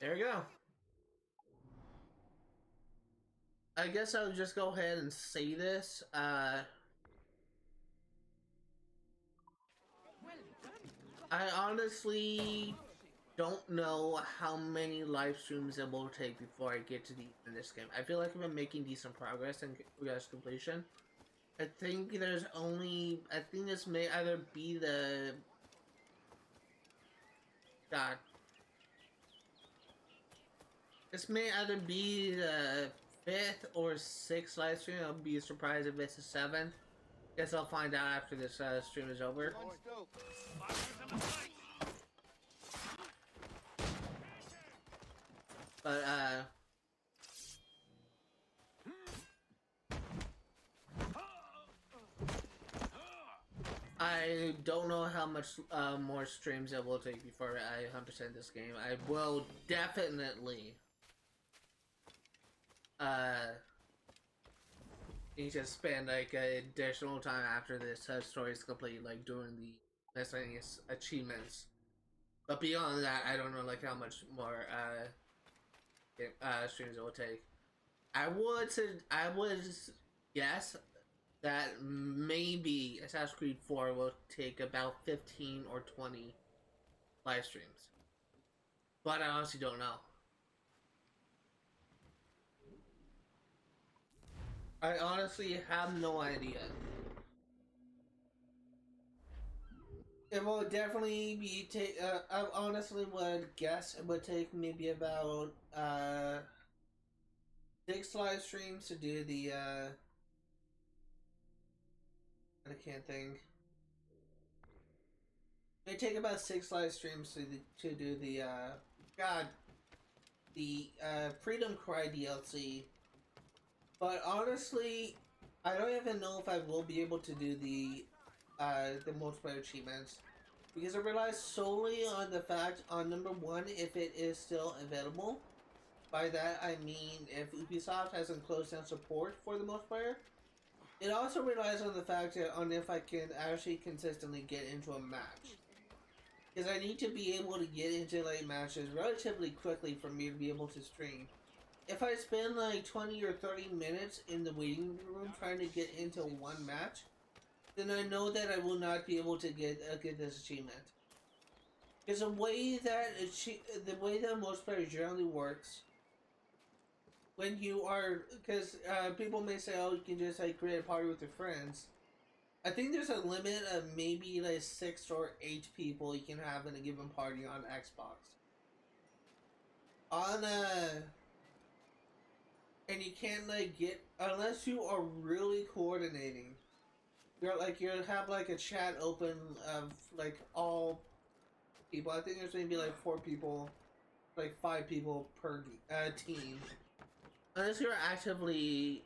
There we go. I guess I'll just go ahead and say this. I honestly don't know how many live streams it will take before I get to the end of this game. I feel like I've been making decent progress in regards to completion. I think this may either be the... God. This may either be the 5th or 6th live stream. I'll be surprised if it's the 7th. Guess I'll find out after this stream is over. But I don't know how much more streams it will take before I 100% this game. I will definitely need to spend like additional time after this story is complete, like doing the miscellaneous achievements. But beyond that, I don't know like how much more streams it will take. I would guess that maybe Assassin's Creed 4 will take about 15 or 20 live streams. But I honestly don't know. I honestly have no idea. It will definitely be I honestly would guess it would take maybe about 6 live streams to do the I can't think. It take about 6 live streams to do the Freedom Cry DLC. But honestly, I don't even know if I will be able to do the multiplayer achievements, because it relies solely on the fact on number 1, if it is still available. By that I mean if Ubisoft hasn't closed down support for the multiplayer. It also relies on the fact that if I can actually consistently get into a match, because I need to be able to get into like matches relatively quickly for me to be able to stream. If I spend like 20 or 30 minutes in the waiting room trying to get into one match, then I know that I will not be able to get this achievement. Because the way that multiplayer generally works, when you are, because people may say, oh, you can just like create a party with your friends. I think there's a limit of maybe like 6 or 8 people you can have in a given party on Xbox. And you can't like get, unless you are really coordinating. You have like a chat open of like all people. I think there's maybe like 4 people, like 5 people per team. Unless you're actively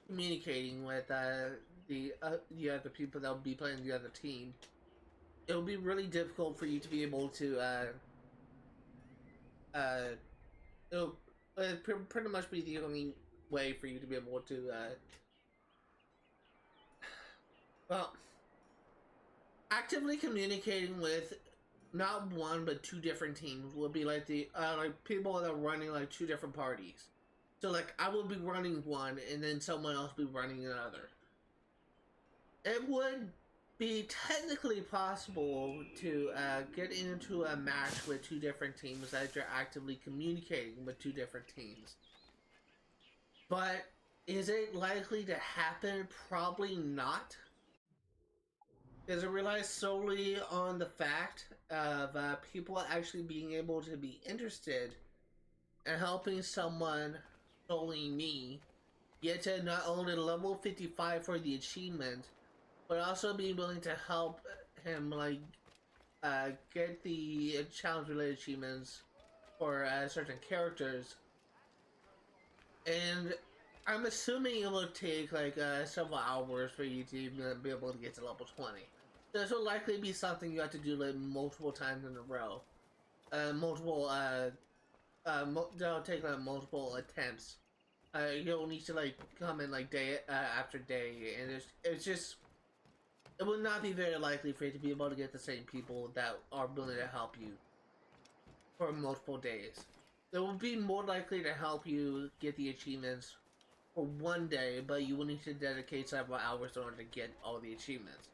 communicating with the other people that will be playing the other team, it will be really difficult for you to be able to it'll pretty much be the only way for you to be able to well, actively communicating with not 1 but 2 different teams will be like the like people that are running like 2 different parties. So like I will be running one and then someone else will be running another. It would be technically possible to get into a match with 2 different teams that you're actively communicating with 2 different teams. But is it likely to happen? Probably not. Because it relies solely on the fact of people actually being able to be interested in helping someone, solely me, get to not only level 55 for the achievement, but also being willing to help him like get the challenge-related achievements for certain characters. And I'm assuming it will take like several hours for you to even be able to get to level 20. This will likely be something you have to do like multiple times in a row. That'll take like multiple attempts. You'll need to like come in like day after day, and it will not be very likely for you to be able to get the same people that are willing to help you for multiple days. It will be more likely to help you get the achievements for one day, but you will need to dedicate several hours in order to get all the achievements.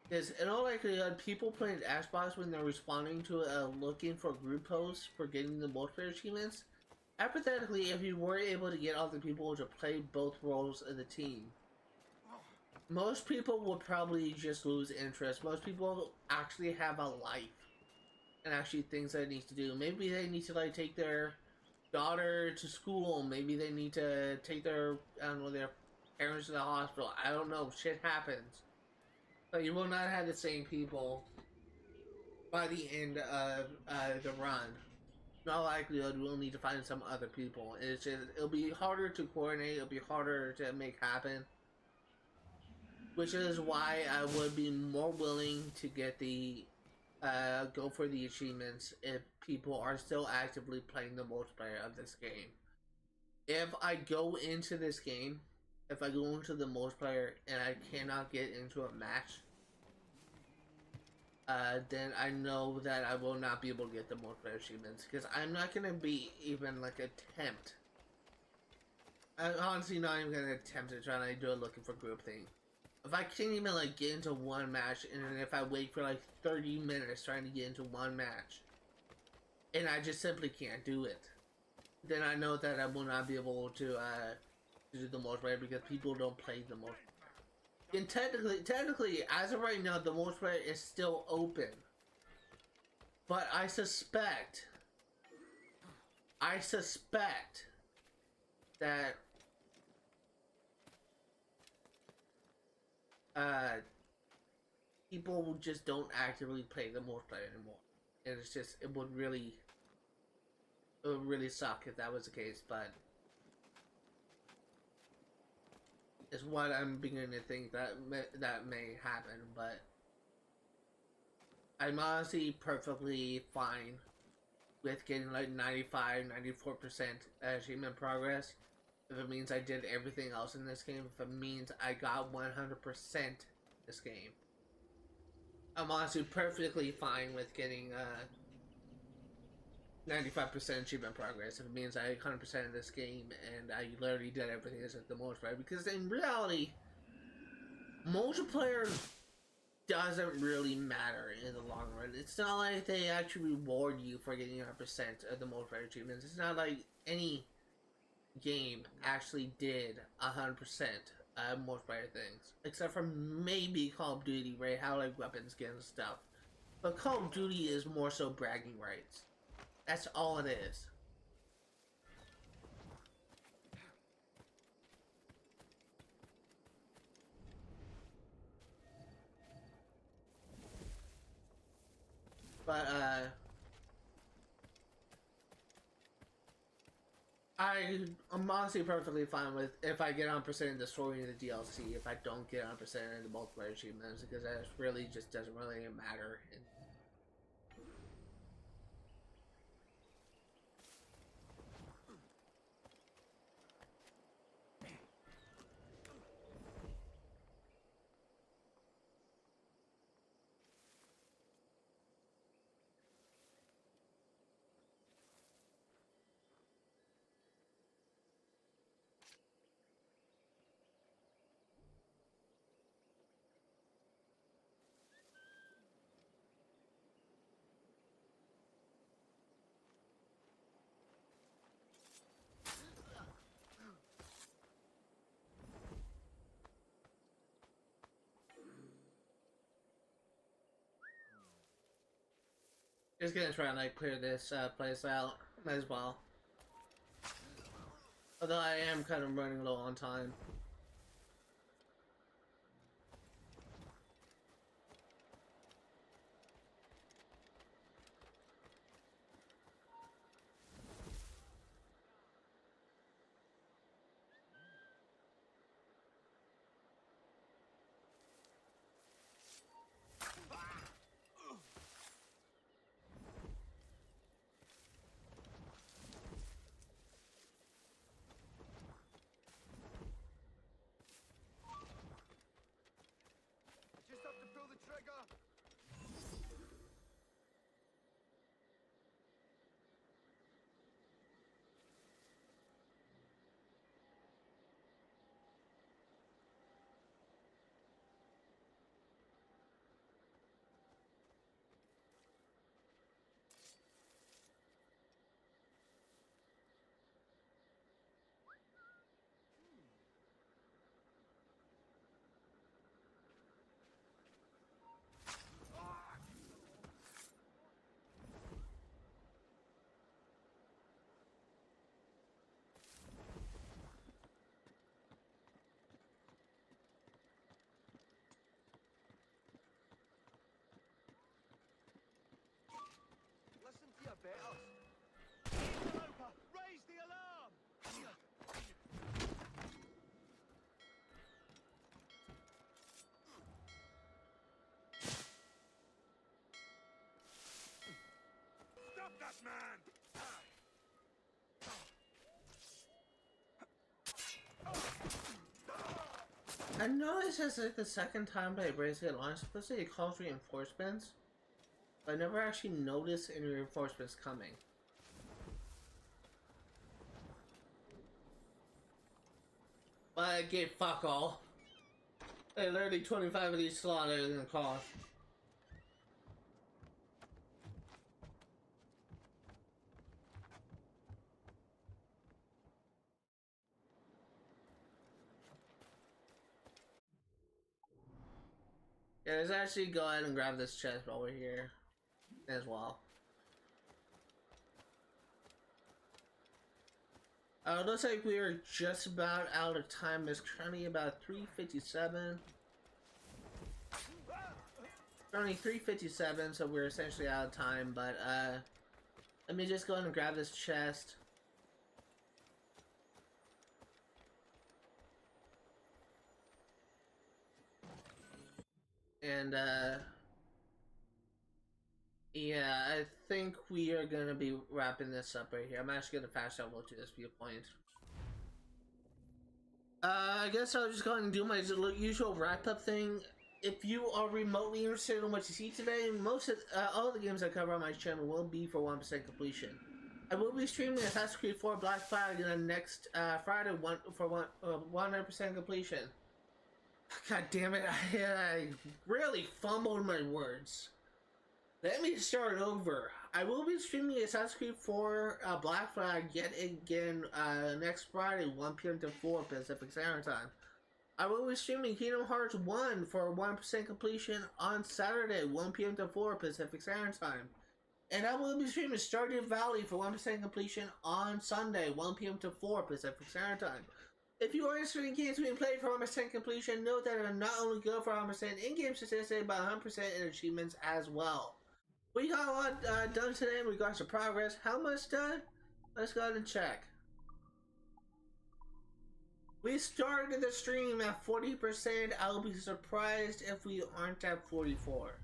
Because in all likelihood, people playing Xbox when they're responding to looking for group posts for getting the multiplayer achievements, hypothetically, if you were able to get other people to play both roles in the team, most people would probably just lose interest. Most people actually have a life and actually things that they need to do. Maybe they need to like take their daughter to school. Maybe they need to take their, I don't know, their parents to the hospital. I don't know. Shit happens. But you will not have the same people by the end of the run. In all likelihood, we'll need to find some other people. It's just, it'll be harder to coordinate. It'll be harder to make happen. Which is why I would be more willing to get the go for the achievements if people are still actively playing the multiplayer of this game. If I go into this game, if I go into the multiplayer and I cannot get into a match, then I know that I will not be able to get the multiplayer achievements because I'm not gonna be even like attempt. I'm honestly not even gonna attempt to try to do a looking for group thing. If I can't even like get into one match, and then if I wait for like 30 minutes trying to get into one match, and I just simply can't do it, then I know that I will not be able to do the multiplayer because people don't play the multiplayer. And technically, as of right now, the multiplayer is still open. But I suspect that people just don't actively play the multiplayer anymore, and it's just it would really suck if that was the case. But it's what I'm beginning to think that may happen. But I'm honestly perfectly fine with getting like 95-94% achievement progress if it means I did everything else in this game. If it means I got 100% this game, I'm honestly perfectly fine with getting 95% achievement progress if it means I 100% in this game and I literally did everything except the multiplayer. Because in reality, multiplayer doesn't really matter in the long run. It's not like they actually reward you for getting 100% of the multiplayer achievements. It's not like any game actually did 100% multiplayer things, except for maybe Call of Duty, right? How like weapons get and stuff. But Call of Duty is more so bragging rights. That's all it is. But I'm honestly perfectly fine with if I get 100% in the story and the DLC, if I don't get 100% in the multiplayer achievements, because that really just doesn't really matter. Just gonna try and like clear this place out as well. Although I am kind of running low on time. I noticed it's like the second time that I basically launched, supposed to it calls reinforcements, but I never actually noticed any reinforcements coming. But I gave fuck all. Hey, literally 25 of these slots are gonna cost. Yeah, let's actually go ahead and grab this chest while we're here as well. Looks like we are just about out of time. It's currently about 3:57. Currently 3:57, so we're essentially out of time. But let me just go ahead and grab this chest. And yeah, I think we are gonna be wrapping this up right here. I'm actually gonna fast travel to this viewpoint. I guess I'll just go ahead and do my usual wrap-up thing. If you are remotely interested in what you see today, all the games I cover on my channel will be for 1% completion. I will be streaming Assassin's Creed 4 Black Flag on next Friday for 100% completion. God damn it, I really fumbled my words. Let me start over. I will be streaming Assassin's Creed 4 Black Flag yet again next Friday, 1 p.m. to 4 Pacific Standard Time. I will be streaming Kingdom Hearts 1 for 1% completion on Saturday, 1 p.m. to 4 Pacific Standard Time. And I will be streaming Stardew Valley for 1% completion on Sunday, 1 p.m. to 4 Pacific Standard Time. If you are interested in games being played for 100% completion, note that I not only go for 100% in-game statistics, but 100% in achievements as well. We got a lot done today in regards to progress. How much done? Let's go ahead and check. We started the stream at 40%. I'll be surprised if we aren't at 44.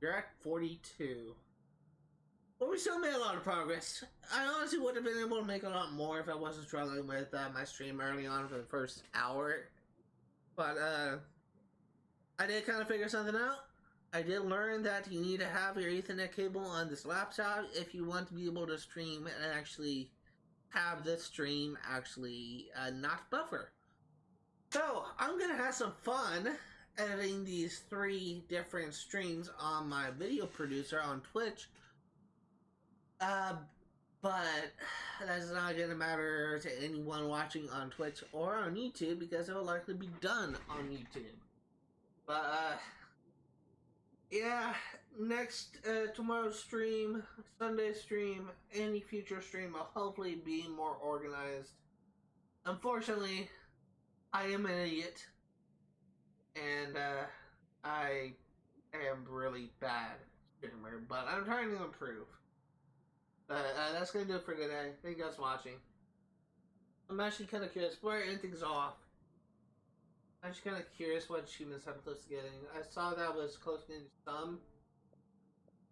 You're at 42. But we still made a lot of progress. I honestly would have been able to make a lot more if I wasn't struggling with my stream early on for the first hour. But I did kind of figure something out. I did learn that you need to have your Ethernet cable on this laptop if you want to be able to stream and actually have this stream actually not buffer. So I'm gonna have some fun editing these 3 different streams on my video producer on Twitch. But that's not gonna matter to anyone watching on Twitch or on YouTube because it will likely be done on YouTube. But yeah, next tomorrow's stream, Sunday stream, any future stream will hopefully be more organized. Unfortunately, I am an idiot, and I am really bad streamer, but I'm trying to improve. That's gonna do it for today. Thank you guys for watching. I'm actually kind of curious where anything's off. I'm just kind of curious what achievements I'm close to getting. I saw that was close to getting some.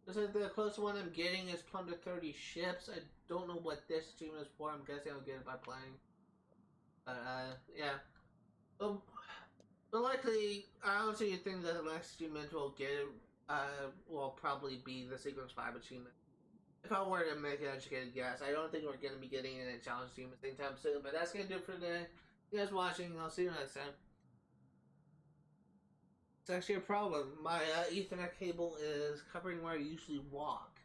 Looks like the closest one I'm getting is plunder 30 ships. I don't know what this achievement is for. I'm guessing I'll get it by playing. But yeah. But likely, I honestly think that the next achievement we'll get will probably be the Sequence 5 achievement. If I were to make an educated guess, I don't think we're going to be getting any challenge achievements anytime soon. But that's going to do it for today. You guys watching. I'll see you next time. It's actually a problem. My Ethernet cable is covering where I usually walk.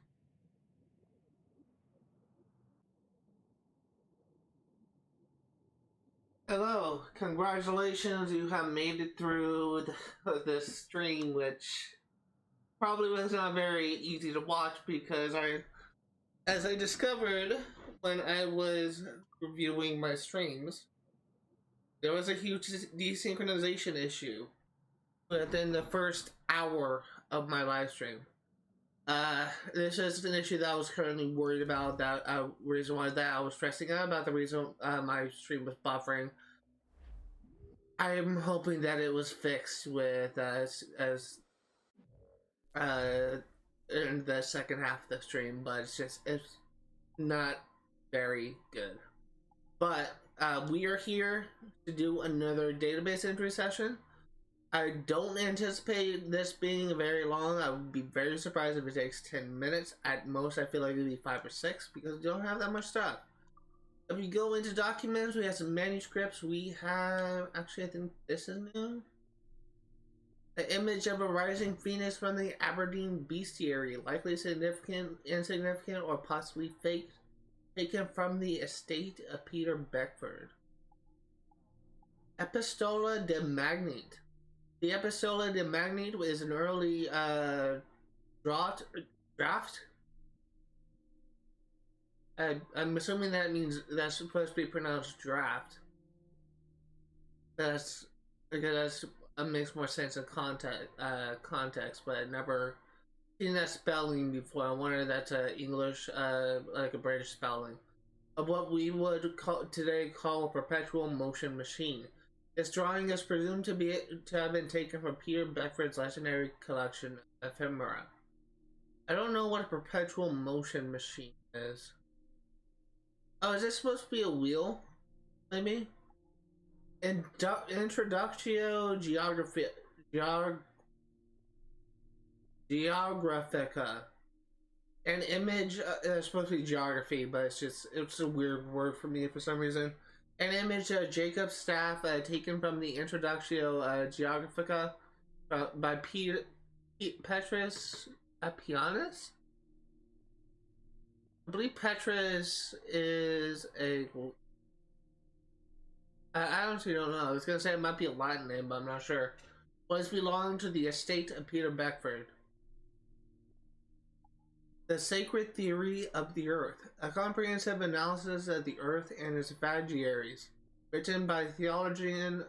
Hello, congratulations, you have made it through this stream, which probably was not very easy to watch because as I discovered when I was reviewing my streams, there was a huge desynchronization issue within the first hour of my live stream. This is an issue that I was currently worried about. That reason why that I was stressing out about the reason my stream was buffering. I'm hoping that it was fixed with in the second half of the stream, but it's not very good. But we are here to do another database entry session. I don't anticipate this being very long. I would be very surprised if it takes 10 minutes. At most, I feel like it'd be 5 or 6 because we don't have that much stuff. If we go into documents, we have some manuscripts. We have, actually, I think this is new. The image of a rising phoenix from the Aberdeen bestiary, likely significant, insignificant, or possibly fake, taken from the estate of Peter Beckford. Epistola de Magnete. The Epistola de Magnete is an early draft. I'm assuming that means that's supposed to be pronounced draft. That's because that makes more sense in context, but I've never seen that spelling before. I wonder if that's a English, like a British spelling of what we would today call a perpetual motion machine. This drawing is presumed to have been taken from Peter Beckford's legendary collection Ephemera. I don't know what a perpetual motion machine is. Oh, is this supposed to be a wheel? Maybe? Introductio Geographica. An image, it's supposed to be geography, but it's a weird word for me for some reason. An image of Jacob's staff taken from the Introductio Geographica by Petrus Appianus? I believe Petrus is a... I honestly don't know. I was going to say it might be a Latin name, but I'm not sure. Was belonged to the estate of Peter Beckford. The Sacred Theory of the Earth, a comprehensive analysis of the Earth and its vagaries, written by theologian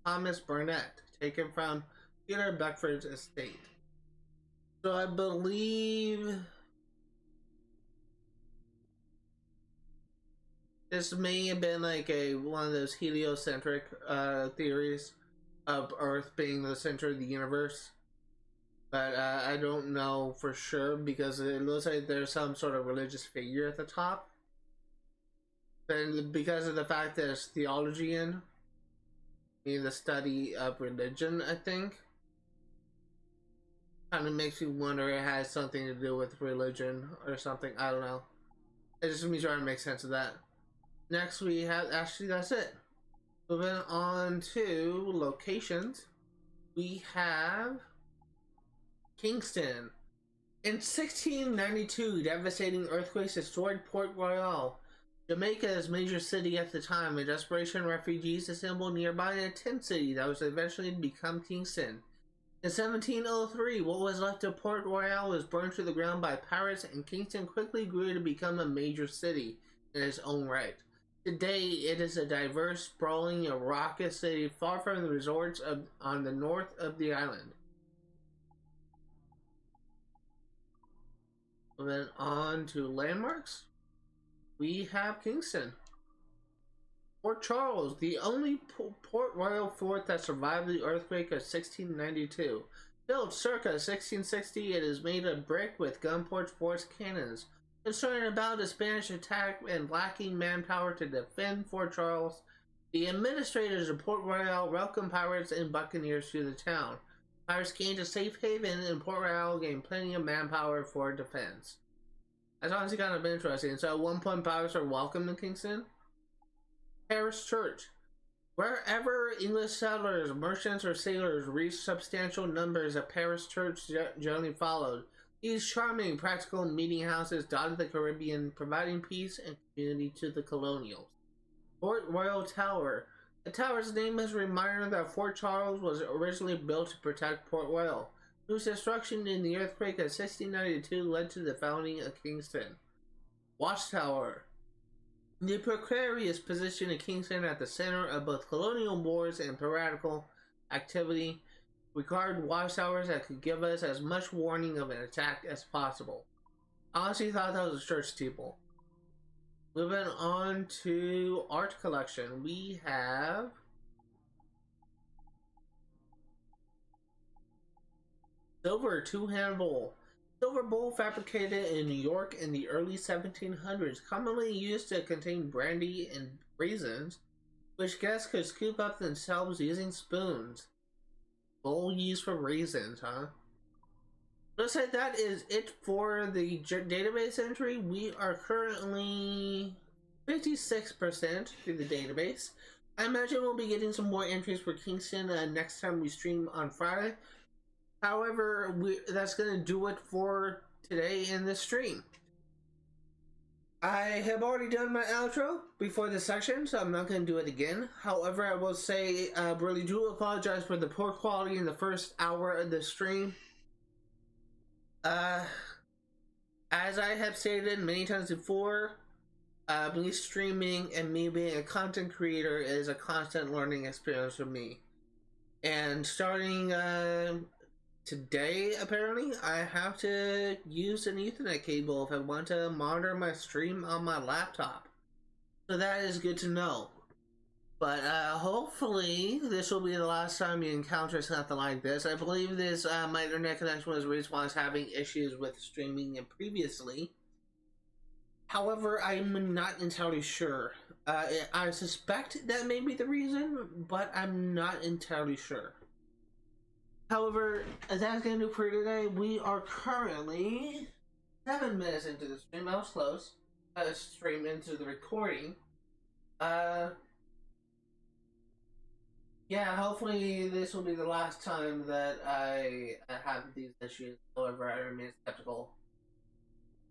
Thomas Burnett, taken from Peter Beckford's estate. So I believe this may have been like one of those heliocentric theories of Earth being the center of the universe. But I don't know for sure because it looks like there's some sort of religious figure at the top. And because of the fact that it's theology in, meaning the study of religion, I think. Kind of makes me wonder it has something to do with religion or something. I don't know. It just me trying to make sense of that. Next we have, actually that's it. Moving on to locations. We have Kingston. In 1692, devastating earthquakes destroyed Port Royal, Jamaica's major city at the time. In desperation, refugees assembled nearby a tent city that was eventually to become Kingston. In 1703, what was left of Port Royal was burned to the ground by pirates, and Kingston quickly grew to become a major city in its own right. Today, it is a diverse, sprawling, and raucous city far from the resorts on the north of the island. Then on to landmarks. We have Kingston. Fort Charles, the only Port Royal fort that survived the earthquake of 1692. Built circa 1660, it is made of brick with gun-porch force cannons. Concerned about a Spanish attack and lacking manpower to defend Fort Charles, the administrators of Port Royal welcomed pirates and buccaneers to the town. Pirates gained a safe haven, and Port Royal gained plenty of manpower for defense. That's honestly kind of interesting. So at one point, pirates are welcome in Kingston. Parish Church. Wherever English settlers, merchants, or sailors reached, substantial numbers of parish church generally followed. These charming, practical meeting houses dotted the Caribbean, providing peace and community to the colonials. Fort Royal Tower. The tower's name is a reminder that Fort Charles was originally built to protect Port Royal, whose destruction in the earthquake of 1692 led to the founding of Kingston. Watchtower. The precarious position of Kingston at the center of both colonial wars and piratical activity required watchtowers that could give us as much warning of an attack as possible. I honestly thought that was a church steeple. Moving on to art collection, we have silver two-hand bowl. Silver bowl fabricated in New York in the early 1700s, commonly used to contain brandy and raisins, which guests could scoop up themselves using spoons. Bowl used for raisins, huh? Looks like that is it for the database entry. We are currently 56% through the database. I imagine we'll be getting some more entries for Kingston next time we stream on Friday. However, that's going to do it for today in this stream. I have already done my outro before this section, so I'm not going to do it again. However, I will say I really do apologize for the poor quality in the first hour of the stream. As I have stated many times before, me streaming and me being a content creator is a constant learning experience for me. And starting today, apparently, I have to use an Ethernet cable if I want to monitor my stream on my laptop. So that is good to know. But hopefully this will be the last time you encounter something like this. I believe this my internet connection was the reason why I was having issues with streaming it previously. However, I'm not entirely sure. I suspect that may be the reason, but I'm not entirely sure. However, that's going to do for today. We are currently 7 minutes into the stream. I was close. Stream into the recording. Yeah, hopefully this will be the last time that I have these issues. However, I remain skeptical.